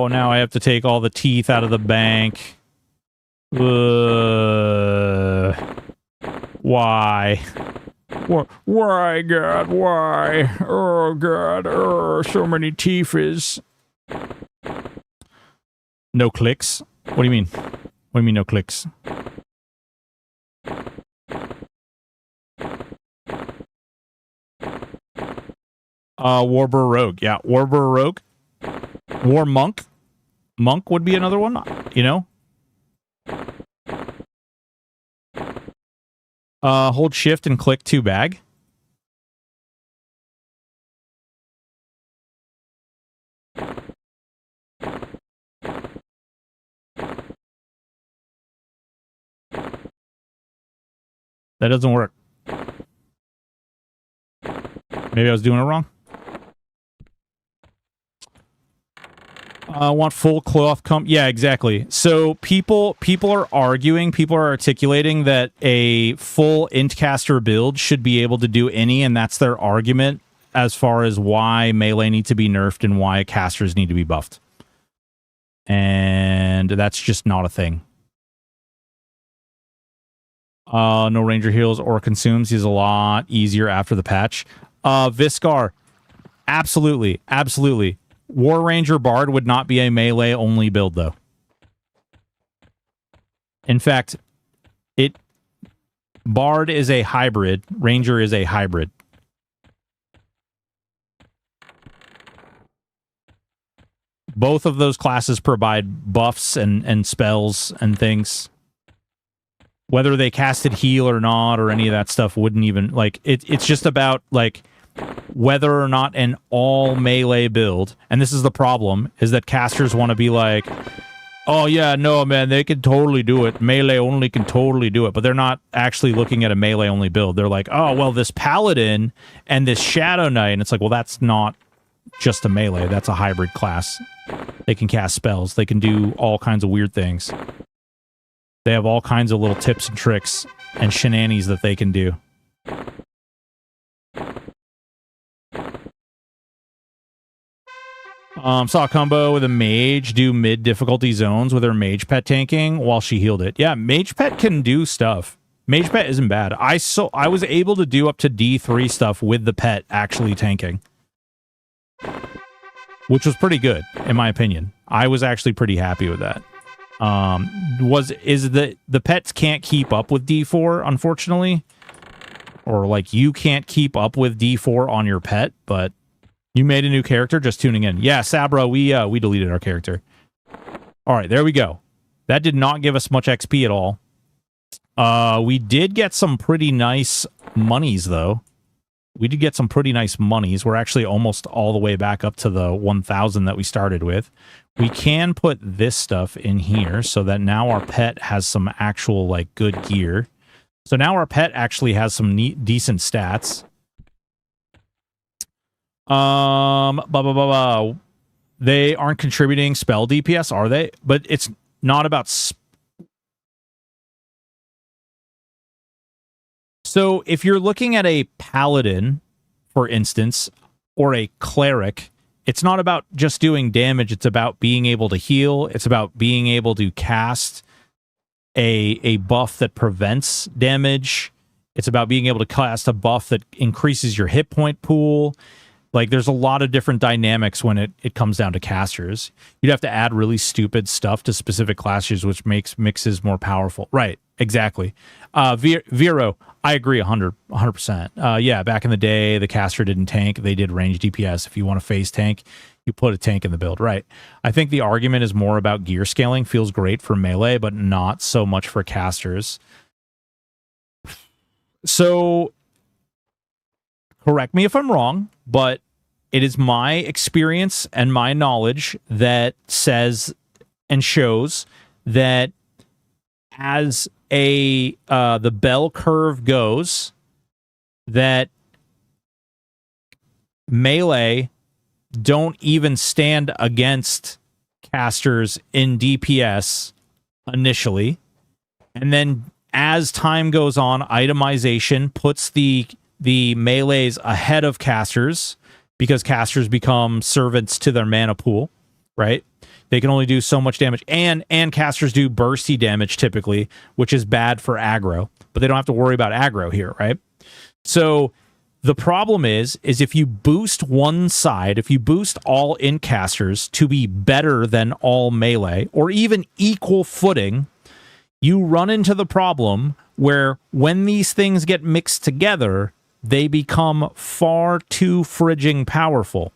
A: now I have to take all the teeth out of the bank. Why? Why, God? Why? Oh, God. Oh, so many teeth. No clicks? What do you mean? What do you mean no clicks? Warbur Rogue. Yeah, Warbur Rogue. War Monk. Monk would be another one, you know? Hold shift and click to bag. That doesn't work. Maybe I was doing it wrong. I want full cloth yeah, exactly. So people are arguing, people are articulating that a full intcaster build should be able to do any, and that's their argument as far as why melee needs to be nerfed and why casters need to be buffed. And that's just not a thing. No ranger heals or consumes. He's a lot easier after the patch. Viscar. Absolutely. Absolutely. War Ranger Bard would not be a melee only build, though. In fact, Bard is a hybrid. Ranger is a hybrid. Both of those classes provide buffs and spells and things. Whether they casted heal or not or any of that stuff wouldn't even, like, it's just about, like, whether or not an all melee build, and this is the problem, is that casters want to be like, oh yeah, no man, they can totally do it. Melee only can totally do it. But they're not actually looking at a melee only build. They're like, oh, well, this paladin and this shadow knight, and it's like, well, that's not just a melee. That's a hybrid class. They can cast spells. They can do all kinds of weird things. They have all kinds of little tips and tricks and shenanigans that they can do. Saw a combo with a mage do mid difficulty zones with her mage pet tanking while she healed it. Yeah, mage pet can do stuff. Mage pet isn't bad. I was able to do up to D3 stuff with the pet actually tanking, which was pretty good in my opinion. I was actually pretty happy with that. The pets can't keep up with D4, unfortunately, or like you can't keep up with D4 on your pet, but you made a new character just tuning in. Yeah, Sabra, we deleted our character. All right, there we go. That did not give us much XP at all. We did get some pretty nice monies, though. We did get some pretty nice monies. We're actually almost all the way back up to the 1,000 that we started with. We can put this stuff in here so that now our pet has some actual, like, good gear. So now our pet actually has some decent stats. They aren't contributing spell DPS, are they? But it's not about... So if you're looking at a paladin, for instance, or a cleric, it's not about just doing damage. It's about being able to heal. It's about being able to cast a buff that prevents damage. It's about being able to cast a buff that increases your hit point pool. Like, there's a lot of different dynamics when it comes down to casters. You'd have to add really stupid stuff to specific classes, which makes mixes more powerful. Right. exactly. Vero, I agree 100%. Yeah, back in the day, the caster didn't tank. They did range DPS. If you want to phase tank, you put a tank in the build, right? I think the argument is more about gear scaling. Feels great for melee, but not so much for casters. So, correct me if I'm wrong, but it is my experience and my knowledge that says and shows that as the bell curve goes, that melee don't even stand against casters in DPS initially, and then as time goes on, itemization puts the melees ahead of casters because casters become servants to their mana pool, right? They can only do so much damage, and casters do bursty damage typically, which is bad for aggro, but they don't have to worry about aggro here, right? So the problem is if you boost one side, if you boost all in casters to be better than all melee, or even equal footing, you run into the problem where when these things get mixed together, they become far too frigging powerful.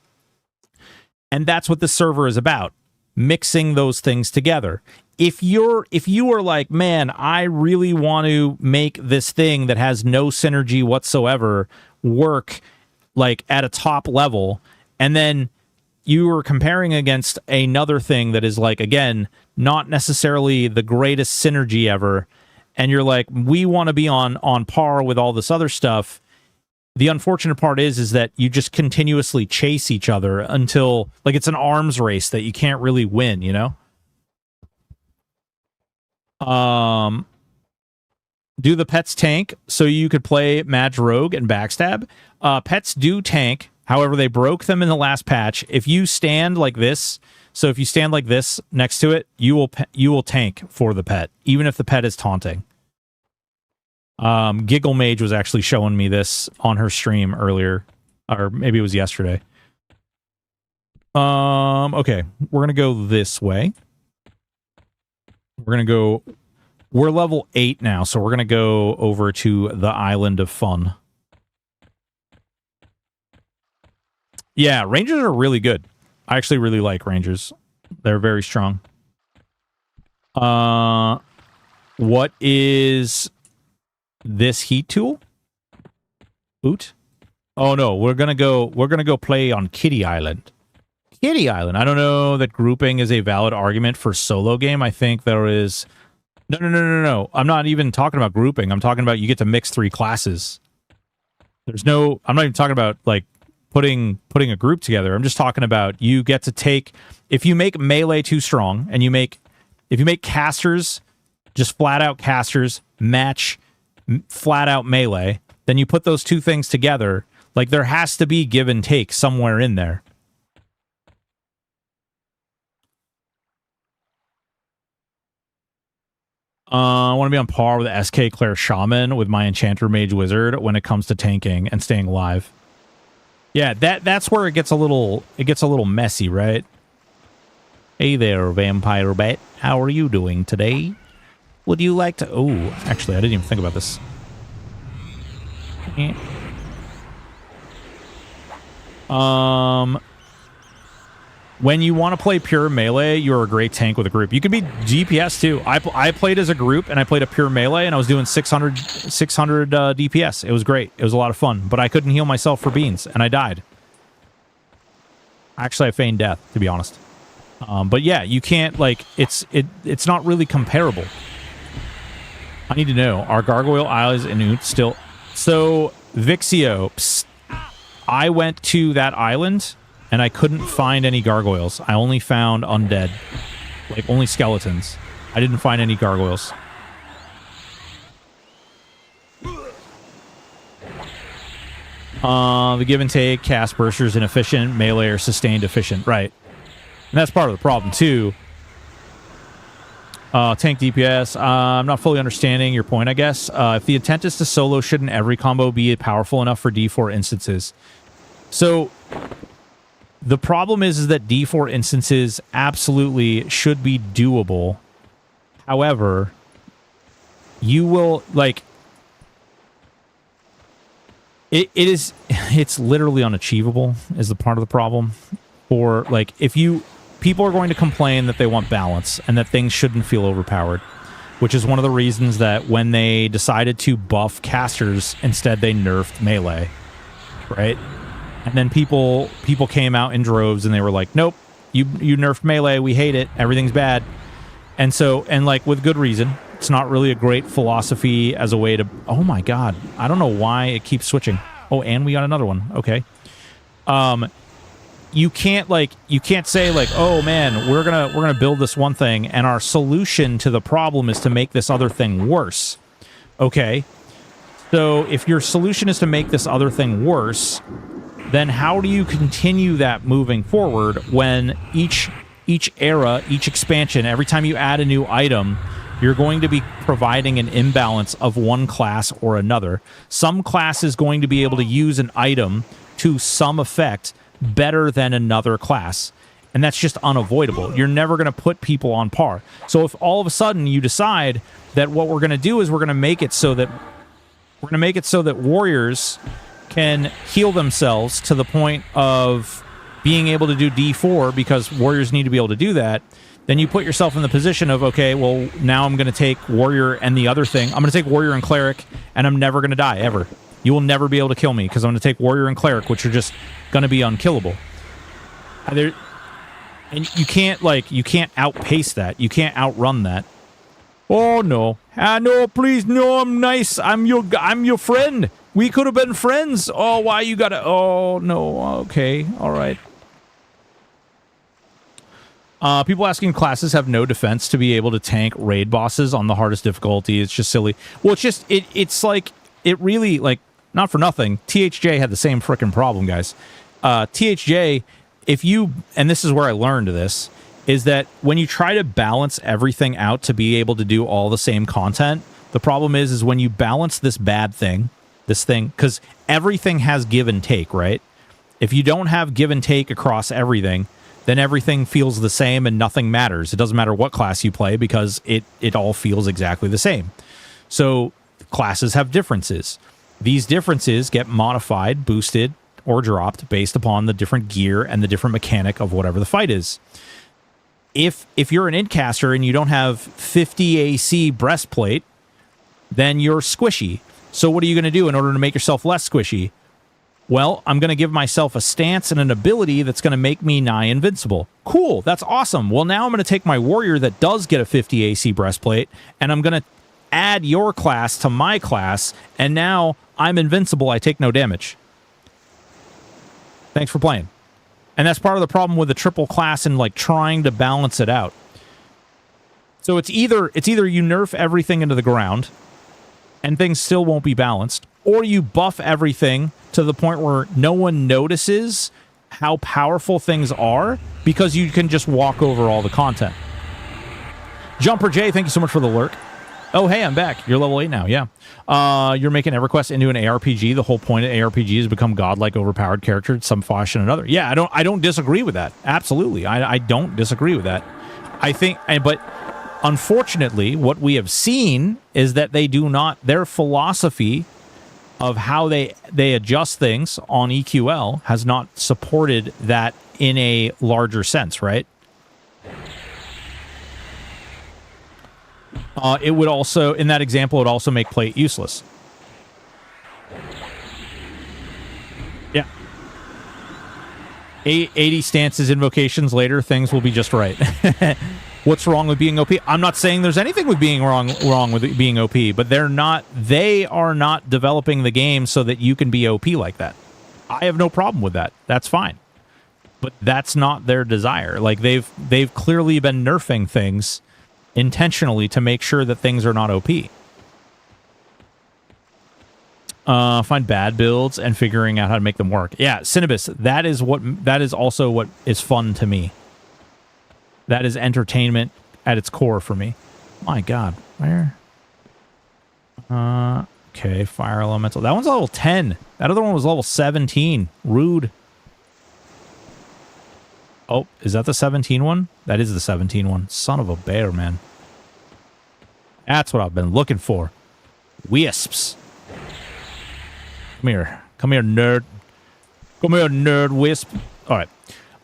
A: And that's what the server is about. Mixing those things together. If you are like, man, I really want to make this thing that has no synergy whatsoever work like at a top level, and then you are comparing against another thing that is like, again, not necessarily the greatest synergy ever, and you're like, we want to be on par with all this other stuff. The unfortunate part is that you just continuously chase each other until, like, it's an arms race that you can't really win, you know? Do the pets tank so you could play Mage Rogue and Backstab? Pets do tank. However, they broke them in the last patch. If you stand like this, so if you stand like this next to it, you will tank for the pet, even if the pet is taunting. Giggle Mage was actually showing me this on her stream earlier, or maybe it was yesterday. Okay, we're gonna go this way. We're level 8 now, so we're gonna go over to the Island of Fun. Yeah, Rangers are really good. I actually really like Rangers. They're very strong. What is this heat tool? Boot? Oh no, we're gonna go play on Kitty Island. Kitty Island. I don't know that grouping is a valid argument for solo game. I think there is No. I'm not even talking about grouping. I'm talking about you get to mix 3 classes. I'm not even talking about like putting a group together. I'm just talking about you get to take, if you make melee too strong and if you make casters, just flat out casters match flat out melee, then you put those two things together. Like, there has to be give and take somewhere in there. I want to be on par with SK Claire Shaman with my Enchanter Mage Wizard when it comes to tanking and staying alive. Yeah, that's where it gets a little messy, right? Hey there, Vampire Bat. How are you doing today? Would you like to... Oh, actually, I didn't even think about this. When you want to play pure melee, you're a great tank with a group. You could be DPS too. I played as a group and I played a pure melee and I was doing 600 DPS. It was great. It was a lot of fun, but I couldn't heal myself for beans and I died. Actually, I feigned death, to be honest. But yeah, you can't, like, it's not really comparable. I need to know, are Gargoyle Isles and Oot still... So, Vixio, psst, I went to that island and I couldn't find any gargoyles. I only found undead. Like, only skeletons. I didn't find any gargoyles. The give and take, cast bursters inefficient, melee or sustained efficient. Right. And that's part of the problem, too. Tank DPS. I'm not fully understanding your point, I guess. If the intent is to solo, shouldn't every combo be powerful enough for D4 instances? So... the problem is that D4 instances absolutely should be doable. However, you will, like, it's literally unachievable is the part of the problem. Or, like, people are going to complain that they want balance and that things shouldn't feel overpowered, which is one of the reasons that when they decided to buff casters, instead they nerfed melee, right? And then people came out in droves and they were like, nope, you nerfed melee, we hate it, everything's bad. And so, and like with good reason, it's not really a great philosophy as a way to, oh my god, I don't know why it keeps switching. Oh, and we got another one. Okay. You can't say like, oh man, we're gonna build this one thing and our solution to the problem is to make this other thing worse. Okay. So if your solution is to make this other thing worse, then how do you continue that moving forward when each era, each expansion, every time you add a new item, you're going to be providing an imbalance of one class or another. Some class is going to be able to use an item to some effect better than another class. And that's just unavoidable. You're never going to put people on par. So if all of a sudden you decide that what we're going to do is we're going to make it so that warriors can heal themselves to the point of being able to do D4 because warriors need to be able to do that, then you put yourself in the position of, okay, well, now I'm going to take warrior and the other thing. I'm going to take warrior and cleric, and I'm never going to die, ever. You will never be able to kill me because I'm going to take warrior and cleric, which are just going to be unkillable. And you can't outpace that. You can't outrun that. Oh, no. No, please, no, I'm nice. I'm your friend. We could have been friends. Oh, why you gotta... Oh, no. Okay. All right. People asking classes have no defense to be able to tank raid bosses on the hardest difficulty. It's just silly. Well, it's like... It really, like... Not for nothing. THJ had the same frickin' problem, guys. THJ, if you... And this is where I learned this... is that when you try to balance everything out to be able to do all the same content, the problem is when you balance this thing, because everything has give and take, right? If you don't have give and take across everything, then everything feels the same and nothing matters. It doesn't matter what class you play because it all feels exactly the same. So classes have differences. These differences get modified, boosted, or dropped based upon the different gear and the different mechanic of whatever the fight is. If you're an incaster and you don't have 50 AC breastplate, then you're squishy. So what are you going to do in order to make yourself less squishy? Well, I'm going to give myself a stance and an ability that's going to make me nigh invincible. Cool, that's awesome. Well, now I'm going to take my warrior that does get a 50 AC breastplate, and I'm going to add your class to my class, and now I'm invincible. I take no damage. Thanks for playing. And that's part of the problem with the triple class and like trying to balance it out. So it's either you nerf everything into the ground and things still won't be balanced, or you buff everything to the point where no one notices how powerful things are because you can just walk over all the content. Jumper J, thank you so much for the lurk. Oh, hey, I'm back. You're level 8 now, yeah. You're making EverQuest into an ARPG. The whole point of ARPG is to become godlike, overpowered character in some fashion or another. Yeah, I don't disagree with that. Absolutely. I don't disagree with that. I think, but unfortunately, what we have seen is that they do not, their philosophy of how they adjust things on EQL has not supported that in a larger sense, right? It would also, in that example, it would also make plate useless. Yeah. 80 stances, invocations later, things will be just right. What's wrong with being OP? I'm not saying there's anything with being wrong with being OP, but they are not developing the game so that you can be OP like that. I have no problem with that. That's fine. But that's not their desire. Like they've clearly been nerfing things intentionally to make sure that things are not OP. Find bad builds and figuring out how to make them work. Yeah, Cinnabis, that is also what is fun to me. That is entertainment at its core for me. My God, where? Okay, fire elemental. That one's level 10. That other one was level 17. Rude. Oh, is that the 17 one? That is the 17 one. Son of a bear, man. That's what I've been looking for. Wisps. Come here. Come here, nerd. Come here, nerd wisp. All right.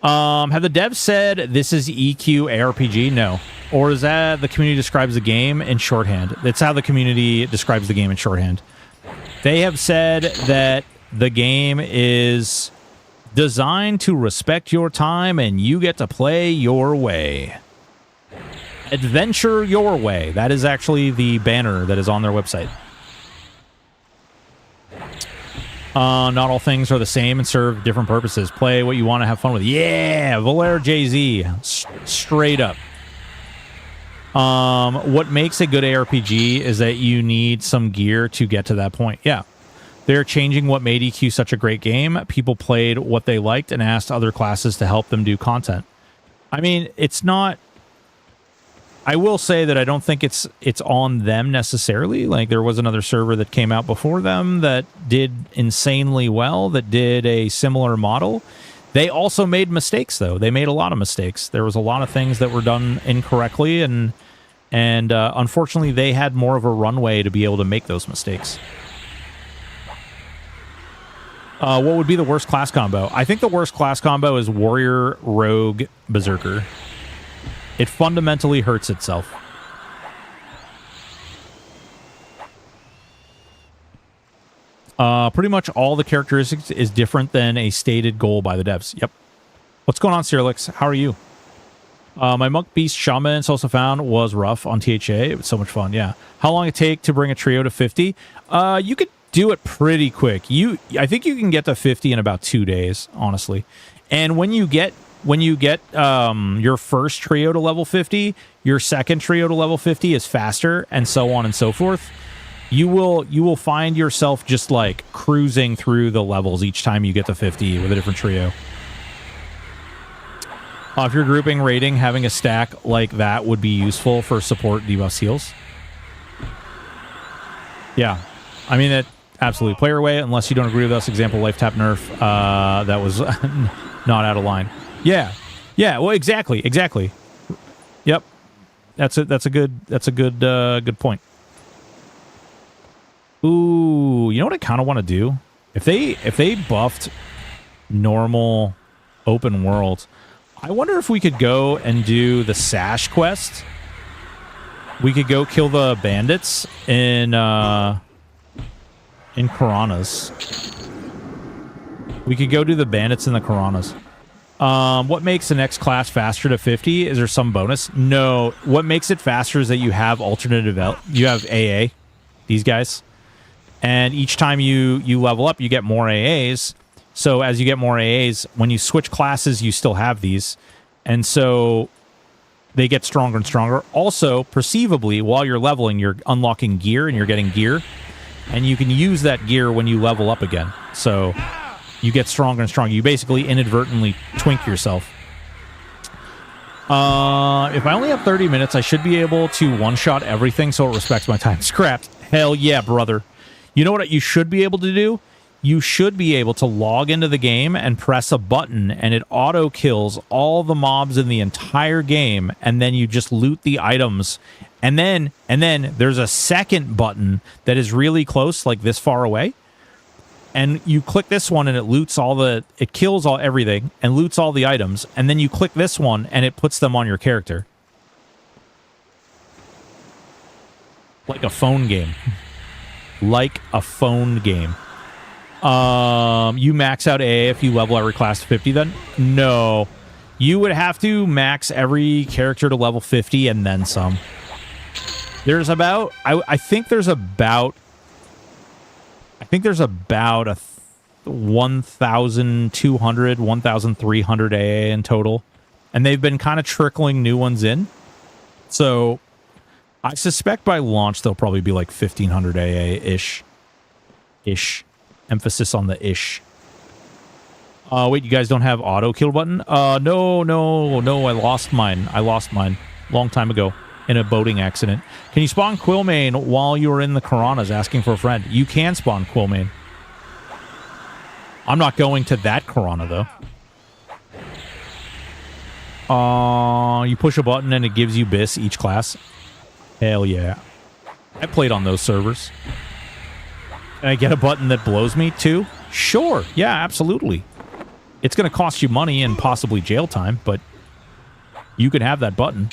A: Have the devs said this is EQ ARPG? No. Or is that the community describes the game in shorthand? That's how the community describes the game in shorthand. They have said that the game is designed to respect your time and you get to play your way. Adventure your way. That is actually the banner that is on their website. Not all things are the same and serve different purposes. Play what you want to have fun with. Yeah, Valera Jay-Z. Straight up. What makes a good ARPG is that you need some gear to get to that point. Yeah. They're changing what made EQ such a great game. People played what they liked and asked other classes to help them do content. I mean, it's not... I will say that I don't think it's on them necessarily. Like, there was another server that came out before them that did insanely well, that did a similar model. They also made mistakes, though. They made a lot of mistakes. There was a lot of things that were done incorrectly, and unfortunately, they had more of a runway to be able to make those mistakes. What would be the worst class combo? I think the worst class combo is Warrior, Rogue, Berserker. It fundamentally hurts itself. Pretty much all the characteristics is different than a stated goal by the devs. Yep. What's going on, Cyrillix? How are you? My Monk Beast Shaman also found was rough on THA. It was so much fun, yeah. How long it take to bring a trio to 50? You could do it pretty quick. I think you can get to 50 in about 2 days, honestly. And when you get your first trio to level 50, your second trio to level 50 is faster, and so on and so forth. You will find yourself just like cruising through the levels each time you get to 50 with a different trio. If you're grouping rating, having a stack like that would be useful for support, debuffs, heals. Yeah, I mean, it absolutely. Play your way, unless you don't agree with us. Example, life tap nerf. That was not out of line. Yeah. Well, exactly. Yep. That's a good point. Ooh, you know what I kind of want to do? If they buffed normal open world, I wonder if we could go and do the Sash quest. We could go kill the bandits in Karanas. We could go do the bandits in the Karanas. What makes the next class faster to 50? Is there some bonus? No. What makes it faster is that you have alternative... You have AA, these guys. And each time you level up, you get more AAs. So as you get more AAs, when you switch classes, you still have these. And so they get stronger and stronger. Also, perceivably, while you're leveling, you're unlocking gear and you're getting gear. And you can use that gear when you level up again. So you get stronger and stronger. You basically inadvertently twink yourself. If I only have 30 minutes, I should be able to one-shot everything so it respects my time. Scrapped. Hell yeah, brother. You know what you should be able to do? You should be able to log into the game and press a button, and it auto-kills all the mobs in the entire game, and then you just loot the items. And then there's a second button that is really close, like this far away. And you click this one and it kills everything and loots all the items. And then you click this one and it puts them on your character. Like a phone game. Like a phone game. You max out AA if you level every class to 50 then? No. You would have to max every character to level 50 and then some. There's about... I think there's about a 1,200, 1,300 AA in total. And they've been kind of trickling new ones in. So I suspect by launch they'll probably be like 1,500 AA-ish. Emphasis on the ish. Wait, you guys don't have auto kill button? No, I lost mine. Long time ago in a boating accident. Can you spawn Quillmane while you're in the Karanas asking for a friend? You can spawn Quillmane. I'm not going to that Karana, though. You push a button and it gives you BIS each class. Hell yeah. I played on those servers. Can I get a button that blows me too? Sure. Yeah, absolutely. It's going to cost you money and possibly jail time, but you can have that button.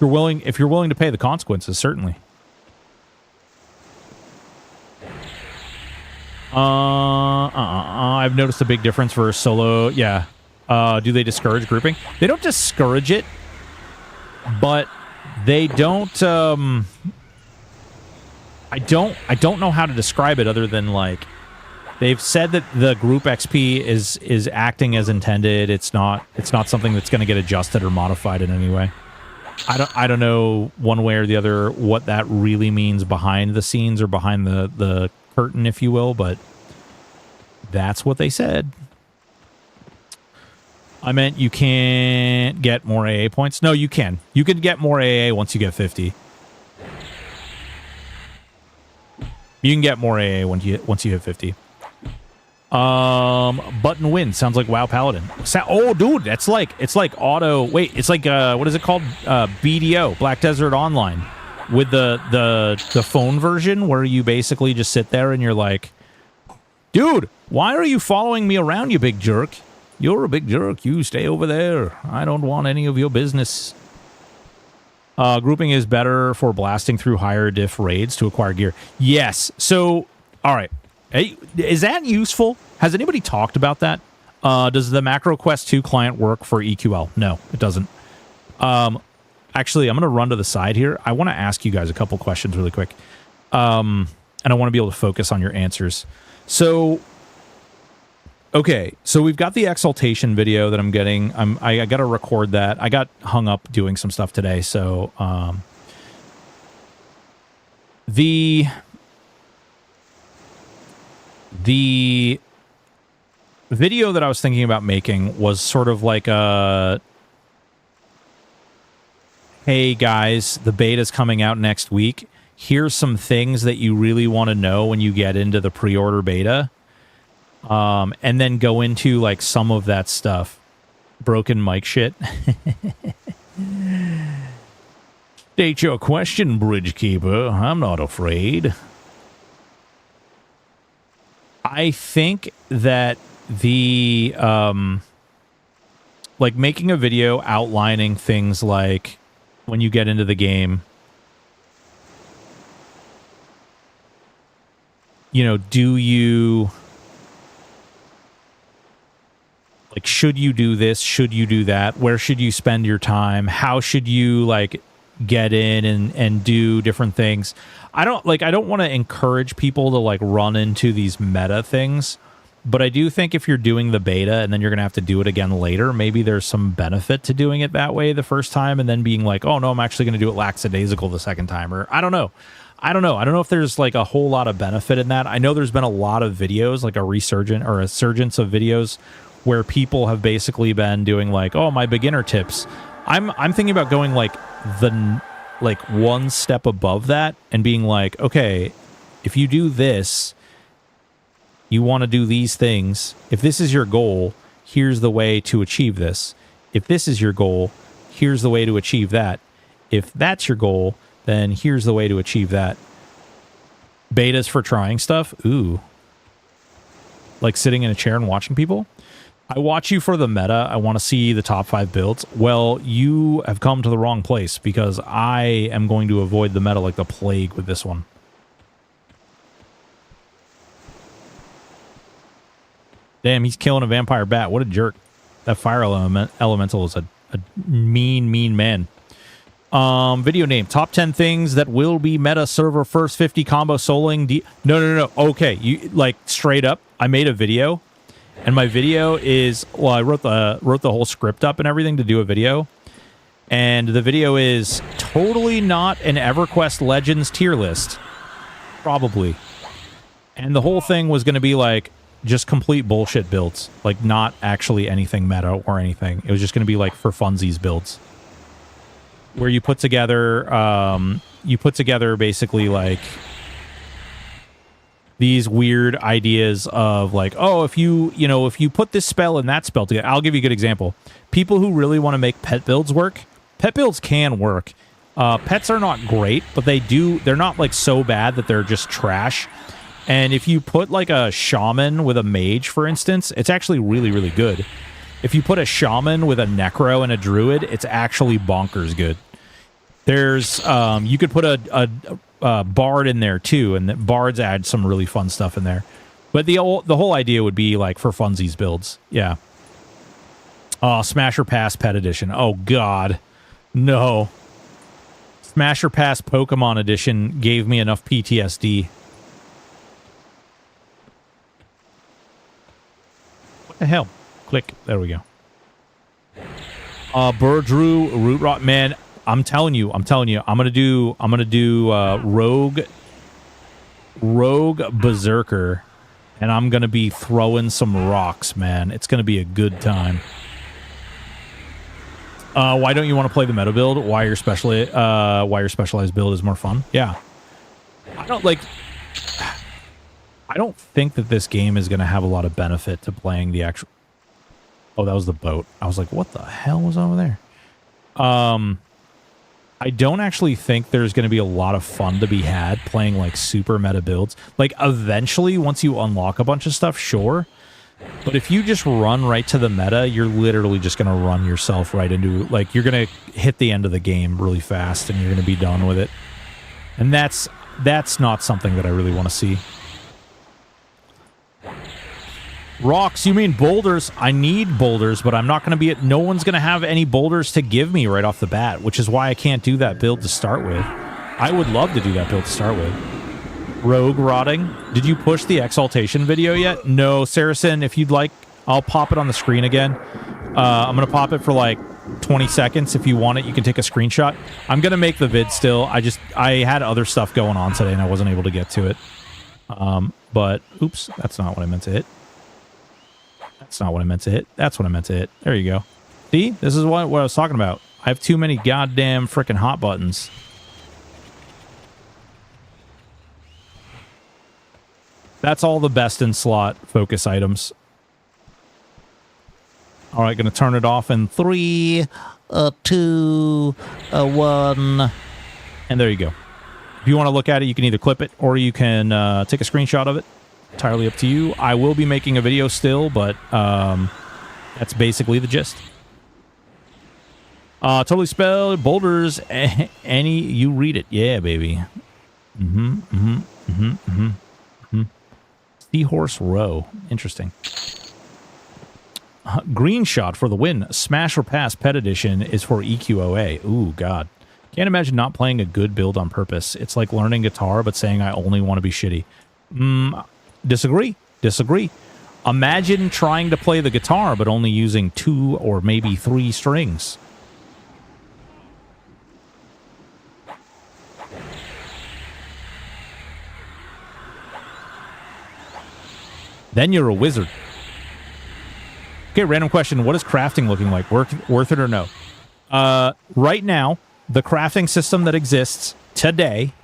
A: If you're willing to pay the consequences, certainly. I've noticed a big difference for solo. Yeah. Do they discourage grouping? They don't discourage it, but they don't. I don't know how to describe it other than like they've said that the group XP is acting as intended. It's not something that's going to get adjusted or modified in any way. I don't know one way or the other what that really means behind the scenes or behind the curtain, if you will, but that's what they said. I meant you can't get more AA points. No, you can. You can get more AA once you get 50. You can get more AA once you hit 50. Button win sounds like WoW Paladin. Oh, dude, it's like auto. Wait, it's like what is it called? BDO, Black Desert Online, with the phone version where you basically just sit there and you're like, dude, why are you following me around, you big jerk? You're a big jerk. You stay over there. I don't want any of your business. Grouping is better for blasting through higher diff raids to acquire gear. Yes. So, all right. Hey, is that useful? Has anybody talked about that? Does the Macro Quest 2 client work for EQL? No, it doesn't. Actually, I'm going to run to the side here. I want to ask you guys a couple questions really quick. And I want to be able to focus on your answers. So, okay. So we've got the exaltation video that I'm getting. I got to record that. I got hung up doing some stuff today. So, the video that I was thinking about making was sort of like a, hey guys, the beta's coming out next week. Here's some things that you really want to know when you get into the pre-order beta. And then go into like some of that stuff. Broken mic shit. State your question, Bridgekeeper. I'm not afraid. I think that the like making a video outlining things like when you get into the game, you know, do you like, should you do this? Should you do that? Where should you spend your time? How should you like get in and do different things? I don't want to encourage people to like run into these meta things, but I do think if you're doing the beta and then you're going to have to do it again later, maybe there's some benefit to doing it that way the first time and then being like, oh no, I'm actually going to do it lackadaisical the second time. Or I don't know if there's like a whole lot of benefit in that. I know there's been a lot of videos, like a resurgence of videos where people have basically been doing like, oh, my beginner tips. I'm thinking about going like one step above that and being like, okay, if you do this, you want to do these things. If this is your goal, here's the way to achieve this. If this is your goal, here's the way to achieve that. If that's your goal, then here's the way to achieve that. Betas for trying stuff? Ooh. Like sitting in a chair and watching people? I watch you for the meta. I want to see the top 5 builds. Well, you have come to the wrong place because I am going to avoid the meta like the plague with this one. Damn, he's killing a vampire bat. What a jerk. That fire elemental is a mean man. Video name. Top 10 things that will be meta server first 50 combo soloing. No. Okay, you like straight up. I made a video. And my video is, well, I wrote the whole script up and everything to do a video. And the video is totally not an EverQuest Legends tier list. Probably. And the whole thing was going to be like just complete bullshit builds. Like not actually anything meta or anything. It was just going to be like for funsies builds. Where you put together basically like these weird ideas of like, oh, if you put this spell and that spell together. I'll give you a good example. People who really want to make pet builds work, pet builds can work. Pets are not great, but they're not like so bad that they're just trash. And if you put like a shaman with a mage, for instance, it's actually really, really good. If you put a shaman with a necro and a druid, it's actually bonkers good. There's you could put a bard in there too, and the bards add some really fun stuff in there. But the whole idea would be like for funsies builds. Yeah. Smash or Pass Pet Edition. Oh God, no. Smash or Pass Pokemon Edition gave me enough PTSD. What the hell? Click. There we go. Birdrew, Root Rot. Man, I'm telling you. I'm gonna do Rogue Berserker, and I'm gonna be throwing some rocks, man. It's gonna be a good time. Why don't you want to play the meta build? Why your specialized build is more fun? Yeah. I don't think that this game is going to have a lot of benefit to playing the actual... Oh, that was the boat. I was like, what the hell was over there? I don't actually think there's going to be a lot of fun to be had playing like super meta builds. Like eventually, once you unlock a bunch of stuff, sure. But if you just run right to the meta, you're literally just going to run yourself right into... Like, you're going to hit the end of the game really fast, and you're going to be done with it. And that's not something that I really want to see. Rocks, you mean boulders? I need boulders, but I'm not going to be... No one's going to have any boulders to give me right off the bat, which is why I can't do that build to start with. I would love to do that build to start with. Rogue Rotting. Did you push the Exaltation video yet? No, Saracen, if you'd like, I'll pop it on the screen again. I'm going to pop it for like 20 seconds. If you want it, you can take a screenshot. I'm going to make the vid still. I had other stuff going on today and I wasn't able to get to it. But, oops, that's not what I meant to hit. That's not what I meant to hit. That's what I meant to hit. There you go. See? This is what I was talking about. I have too many goddamn freaking hot buttons. That's all the best in slot focus items. All right, going to turn it off in 3, 2, 1. And there you go. If you want to look at it, you can either clip it or you can take a screenshot of it. Entirely up to you. I will be making a video still, but that's basically the gist. Totally spelled boulders. Any, you read it. Yeah, baby. Seahorse Row. Interesting. Green Shot for the win. Smash or Pass Pet Edition is for EQOA. Ooh, God. Can't imagine not playing a good build on purpose. It's like learning guitar, but saying I only want to be shitty. Disagree. Imagine trying to play the guitar, but only using 2 or maybe 3 strings. Then you're a wizard. Okay, random question. What is crafting looking like? Worth it or no? Right now, the crafting system that exists today,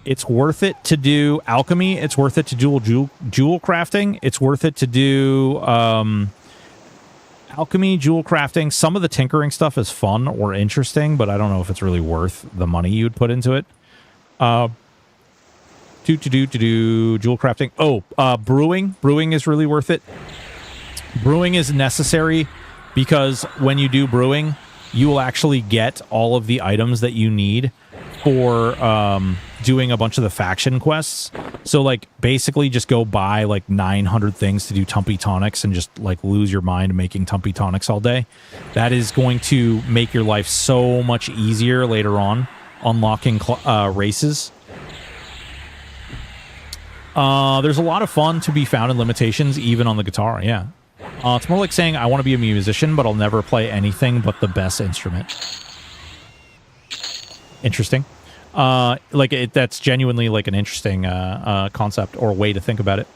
A: it's worth it to do alchemy. It's worth it to do jewel crafting. It's worth it to do alchemy, jewel crafting. Some of the tinkering stuff is fun or interesting, but I don't know if it's really worth the money you would put into it. Jewel crafting. Oh, brewing. Brewing is really worth it. Brewing is necessary because when you do brewing, you will actually get all of the items that you need for doing a bunch of the faction quests. So, like, basically just go buy, like, 900 things to do Tumpy Tonics and just, like, lose your mind making Tumpy Tonics all day. That is going to make your life so much easier later on, unlocking races. There's a lot of fun to be found in limitations, even on the guitar, yeah. It's more like saying, I want to be a musician, but I'll never play anything but the best instrument. Interesting. That's genuinely, like, an interesting concept or way to think about it.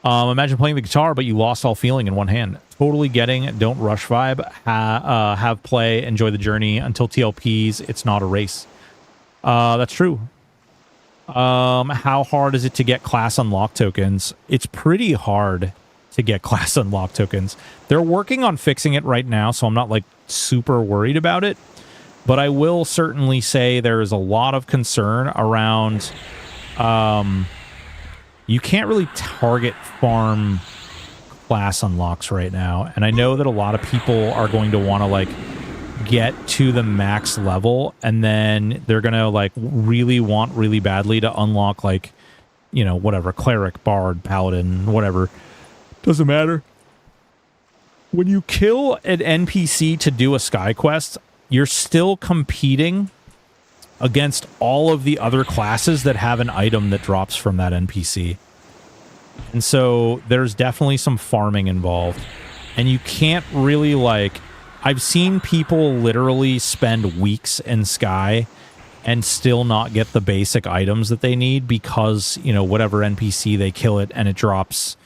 A: Imagine playing the guitar, but you lost all feeling in one hand. Totally getting, don't rush vibe. Have play, enjoy the journey. Until TLPs, it's not a race. That's true. How hard is it to get class unlock tokens? It's pretty hard to get class unlock tokens. They're working on fixing it right now, so I'm not, like, super worried about it. But I will certainly say there is a lot of concern around... you can't really target farm class unlocks right now. And I know that a lot of people are going to want to, like, get to the max level, and then they're going to, like, really want really badly to unlock, like, you know, whatever, cleric, bard, paladin, whatever. Doesn't matter. When you kill an NPC to do a sky quest, you're still competing against all of the other classes that have an item that drops from that NPC. And so there's definitely some farming involved. And you can't really, like... I've seen people literally spend weeks in Sky and still not get the basic items that they need because, you know, whatever NPC, they kill it and it drops,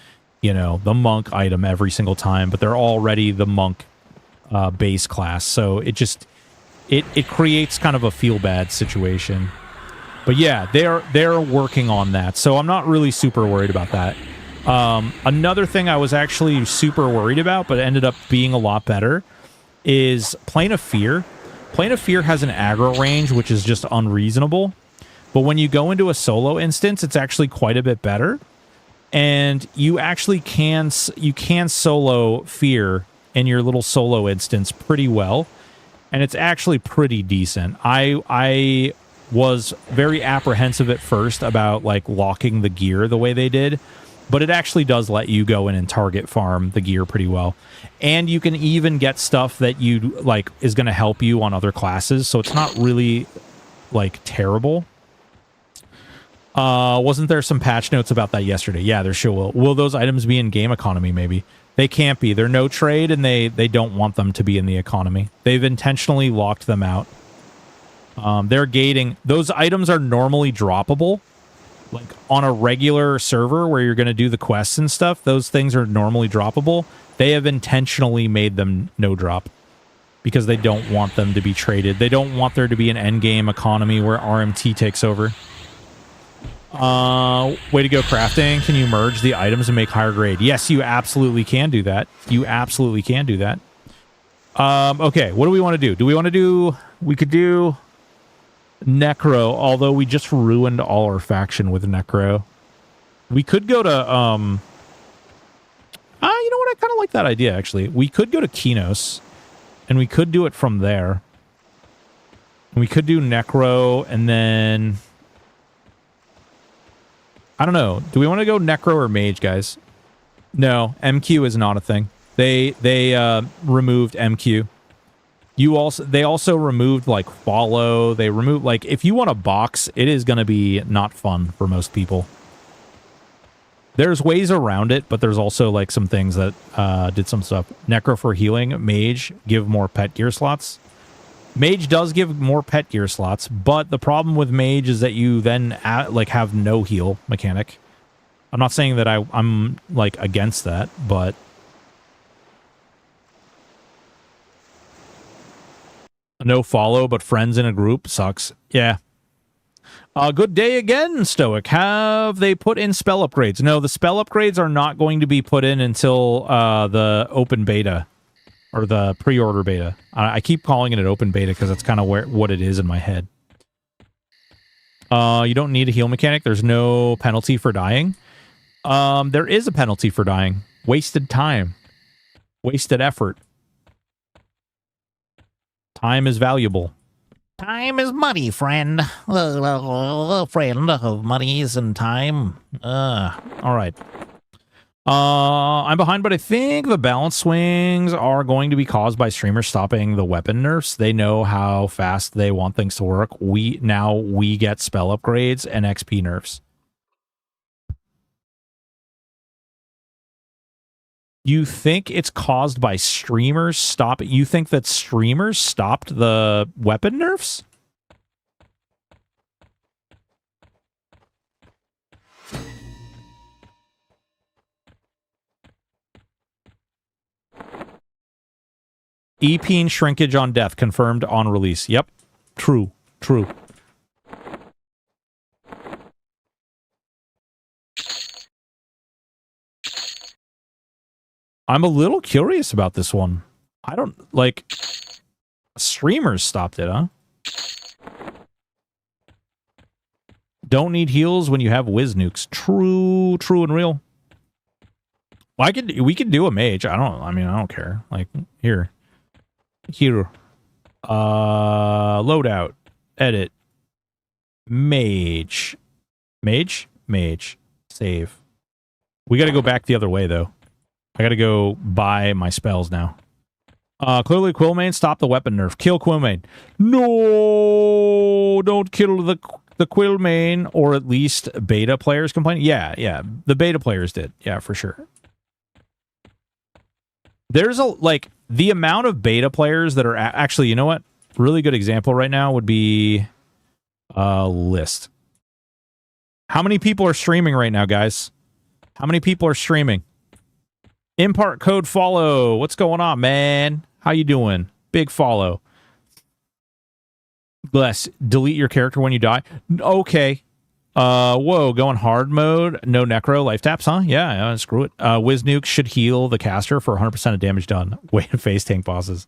A: you know, the monk item every single time, but they're already the monk base class. So it just... It creates kind of a feel-bad situation. But yeah, they're working on that. So I'm not really super worried about that. Another thing I was actually super worried about, but ended up being a lot better, is Plane of Fear. Plane of Fear has an aggro range, which is just unreasonable. But when you go into a solo instance, it's actually quite a bit better. And you actually can solo Fear in your little solo instance pretty well. And it's actually pretty decent. I was very apprehensive at first about, like, locking the gear the way they did, but it actually does let you go in and target farm the gear pretty well. And you can even get stuff that you, like, is going to help you on other classes, so it's not really, like, terrible. Wasn't there some patch notes about that yesterday? Yeah, there sure will. Will those items be in game economy, maybe? They can't be. They're no trade, and they don't want them to be in the economy. They've intentionally locked them out. They're gating. Those items are normally droppable. Like, on a regular server where you're going to do the quests and stuff, those things are normally droppable. They have intentionally made them no drop because they don't want them to be traded. They don't want there to be an endgame economy where RMT takes over. Way to go, crafting. Can you merge the items and make higher grade? Yes, you absolutely can do that. You absolutely can do that. Okay, what do we want to do? Do we want to do... We could do Necro, although we just ruined all our faction with Necro. We could go to, you know what? I kind of like that idea, actually. We could go to Kinos, and we could do it from there. We could do Necro, and then... I don't know. Do we want to go Necro or Mage, guys? No, MQ is not a thing. They removed MQ. They also removed, like, follow. They removed, like, if you want a box, it is going to be not fun for most people. There's ways around it, but there's also, like, some things that did some stuff. Necro for healing. Mage, give more pet gear slots. Mage does give more pet gear slots, but the problem with Mage is that you then, like, have no heal mechanic. I'm not saying that I'm, like, against that, but... No follow, but friends in a group sucks. Yeah. Good day again, Stoic. Have they put in spell upgrades? No, the spell upgrades are not going to be put in until the open beta. Or the pre-order beta. I keep calling it an open beta because that's kind of what it is in my head. You don't need a heal mechanic. There's no penalty for dying. There is a penalty for dying. Wasted time. Wasted effort. Time is valuable.
B: Time is money, friend. Friend of monies and time.
A: All right. I'm behind, but I think the balance swings are going to be caused by streamers stopping the weapon nerfs. They know how fast they want things to work. We get spell upgrades and XP nerfs. You think it's caused by streamers stopping? You think that streamers stopped the weapon nerfs? EP and shrinkage on death confirmed on release. Yep. True. True. I'm a little curious about this one. I don't, like... Streamers stopped it, huh? Don't need heals when you have whiz nukes. True, true and real. Well, we could do a mage. I don't care. Like, here. Loadout. Edit. Mage. Mage. Save. We got to go back the other way, though. I got to go buy my spells now. Clearly, Quillmane, stop the weapon nerf. Kill Quillmane. No! Don't kill the Quillmane, or at least beta players complain. Yeah. The beta players did. Yeah, for sure. There's the amount of beta players that are actually, you know what? Really good example right now would be list. How many people are streaming right now, guys? How many people are streaming? Impart code follow. What's going on, man? How you doing? Big follow. Bless. Delete your character when you die. Okay. Whoa, going hard mode. No necro life taps, huh? Yeah, screw it. Whiz nuke should heal the caster for 100% of damage done. Way to face tank bosses.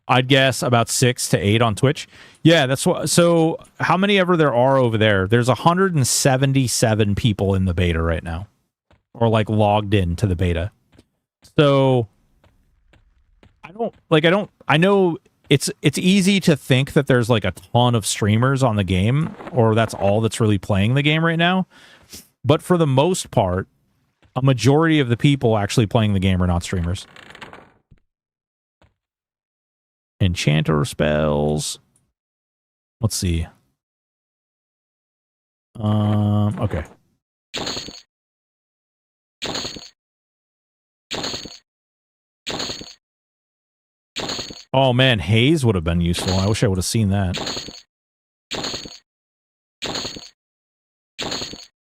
A: I'd guess about 6 to 8 on Twitch. Yeah, that's what. So how many ever there are over there? There's 177 people in the beta right now, or like logged into the beta. So I know it's easy to think that there's like a ton of streamers on the game, or that's all that's really playing the game right now. But for the most part, a majority of the people actually playing the game are not streamers. Enchanter spells. Let's see. Okay. Oh man, haze would have been useful. I wish I would have seen that.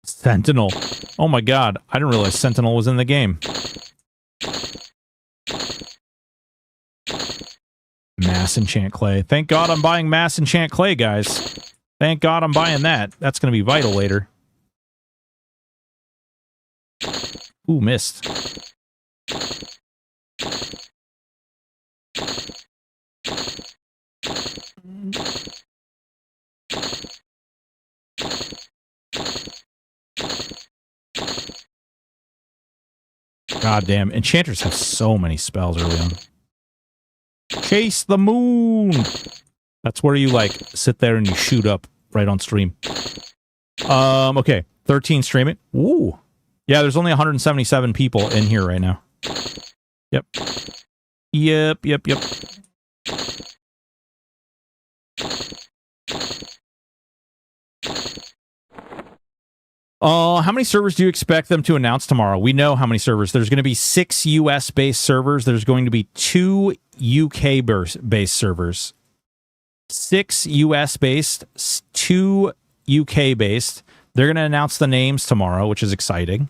A: Sentinel. Oh my god, I didn't realize Sentinel was in the game. Mass enchant clay. Thank god I'm buying mass enchant clay, guys. Thank god I'm buying that. That's going to be vital later. Ooh, missed. God damn, enchanters have so many spells early on. Chase the moon! That's where you, like, sit there and you shoot up right on stream. Okay. 13 streaming. Ooh. Yeah, there's only 177 people in here right now. Yep. Yep. How many servers do you expect them to announce tomorrow? We know how many servers. There's going to be 6 US-based servers. There's going to be 2 UK-based servers. 6 US-based, 2 UK-based. They're going to announce the names tomorrow, which is exciting.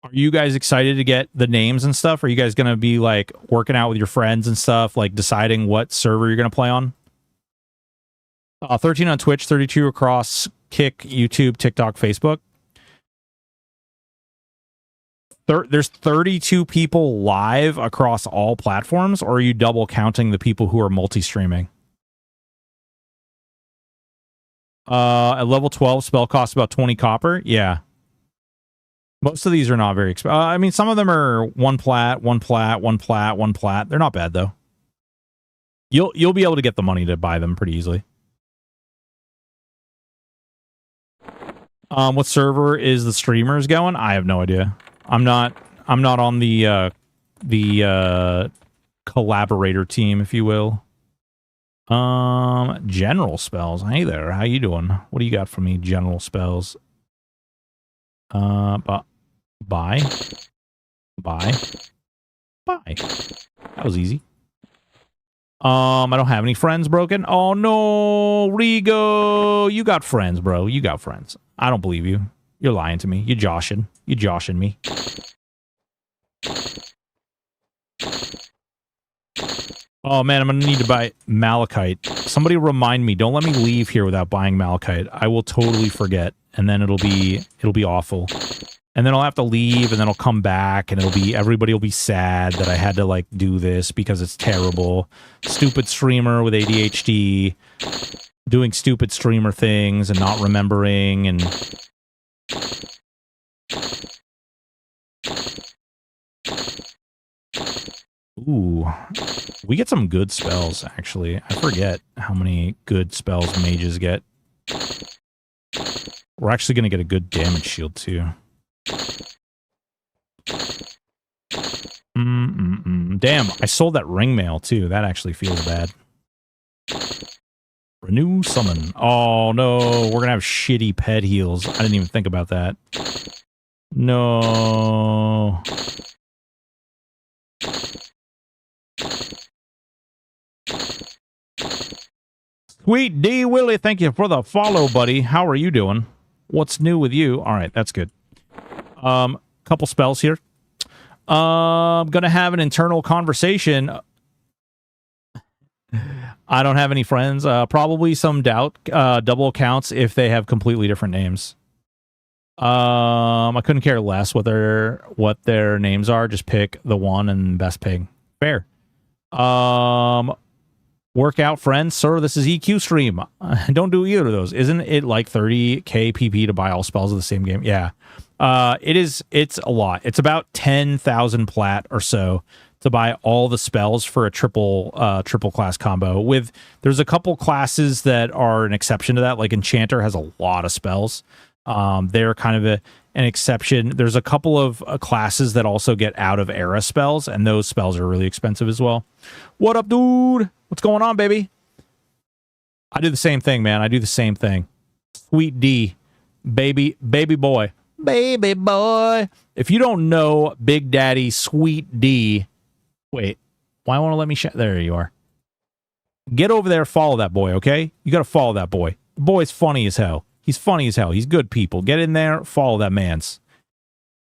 A: Are you guys excited to get the names and stuff? Are you guys going to be, like, working out with your friends and stuff, like, deciding what server you're going to play on? 13 on Twitch, 32 across Kick, YouTube, TikTok, Facebook. There's 32 people live across all platforms, or are you double counting the people who are multi-streaming? At level 12, spell costs about 20 copper. Yeah. Most of these are not very expensive. I mean, some of them are 1 plat, 1 plat, 1 plat, 1 plat. They're not bad, though. You'll be able to get the money to buy them pretty easily. What server is the streamers going? I have no idea. I'm not on the collaborator team, if you will. General spells. Hey there, how you doing? What do you got for me? General spells. Buy. That was easy. I don't have any friends broken. Oh no, Rigo, you got friends, bro. You got friends. I don't believe you. You're lying to me. You're joshing. You're joshing me. Oh man, I'm gonna need to buy malachite. Somebody remind me. Don't let me leave here without buying malachite. I will totally forget, and then it'll be awful. And then I'll have to leave, and then I'll come back, and everybody will be sad that I had to, like, do this because it's terrible. Stupid streamer with ADHD, doing stupid streamer things and not remembering, and... Ooh. We get some good spells, actually. I forget how many good spells mages get. We're actually going to get a good damage shield, too. Damn, I sold that ring mail, too. That actually feels bad. Renew summon. Oh, no. We're going to have shitty pet heals. I didn't even think about that. No. Sweet D. Willie, thank you for the follow, buddy. How are you doing? What's new with you? All right, that's good. Couple spells here. I'm gonna have an internal conversation. I don't have any friends. Probably some double accounts if they have completely different names. I couldn't care less what their names are. Just pick the one and best pig. Fair. Workout friends, sir. This is EQ stream. Don't do either of those. Isn't it like 30k PP to buy all spells of the same game? Yeah. It's a lot. It's about 10,000 plat or so to buy all the spells for a triple class combo. There's a couple classes that are an exception to that. Like Enchanter has a lot of spells. They're kind of an exception. There's a couple of classes that also get out of era spells, and those spells are really expensive as well. What up, dude? What's going on, baby? I do the same thing, man. I do the same thing. Sweet D. Baby boy. Baby boy. If you don't know Big Daddy Sweet D... Wait. Why won't it let me... There you are. Get over there, follow that boy, okay? You gotta follow that boy. The boy's funny as hell. He's funny as hell. He's good people. Get in there, follow that man's.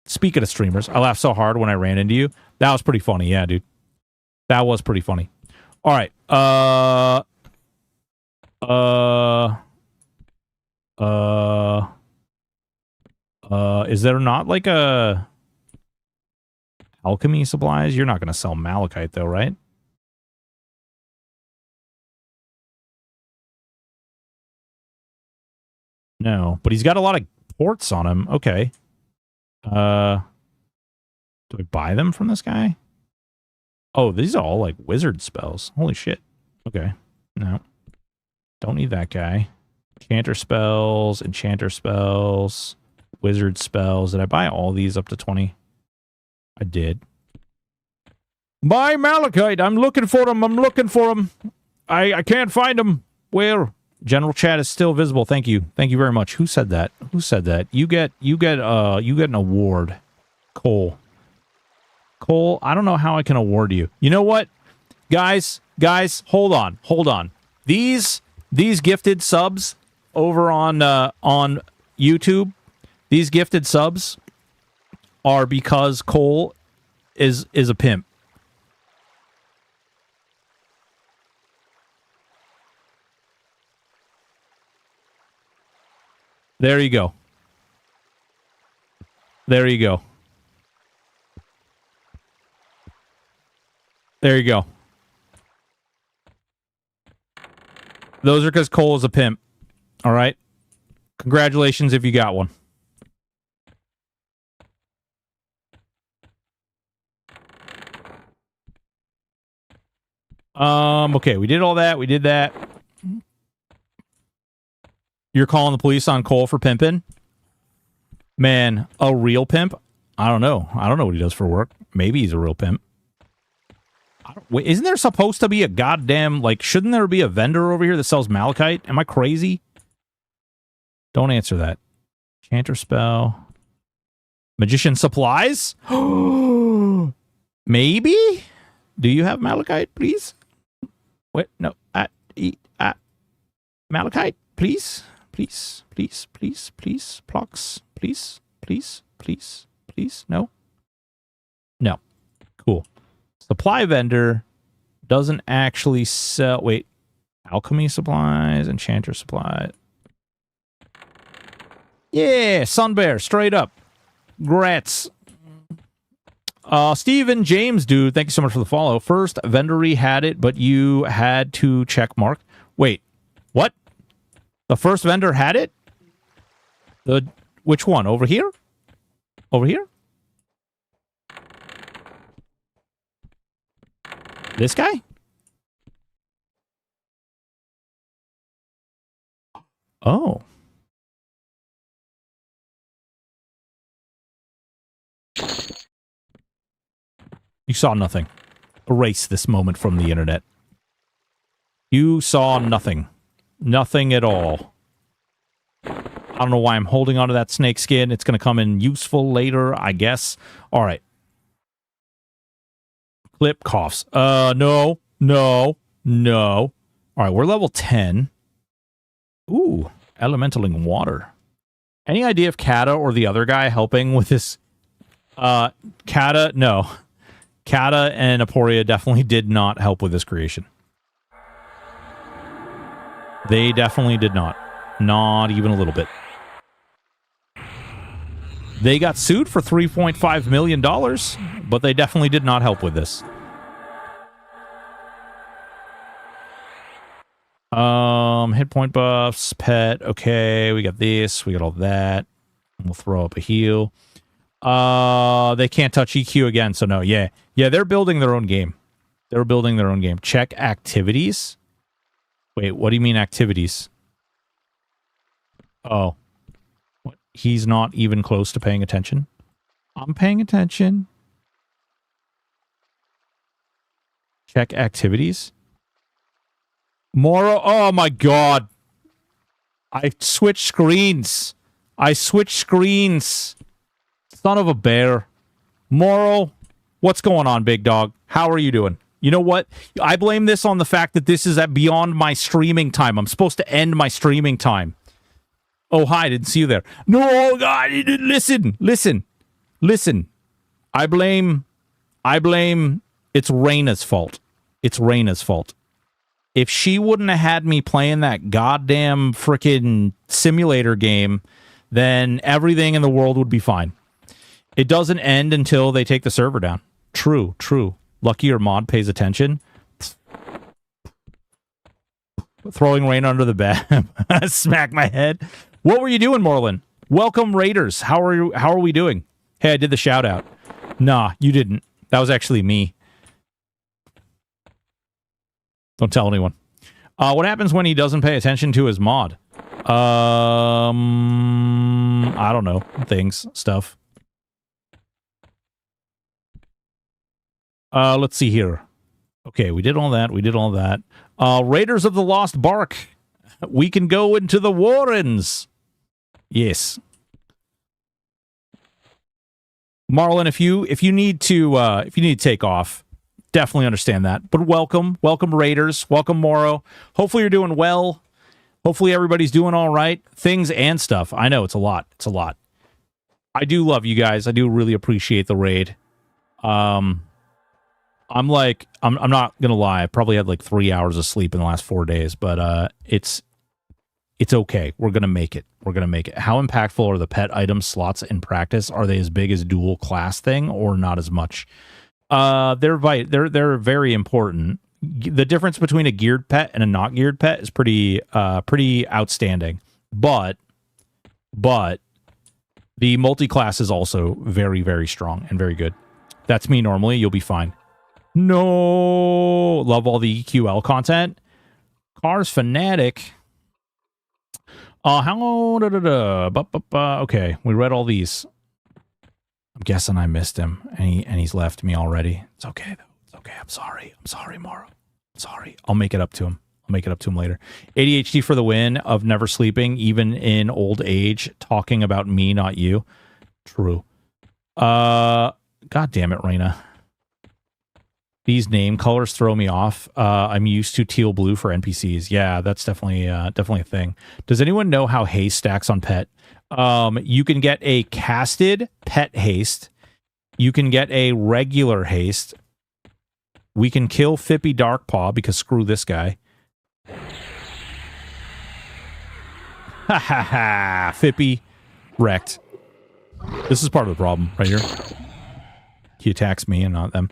A: Speaking of streamers, I laughed so hard when I ran into you. That was pretty funny. Yeah, dude. That was pretty funny. All right. Is there not like a alchemy supplies? You're not going to sell malachite though, right? No, but he's got a lot of ports on him. Okay. Do I buy them from this guy? Oh, these are all like wizard spells. Holy shit. Okay. No. Don't need that guy. Enchanter spells, wizard spells. Did I buy all these up to 20? I did. Buy malachite. I'm looking for them. I can't find them. Where? General chat is still visible. Thank you. Thank you very much. Who said that? You get an award. Cole, I don't know how I can award you. You know what? Guys, hold on. These gifted subs over on YouTube, these gifted subs are because Cole is a pimp. There you go. There you go. Those are because Cole is a pimp. All right? Congratulations if you got one. Okay, we did all that. We did that. You're calling the police on Cole for pimping? Man, a real pimp? I don't know. I don't know what he does for work. Maybe he's a real pimp. Wait, isn't there supposed to be a goddamn, like, shouldn't there be a vendor over here that sells malachite? Am I crazy? Don't answer that. Enchanter spell. Magician supplies? Maybe? Do you have malachite, please? Wait, no. Malachite, please? Please. Plox, please. No? No. Cool. Supply vendor doesn't actually sell... Wait. Alchemy supplies, enchanter supply. Yeah, Sunbear, straight up. Grats. Steven James, dude, thank you so much for the follow. First, Vendory had it, but you had to check mark. Wait, what? The first vendor had it? Which one? Over here? Over here? This guy? Oh. You saw nothing. Erase this moment from the internet. You saw nothing. Nothing at all. I don't know why I'm holding onto that snake skin. It's going to come in useful later, I guess. All right. Clip coughs. No. All right, we're level 10. Ooh, elementaling water. Any idea if Kata or the other guy helping with this? Kata, no. Kata and Aporia definitely did not help with this creation. They definitely did not. Not even a little bit. They got sued for $3.5 million, but they definitely did not help with this. Hit point buffs, pet, okay, we got this, we got all that. We'll throw up a heal. They can't touch EQ again, so no, yeah, they're building their own game. They're building their own game. Check activities. Wait, what do you mean activities? Oh. What? He's not even close to paying attention? I'm paying attention. Check activities. Moro, oh my god. I switched screens. Son of a bear. Moro, what's going on, big dog? How are you doing? You know what? I blame this on the fact that this is at beyond my streaming time. I'm supposed to end my streaming time. Oh, hi, I didn't see you there. No, God, listen. I blame, it's Reyna's fault. If she wouldn't have had me playing that goddamn freaking simulator game, then everything in the world would be fine. It doesn't end until they take the server down. True. Lucky your mod pays attention. Throwing rain under the bed. Smack my head. What were you doing, Morlin? Welcome, Raiders. How are we doing? Hey, I did the shout out. Nah, you didn't. That was actually me. Don't tell anyone. What happens when he doesn't pay attention to his mod? I don't know. Stuff. Let's see here. Okay, we did all that. Raiders of the Lost Bark. We can go into the Warrens. Yes. Marlon, if you need to take off, definitely understand that. But welcome Raiders, welcome Moro. Hopefully you're doing well. Hopefully everybody's doing all right. Things and stuff. I know it's a lot. I do love you guys. I do really appreciate the raid. I'm not gonna lie. I probably had like 3 hours of sleep in the last 4 days, but it's okay. We're gonna make it. How impactful are the pet item slots in practice? Are they as big as dual class thing or not as much? They're very important. The difference between a geared pet and a not geared pet is pretty outstanding. But the multi-class is also very, very strong and very good. That's me normally. You'll be fine. No, love all the EQL content. Cars Fanatic. Okay, we read all these. I'm guessing I missed him, and he's left me already. It's okay though. It's okay. I'm sorry, Moro. I'm sorry. I'll make it up to him. Later. ADHD for the win of never sleeping, even in old age. Talking about me, not you. True. God damn it, Reyna. These name colors throw me off. I'm used to teal blue for NPCs. Yeah, that's definitely a thing. Does anyone know how haste stacks on pet? You can get a casted pet haste. You can get a regular haste. We can kill Fippy Darkpaw because screw this guy. Ha ha ha. Fippy wrecked. This is part of the problem right here. He attacks me and not them.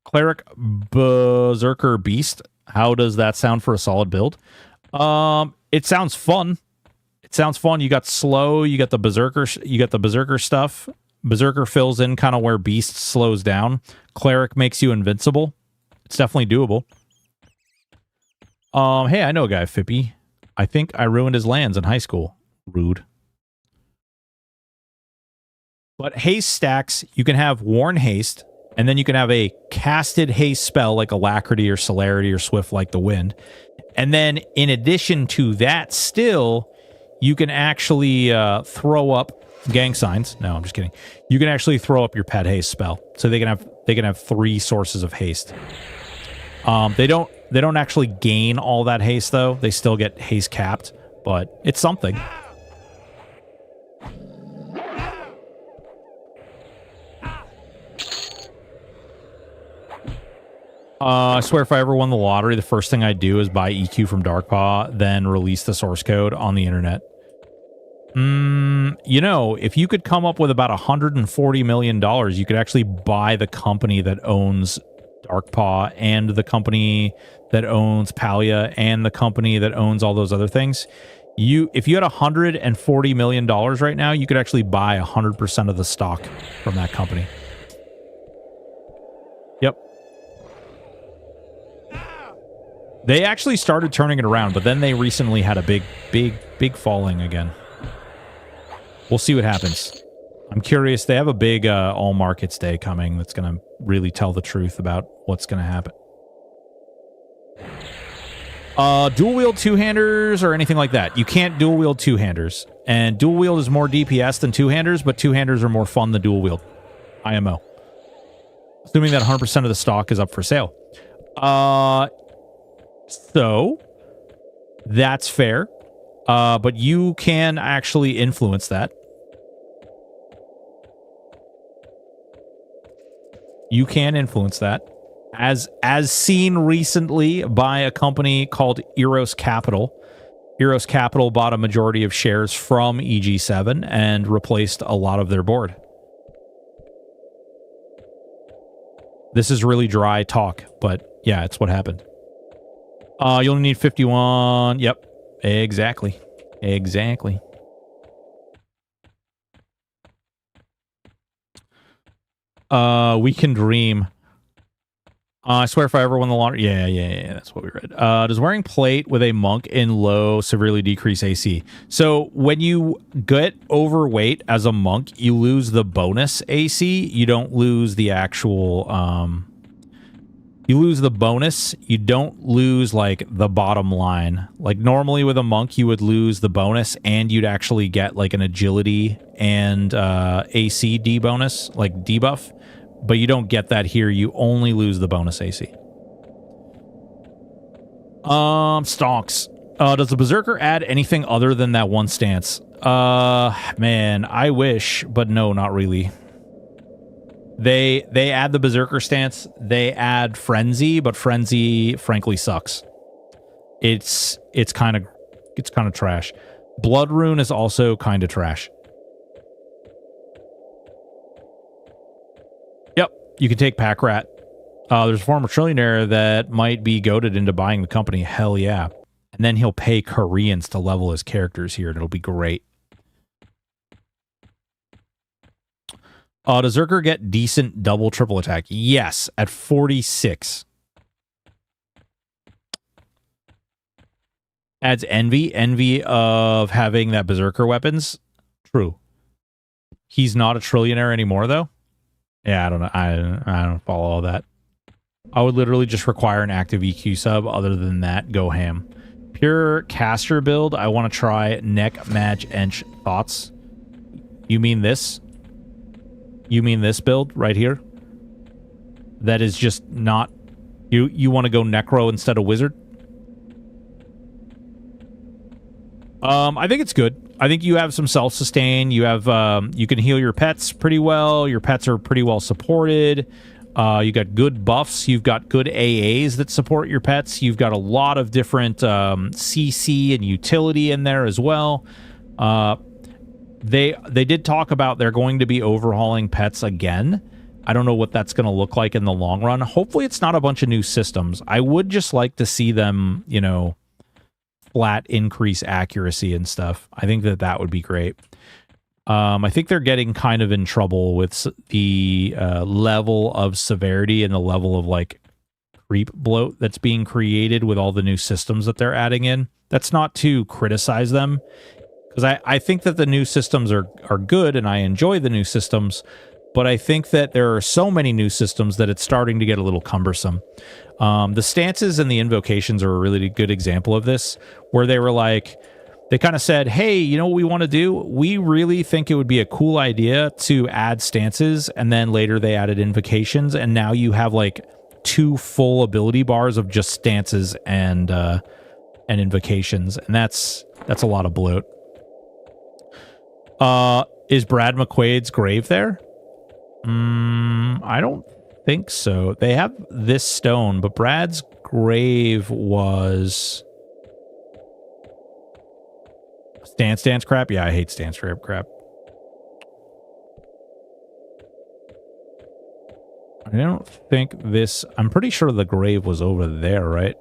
A: Cleric Berserker Beast. How does that sound for a solid build? It sounds fun. It sounds fun. You got slow, you got the berserker stuff. Berserker fills in kind of where Beast slows down. Cleric makes you invincible. It's definitely doable. Hey, I know a guy, Fippy. I think I ruined his lands in high school. Rude. But haste stacks, you can have Worn Haste, and then you can have a casted haste spell like Alacrity or Celerity or Swift like the Wind. And then in addition to that still, you can actually throw up gang signs. No, I'm just kidding. You can actually throw up your pet haste spell. So they can have 3 sources of haste. They don't actually gain all that haste though. They still get haste capped, but it's something. I swear if I ever won the lottery, the first thing I'd do is buy EQ from Darkpaw, then release the source code on the internet. You know, if you could come up with about $140 million, you could actually buy the company that owns Darkpaw and the company that owns Palia and the company that owns all those other things. If you had $140 million right now, you could actually buy 100% of the stock from that company. Yep. They actually started turning it around, but then they recently had a big falling again. We'll see what happens. I'm curious. They have a big all markets day coming that's going to really tell the truth about what's going to happen. Dual wield two-handers or anything like that. You can't dual wield two-handers. And dual wield is more DPS than two-handers, but two-handers are more fun than dual wield. IMO. Assuming that 100% of the stock is up for sale. So, that's fair. But you can actually influence that. You can influence that. As seen recently by a company called Eros Capital. Eros Capital bought a majority of shares from EG7 and replaced a lot of their board. This is really dry talk, but yeah, it's what happened. You only need 51. Yep. Exactly. Exactly. We can dream. I swear if I ever won the lottery... Yeah, that's what we read. Does wearing plate with a monk in low severely decrease AC? So when you get overweight as a monk, you lose the bonus AC. You don't lose the actual... You lose the bonus. You don't lose, like, the bottom line. Like, normally with a monk, you would lose the bonus, and you'd actually get, like, an agility and AC D bonus, like, debuff. But you don't get that here. You only lose the bonus AC. Stonks. Does the Berserker add anything other than that one stance? Man, I wish, but no, not really. They add the Berserker stance. They add Frenzy, but Frenzy frankly sucks. It's kind of trash. Blood Rune is also kind of trash. Yep, you can take Pack Rat. There's a former trillionaire that might be goaded into buying the company. Hell yeah. And then he'll pay Koreans to level his characters here, and it'll be great. Does Zerker get decent double triple attack? Yes, at 46. Adds envy. Envy of having that Berserker weapons. True. He's not a trillionaire anymore, though. Yeah, I don't know. I don't follow all that. I would literally just require an active EQ sub. Other than that, go ham. Pure caster build. I want to try neck match ench thoughts. You mean this? You mean this build right here? That is just not... You want to go Necro instead of Wizard? I think it's good. I think you have some self-sustain. You have... you can heal your pets pretty well. Your pets are pretty well supported. You got good buffs. You've got good AAs that support your pets. You've got a lot of different CC and utility in there as well. they did talk about they're going to be overhauling pets again. I don't know what that's going to look like in the long run. Hopefully it's not a bunch of new systems. I would just like to see them, you know, flat increase accuracy and stuff. I think that that would be great. I think they're getting kind of in trouble with the level of severity and the level of like creep bloat that's being created with all the new systems that they're adding in. That's not to criticize them, because I think that the new systems are good and I enjoy the new systems, but I think that there are so many new systems that it's starting to get a little cumbersome. The stances and the invocations are a really good example of this, where they were like, they kind of said, hey, you know what we want to do? We really think it would be a cool idea to add stances, and then later they added invocations, and now you have like 2 full ability bars of just stances and invocations, and that's a lot of bloat. Is Brad McQuaid's grave there? I don't think so. They have this stone, but Brad's grave was stance crap. Yeah, I hate stance crap. I don't think this... I'm pretty sure the grave was over there, right?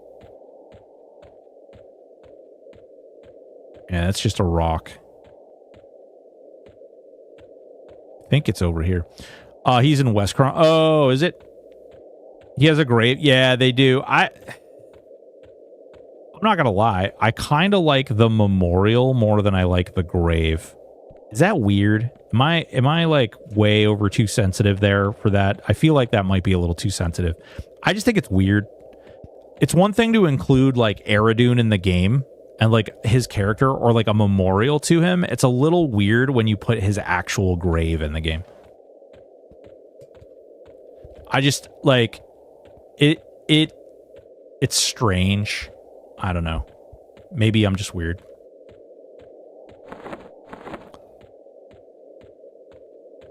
A: Yeah, that's just a rock. I think it's over here. He's in West Cron. Oh, is it? He has a grave. Yeah, they do. I'm not gonna lie. I kind of like the memorial more than I like the grave. Is that weird? Am I like way over too sensitive there for that? I feel like that might be a little too sensitive. I just think it's weird. It's one thing to include like Eridune in the game and like his character or like a memorial to him. It's a little weird when you put his actual grave in the game. I just like it's strange. I don't know. Maybe I'm just weird.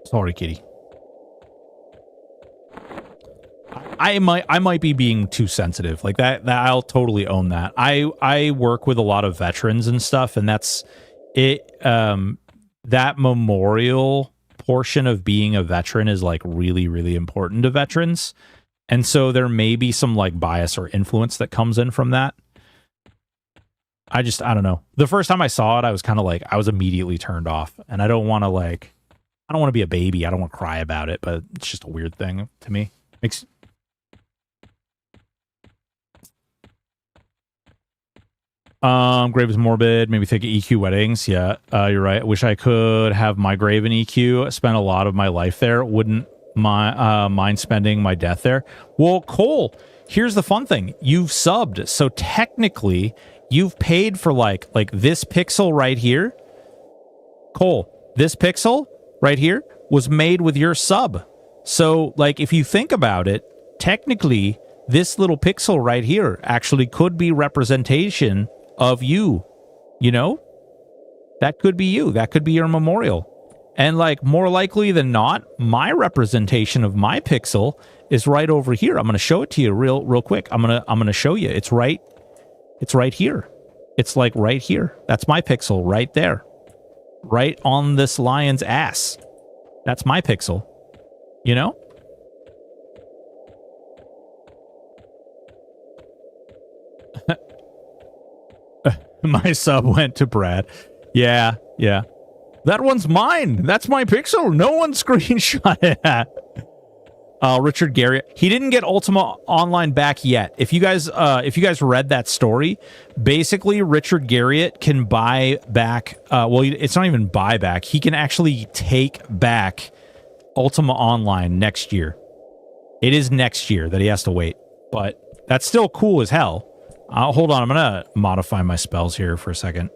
A: Sorry, kitty. I might be being too sensitive. Like that I'll totally own that. I work with a lot of veterans and stuff, and that's it. That memorial portion of being a veteran is like really, really important to veterans. And so there may be some like bias or influence that comes in from that. I don't know. The first time I saw it, I was kind of like, I was immediately turned off, and I don't want to be a baby. I don't want to cry about it, but it's just a weird thing to me. Grave is morbid. Maybe think of EQ weddings. Yeah, you're right. I wish I could have my grave in EQ. I spent a lot of my life there. Wouldn't mind spending my death there. Well, Cole, here's the fun thing. You've subbed, so technically you've paid for like this pixel right here. Cole, this pixel right here was made with your sub. So like if you think about it, technically this little pixel right here actually could be representation of you. You know? That could be you. That could be your memorial. And like more likely than not, my representation of my pixel is right over here. I'm going to show it to you real quick. I'm going to show you. It's right here. It's like right here. That's my pixel right there. Right on this lion's ass. That's my pixel. You know? My sub went to Brad. Yeah. That one's mine. That's my pixel. No one screenshot it. Richard Garriott. He didn't get Ultima Online back yet. If you guys read that story, basically Richard Garriott can buy back. Well, it's not even buy back. He can actually take back Ultima Online next year. It is next year that he has to wait, but that's still cool as hell. Hold on, I'm gonna modify my spells here for a second.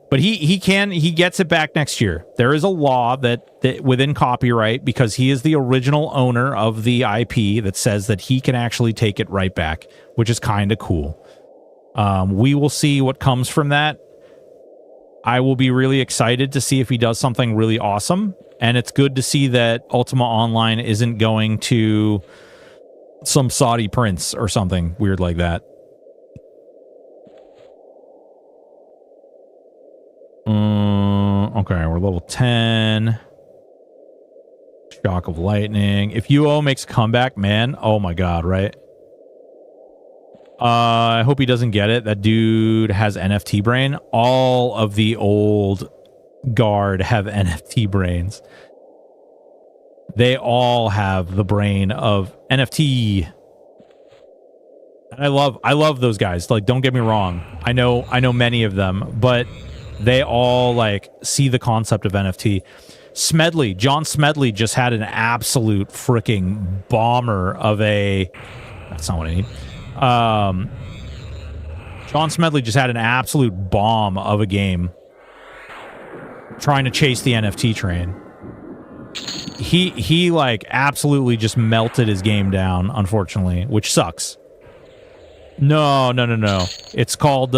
A: But he gets it back next year. There is a law that within copyright, because he is the original owner of the IP, that says that he can actually take it right back, which is kind of cool. We will see what comes from that. I will be really excited to see if he does something really awesome. And it's good to see that Ultima Online isn't going to some Saudi prince or something weird like that. Okay, we're level 10. Shock of lightning. If UO makes a comeback, man, oh my god, right? I hope he doesn't get it. That dude has NFT brain. All of the old guard have NFT brains. They all have the brain of NFT. And I love those guys. Like, don't get me wrong. I know many of them, but they all like see the concept of NFT. Smedley, John Smedley just had an absolute freaking bomber of a... That's not what I need. John Smedley just had an absolute bomb of a game trying to chase the NFT train. He like absolutely just melted his game down, unfortunately, which sucks. No. It's called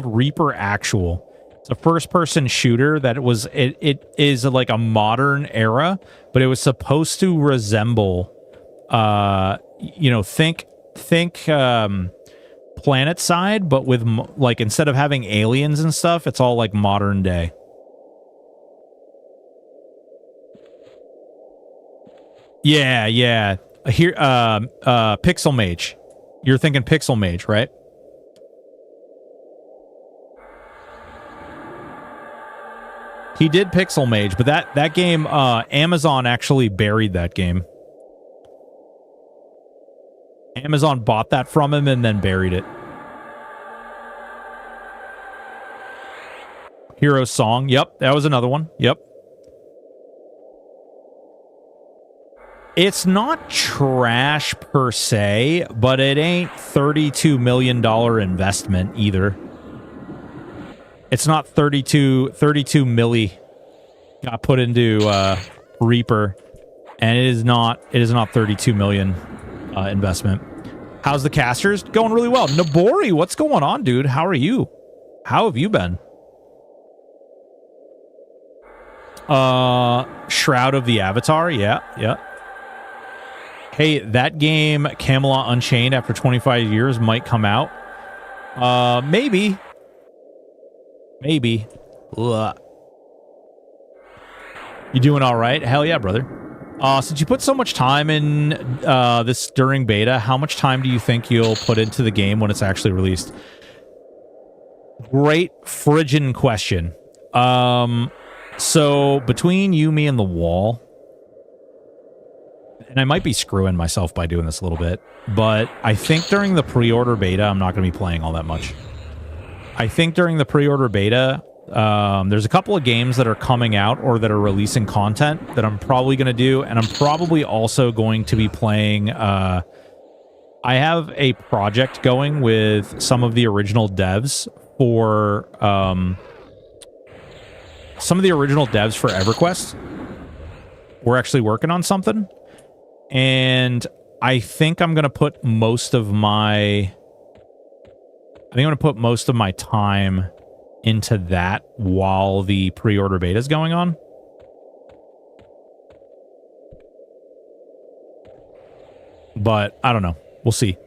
A: Reaper Actual. It's a first-person shooter that it is like a modern era, but it was supposed to resemble think Planet Side, but with like instead of having aliens and stuff, it's all like modern day. Yeah. Here Pixel Mage. You're thinking Pixel Mage, right? He did Pixel Mage, but that game, Amazon actually buried that game. Amazon bought that from him and then buried it. Hero Song. Yep, that was another one. Yep. It's not trash per se, but it ain't $32 million investment either. It's not 32 milli got put into Reaper, and it is not 32 million investment. How's the casters? Going really well. Nabori, what's going on, dude? How are you? How have you been? Shroud of the Avatar, yeah. Hey, that game, Camelot Unchained, after 25 years might come out. Maybe. Ugh. You doing all right? Hell yeah, brother. Since you put so much time in this during beta, how much time do you think you'll put into the game when it's actually released? Great friggin' question. So between you, me, and the wall, and I might be screwing myself by doing this a little bit, but I think during the pre-order beta, I'm not going to be playing all that much. I think during the pre-order beta, there's a couple of games that are coming out or that are releasing content that I'm probably going to do, and I'm probably also going to be playing... I have a project going with some of the original devs for... some of the original devs for EverQuest. We're actually working on something, and I think I'm going to put most of my... I think I'm going to put most of my time into that while the pre-order beta is going on. But I don't know. We'll see.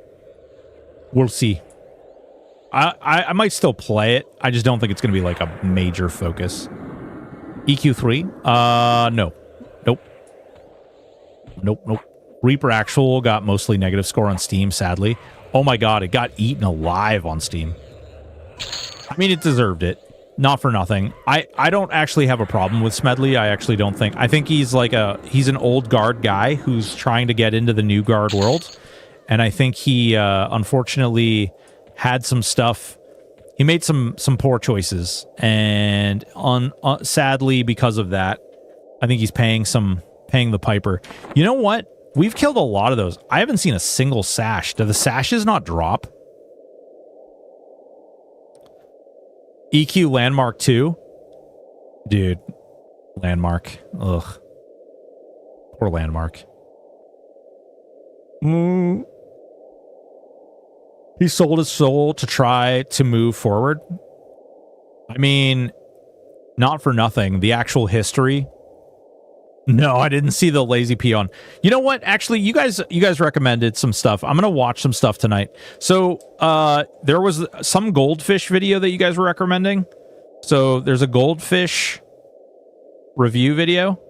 A: I might still play it. I just don't think it's going to be like a major focus. EQ3? No. Nope. Reaper Actual got mostly negative score on Steam, sadly. Oh my god, it got eaten alive on Steam. I mean, it deserved it. Not for nothing. I don't actually have a problem with Smedley. I actually don't think... I think he's like he's an old guard guy who's trying to get into the new guard world. And I think he, unfortunately, had some stuff... He made some poor choices. And sadly, because of that, I think he's paying the piper. You know what? We've killed a lot of those. I haven't seen a single sash. Do the sashes not drop? EQ Landmark 2? Dude. Landmark. Ugh. Poor Landmark. He sold his soul to try to move forward. I mean, not for nothing. The actual history... No, I didn't see the lazy peon. You know what? Actually, you guys recommended some stuff. I'm going to watch some stuff tonight. So, there was some goldfish video that you guys were recommending. So there's a goldfish review video.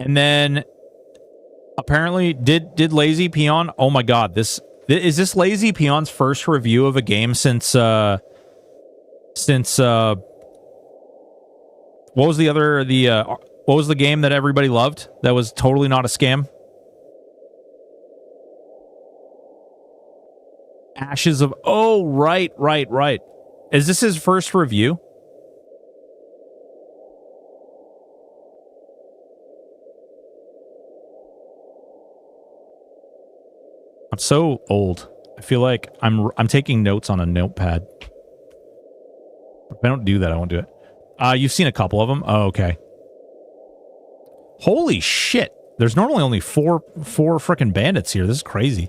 A: And then apparently did Lazy Peon, oh my god, is this Lazy Peon's first review of a game since what was what was the game that everybody loved that was totally not a scam? Ashes of, oh, right. Is this his first review? I'm so old. I feel like I'm taking notes on a notepad. If I don't do that, I won't do it. You've seen a couple of them? Oh, okay. Holy shit. There's normally only four frickin' bandits here. This is crazy.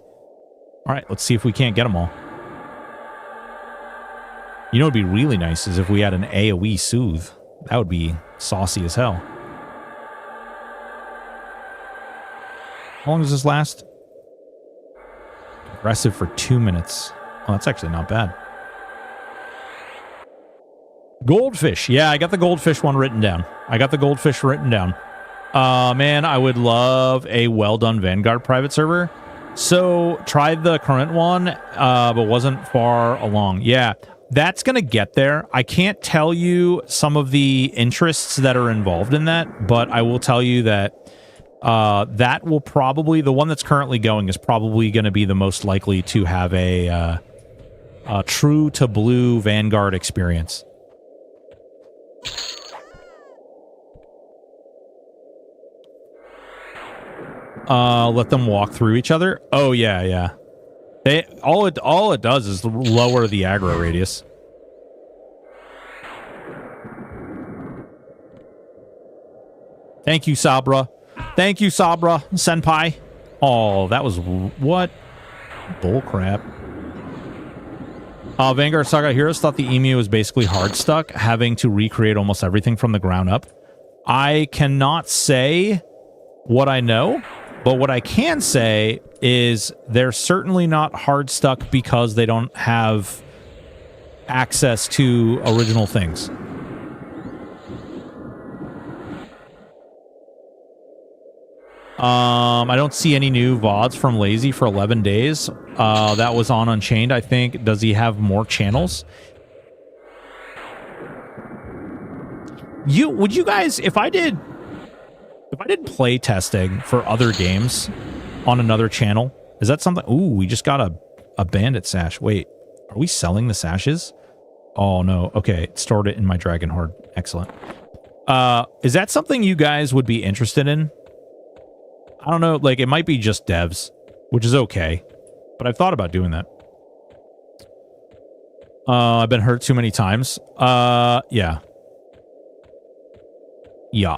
A: All right, let's see if we can't get them all. You know what would be really nice is if we had an AoE soothe. That would be saucy as hell. How long does this last? Aggressive for 2 minutes. Oh, that's actually not bad. Goldfish. Yeah, I got the goldfish one written down. Man, I would love a well-done Vanguard private server. So, tried the current one, but wasn't far along. Yeah, that's going to get there. I can't tell you some of the interests that are involved in that, but I will tell you that that will probably, the one that's currently going is probably going to be the most likely to have a true to blue Vanguard experience. Let them walk through each other. Oh yeah. All it does is lower the aggro radius. Thank you, Sabra. Thank you, Sabra Senpai. Oh, that was what? Bullcrap. Vanguard Saga Heroes thought the EMU was basically hard stuck, having to recreate almost everything from the ground up. I cannot say what I know, but what I can say is they're certainly not hard stuck because they don't have access to original things. I don't see any new VODs from Lazy for 11 days. That was on Unchained, I think. Does he have more channels? Would you guys, if I did play testing for other games on another channel, is that something? Ooh, we just got a bandit sash. Wait, are we selling the sashes? Oh no. Okay, stored it in my Dragon Horde. Excellent. Is that something you guys would be interested in? I don't know, like, it might be just devs, which is okay, but I've thought about doing that. I've been hurt too many times. Yeah. Yeah.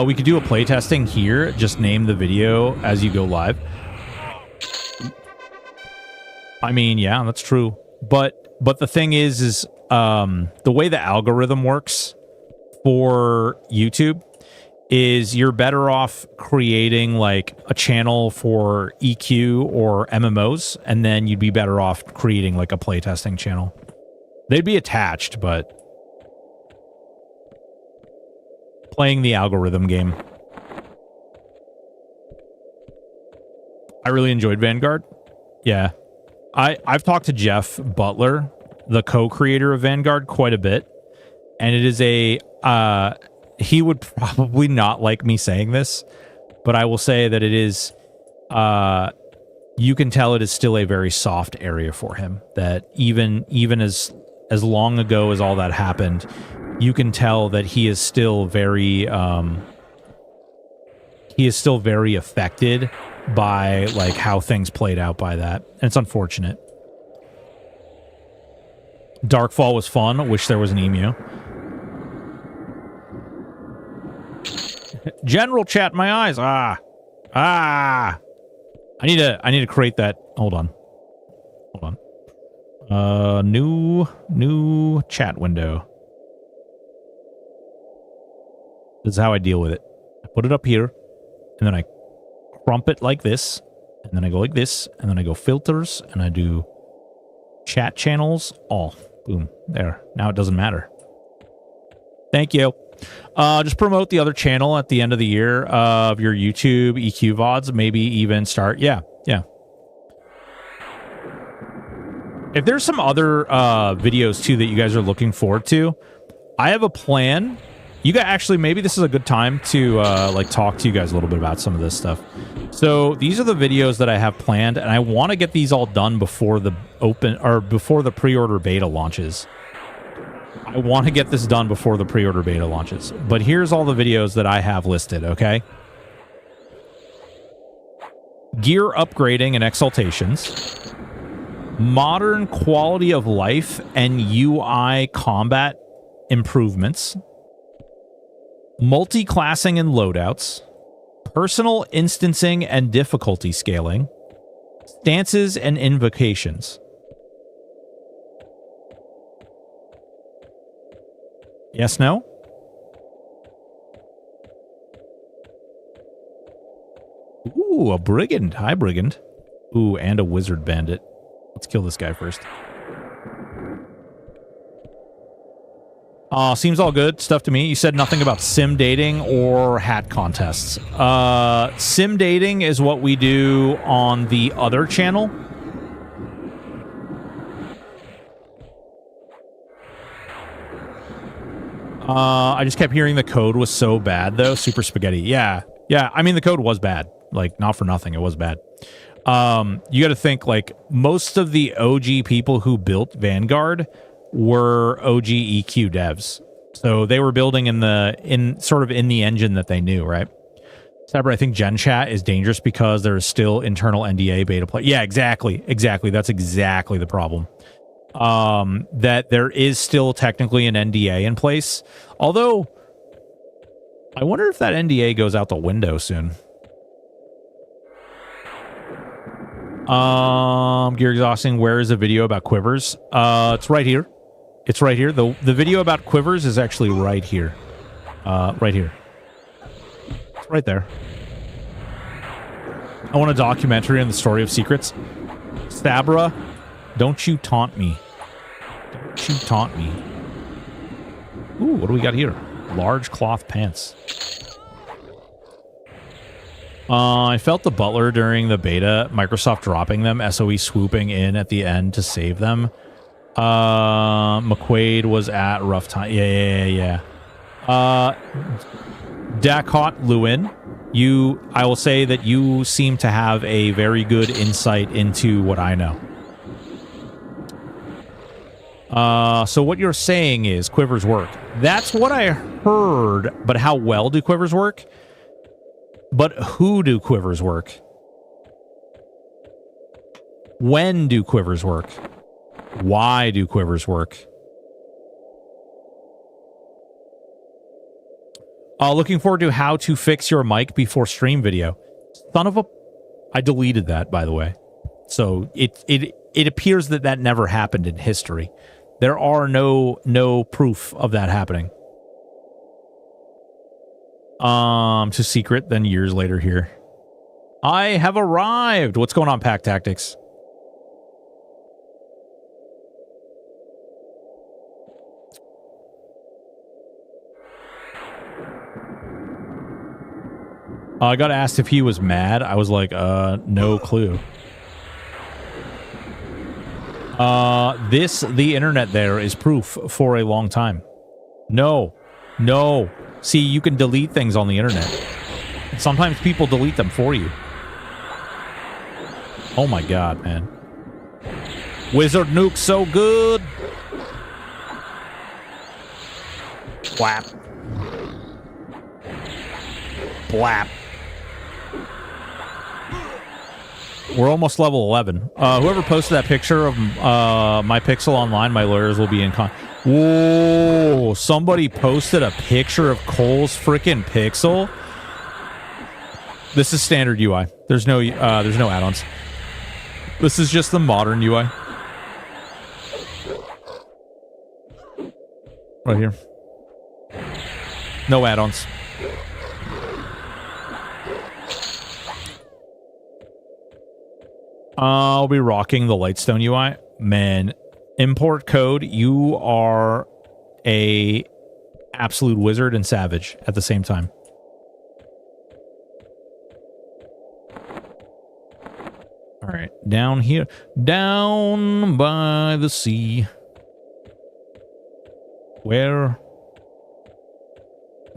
A: We could do a playtesting here. Just name the video as you go live. I mean, yeah, that's true. But the thing is the way the algorithm works for YouTube is you're better off creating like a channel for EQ or MMOs, and then you'd be better off creating like a playtesting channel. They'd be attached, but playing the algorithm game. I really enjoyed Vanguard. Yeah. I've talked to Jeff Butler, the co-creator of Vanguard, quite a bit. And it is a... he would probably not like me saying this, but I will say that it is... you can tell it is still a very soft area for him. That even as long ago as all that happened, you can tell that he is still very affected by like how things played out by that. And it's unfortunate. Darkfall was fun. Wish there was an emu. General chat in my eyes. I need to create that. Hold on. New chat window. This is how I deal with it. I put it up here, and then I crump it like this, and then I go like this, and then I go filters, and I do Chat channels, all. Boom. There. Now it doesn't matter. Thank you. Just promote the other channel at the end of the year of your YouTube EQ VODs. Maybe even start. Yeah. If there's some other videos, too, that you guys are looking forward to, I have a plan. You guys, actually, maybe this is a good time to like talk to you guys a little bit about some of this stuff. So these are the videos that I have planned, and I want to get these all done before the pre-order beta launches. I want to get this done before the pre-order beta launches. But here's all the videos that I have listed, okay? Gear upgrading and exaltations. Modern quality of life and UI combat improvements. Multi-classing and loadouts. Personal instancing and difficulty scaling. Stances and invocations. Yes, no? Ooh, a brigand. Hi, brigand. Ooh, and a wizard bandit. Let's kill this guy first. Seems all good stuff to me. You said nothing about sim dating or hat contests. Sim dating is what we do on the other channel. I just kept hearing the code was so bad, though. Super spaghetti. Yeah. I mean, the code was bad. Like, not for nothing. It was bad. You got to think, like, most of the OG people who built Vanguard were OG EQ devs. So they were building in the engine that they knew, right? Sabra, I think Gen Chat is dangerous because there is still internal NDA beta play. Yeah, exactly. That's exactly the problem. That there is still technically an NDA in place. Although, I wonder if that NDA goes out the window soon. Gear exhausting. Where is the video about quivers? It's right here. The video about quivers is actually right here. Right here. It's right there. I want a documentary on the story of secrets. Sabra, don't you taunt me. Ooh, what do we got here? Large cloth pants. I felt the butler during the beta, Microsoft dropping them, SOE swooping in at the end to save them. McQuaid was at rough time. Yeah. Dakot Lewin, I will say that you seem to have a very good insight into what I know. So what you're saying is quivers work. That's what I heard, but how well do quivers work? But who do quivers work? When do quivers work? Why do quivers work? Looking forward to how to fix your mic before stream video. Son of a... I deleted that, by the way. So it appears that never happened in history. There are no proof of that happening. To secret, then years later here. I have arrived! What's going on, Pack Tactics? I got asked if he was mad. I was like, no clue. The internet there is proof for a long time. No. See, you can delete things on the internet. Sometimes people delete them for you. Oh my god, man. Wizard Nuke so good. Blap. We're almost level 11. Whoever posted that picture of my pixel online, my lawyers will be in con... Whoa! Somebody posted a picture of Cole's freaking pixel. This is standard UI. There's no add-ons. This is just the modern UI. Right here. No add-ons. I'll be rocking the Lightstone UI. Man, import code, you are a absolute wizard and savage at the same time. All right, down here, down by the sea. Where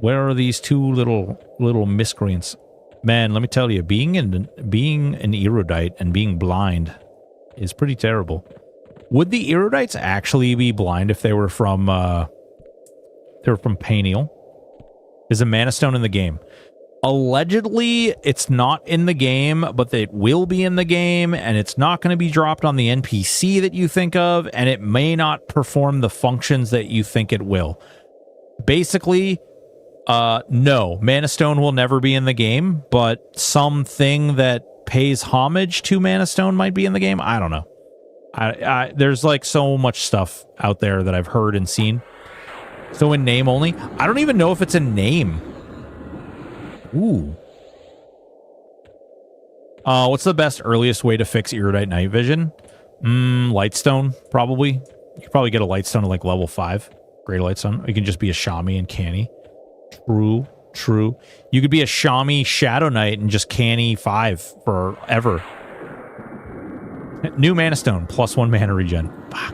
A: are these two little miscreants? Man, let me tell you, being an erudite and being blind is pretty terrible. Would the erudites actually be blind if they were from Paniel? Is a mana stone in the game? Allegedly, it's not in the game, but it will be in the game, and it's not going to be dropped on the NPC that you think of, and it may not perform the functions that you think it will. Basically, no, Mana Stone will never be in the game, but something that pays homage to Mana Stone might be in the game. I don't know. There's like so much stuff out there that I've heard and seen. So in name only, I don't even know if it's a name. Ooh. What's the best earliest way to fix erudite night vision? Lightstone, probably. You could probably get a lightstone at like level 5. Great lightstone. You can just be a Shami and canny. True. You could be a Shami Shadow Knight and just canny 5 forever. New Mana Stone, +1 mana regen. Fuck.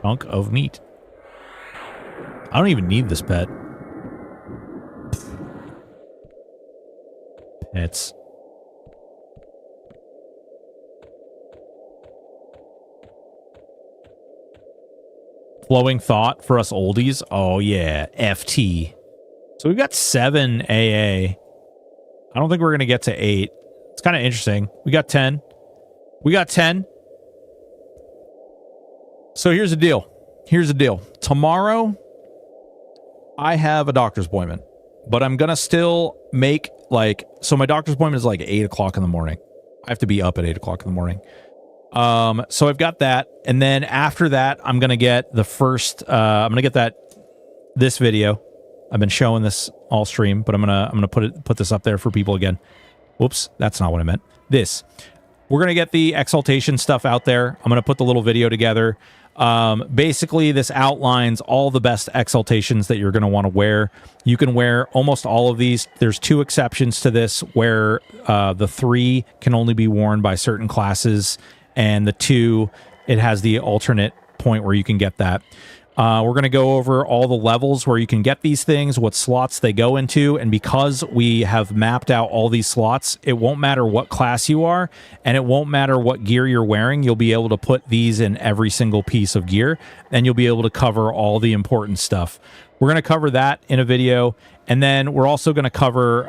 A: Chunk of meat. I don't even need this pet. Pets. Flowing Thought for us oldies. Oh yeah, FT. So we've got 7 AA. I don't think we're going to get to 8. It's kind of interesting. We got 10. So here's the deal. Tomorrow, I have a doctor's appointment. But I'm going to still make, like... So my doctor's appointment is like 8 o'clock in the morning. I have to be up at 8 o'clock in the morning. So I've got that. And then after that, I'm going to get the first... I'm going to get this video. I've been showing this all stream, but I'm gonna put this up there for people again. Whoops, that's not what I meant. This. We're going to get the exaltation stuff out there. I'm going to put the little video together. Basically, this outlines all the best exaltations that you're going to want to wear. You can wear almost all of these. There's 2 exceptions to this where the 3 can only be worn by certain classes, and the 2, it has the alternate point where you can get that. We're going to go over all the levels where you can get these things, what slots they go into, and because we have mapped out all these slots, it won't matter what class you are, and it won't matter what gear you're wearing. You'll be able to put these in every single piece of gear, and you'll be able to cover all the important stuff. We're going to cover that in a video, and then we're also going to cover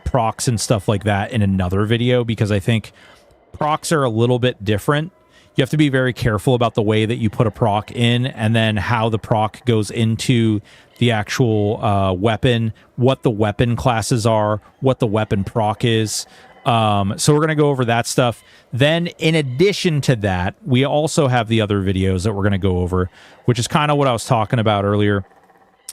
A: procs and stuff like that in another video, because I think procs are a little bit different. You have to be very careful about the way that you put a proc in, and then how the proc goes into the actual weapon, what the weapon classes are, what the weapon proc is. So we're going to go over that stuff. Then in addition to that, we also have the other videos that we're going to go over, which is kind of what I was talking about earlier,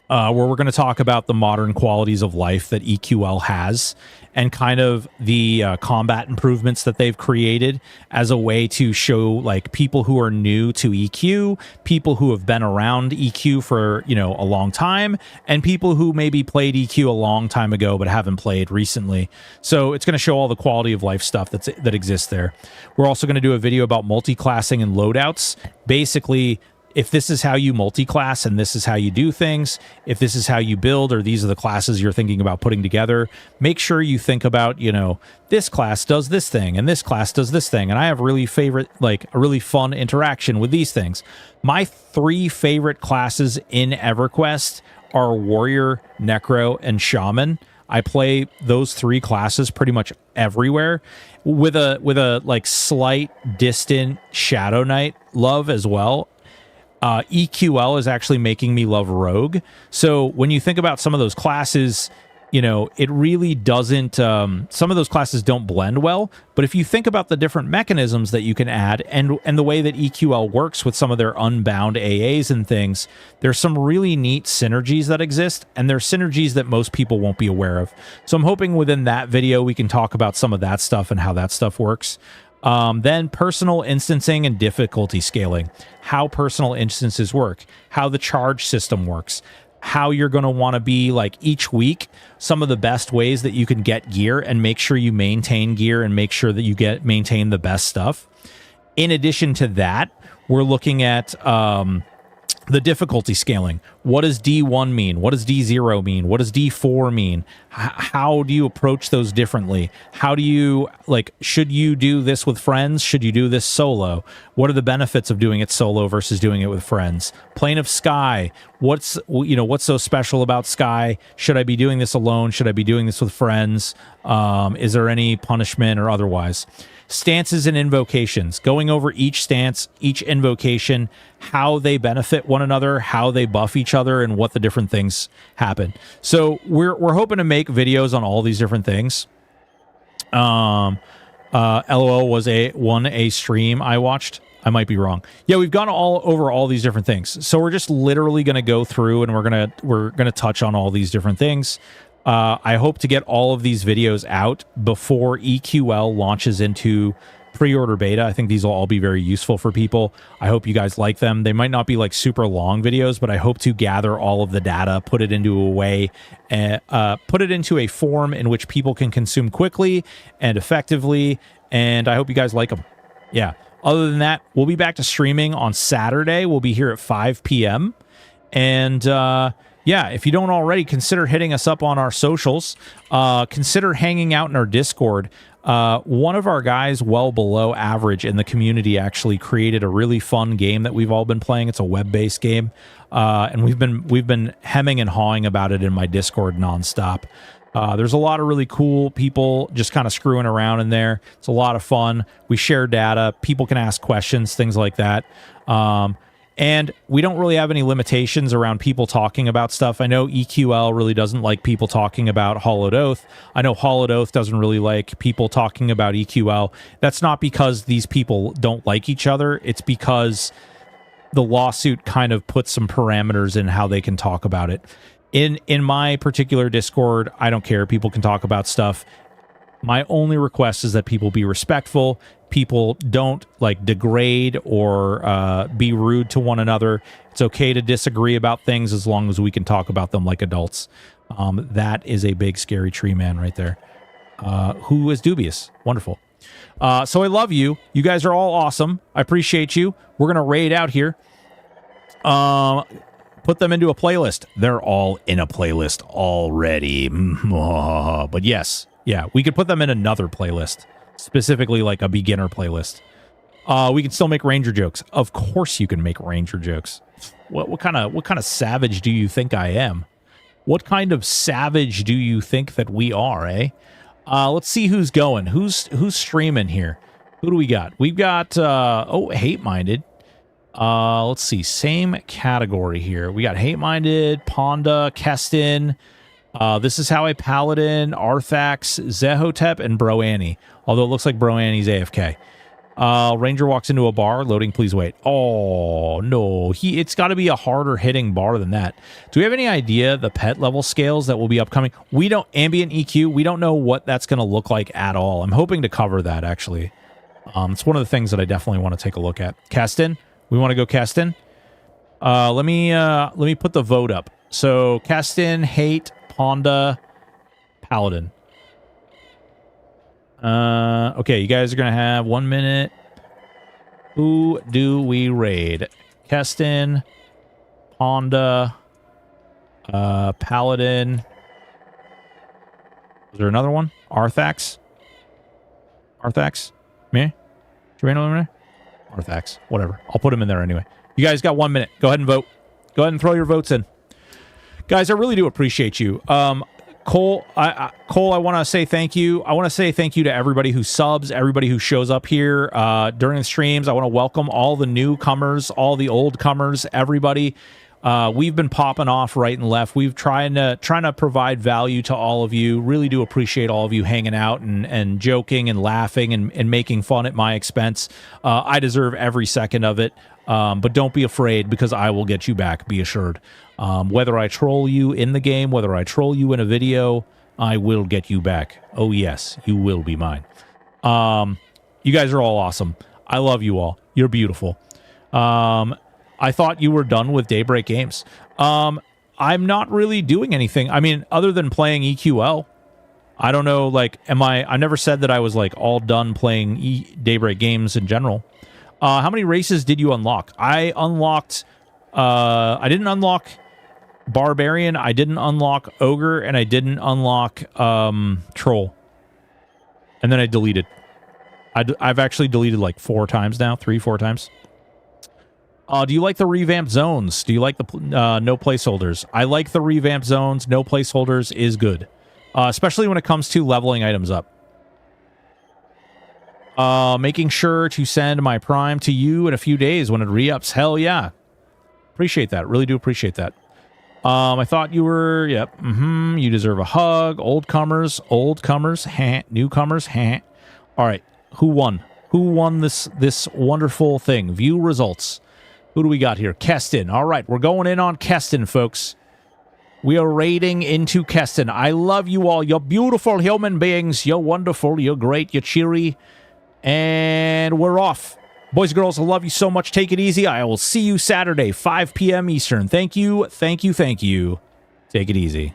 A: where we're going to talk about the modern qualities of life that EQL has, and kind of the combat improvements that they've created as a way to show like people who are new to EQ, people who have been around EQ for, you know, a long time, and people who maybe played EQ a long time ago but haven't played recently. So it's going to show all the quality of life stuff that exists there. We're also going to do a video about multi-classing and loadouts. Basically, if this is how you multi-class and this is how you do things, if this is how you build, or these are the classes you're thinking about putting together, make sure you think about, you know, this class does this thing and this class does this thing. And I have a really fun interaction with these things. My 3 favorite classes in EverQuest are Warrior, Necro, and Shaman. I play those 3 classes pretty much everywhere, with a like slight distant Shadow Knight love as well. EQL is actually making me love Rogue. So when you think about some of those classes, you know, it really doesn't, some of those classes don't blend well. But if you think about the different mechanisms that you can add, and the way that EQL works with some of their unbound AAs and things, there's some really neat synergies that exist, and there's synergies that most people won't be aware of. So I'm hoping within that video we can talk about some of that stuff and how that stuff works. Then personal instancing and difficulty scaling, how personal instances work, how the charge system works, how you're going to want to be like each week, some of the best ways that you can get gear and make sure you maintain gear and make sure that you maintain the best stuff. In addition to that, we're looking at the difficulty scaling. What does D1 mean? What does D0 mean? What does D4 mean? How do you approach those differently? How do you, like, should you do this with friends? Should you do this solo? What are the benefits of doing it solo versus doing it with friends? Plane of Sky. What's so special about Sky? Should I be doing this alone? Should I be doing this with friends? Is there any punishment or otherwise? Stances and invocations, going over each stance, each invocation, how they benefit one another, how they buff each other, and what the different things happen. So we're hoping to make videos on all these different things. LOL was a stream I watched. I might be wrong. Yeah, we've gone over all these different things. So we're just literally going to go through and we're gonna touch on all these different things. I hope to get all of these videos out before EQL launches into pre-order beta. I think these will all be very useful for people. I hope you guys like them. They might not be like super long videos, but I hope to gather all of the data, put it into a form in which people can consume quickly and effectively. And I hope you guys like them. Yeah. Other than that, we'll be back to streaming on Saturday. We'll be here at 5 p.m. And, yeah, if you don't already, consider hitting us up on our socials. Consider hanging out in our Discord. One of our guys well below average in the community actually created a really fun game that we've all been playing. It's a web-based game, and we've been hemming and hawing about it in my Discord nonstop. There's a lot of really cool people just kind of screwing around in there. It's a lot of fun. We share data. People can ask questions, things like that. And we don't really have any limitations around people talking about stuff. I know EQL really doesn't like people talking about Hollowed Oath. I know Hollowed Oath doesn't really like people talking about EQL. That's not because these people don't like each other. It's because the lawsuit kind of puts some parameters in how they can talk about it. In my particular Discord, I don't care. People can talk about stuff. My only request is that people be respectful. People don't like degrade or be rude to one another. It's okay to disagree about things as long as we can talk about them like adults. That is a big scary tree man right there. Who is dubious. Wonderful. So I love you. You guys are all awesome. I appreciate you. We're going to raid out here. Put them into a playlist. They're all in a playlist already. But yes. Yeah, we could put them in another playlist, specifically like a beginner playlist. We can still make ranger jokes. Of course you can make ranger jokes. What kind of savage do you think I am? What kind of savage do you think that we are, eh? Let's see who's going. Who's streaming here? Who do we got? We've got Hate Minded. Let's see, same category here. We got Hate Minded, Ponda, Keston. This is how a Paladin, Arthax, Zehotep, and Bro Annie. Although it looks like Bro Annie's AFK. Ranger walks into a bar. Loading, please wait. Oh, no. It's got to be a harder hitting bar than that. Do we have any idea the pet level scales that will be upcoming? We don't, ambient EQ, we don't know what that's going to look like at all. I'm hoping to cover that, actually. It's one of the things that I definitely want to take a look at. Keston? We want to go Keston? Let me put the vote up. So, Keston, Hate, Honda, Paladin. Okay, you guys are going to have 1 minute. Who do we raid? Keston, Honda, Paladin. Is there another one? Arthax? Arthax? Me? Trevino in there? Arthax. Whatever. I'll put him in there anyway. You guys got 1 minute. Go ahead and vote. Go ahead and throw your votes in. Guys, I really do appreciate you. Cole, I want to say thank you. I want to say thank you to everybody who subs, everybody who shows up here during the streams. I want to welcome all the newcomers, all the old comers, everybody. We've been popping off right and left. We've trying to provide value to all of you. Really do appreciate all of you hanging out and joking and laughing and making fun at my expense. I deserve every second of it. But don't be afraid, because I will get you back, be assured. Whether I troll you in the game, whether I troll you in a video, I will get you back. Oh yes, you will be mine. You guys are all awesome. I love you all. You're beautiful. I thought you were done with Daybreak Games. I'm not really doing anything. I mean, other than playing EQL. I don't know, like, I never said that I was, like, all done playing Daybreak Games in general. How many races did you unlock? I unlocked, I didn't unlock Barbarian, I didn't unlock Ogre, and I didn't unlock, Troll. And then I deleted. I've actually deleted, like, 4 times now, 3-4 times. Do you like the revamped zones? Do you like the no placeholders? I like the revamped zones. No placeholders is good. Especially when it comes to leveling items up. Making sure to send my Prime to you in a few days when it re-ups. Hell yeah. Appreciate that. Really do appreciate that. I thought you were... Yep. You deserve a hug. Old comers. Newcomers. All right. Who won? Who won this wonderful thing? View results. Who do we got here? Keston. All right. We're going in on Keston, folks. We are raiding into Keston. I love you all. You're beautiful human beings. You're wonderful. You're great. You're cheery. And we're off. Boys and girls, I love you so much. Take it easy. I will see you Saturday, 5 p.m. Eastern. Thank you. Take it easy.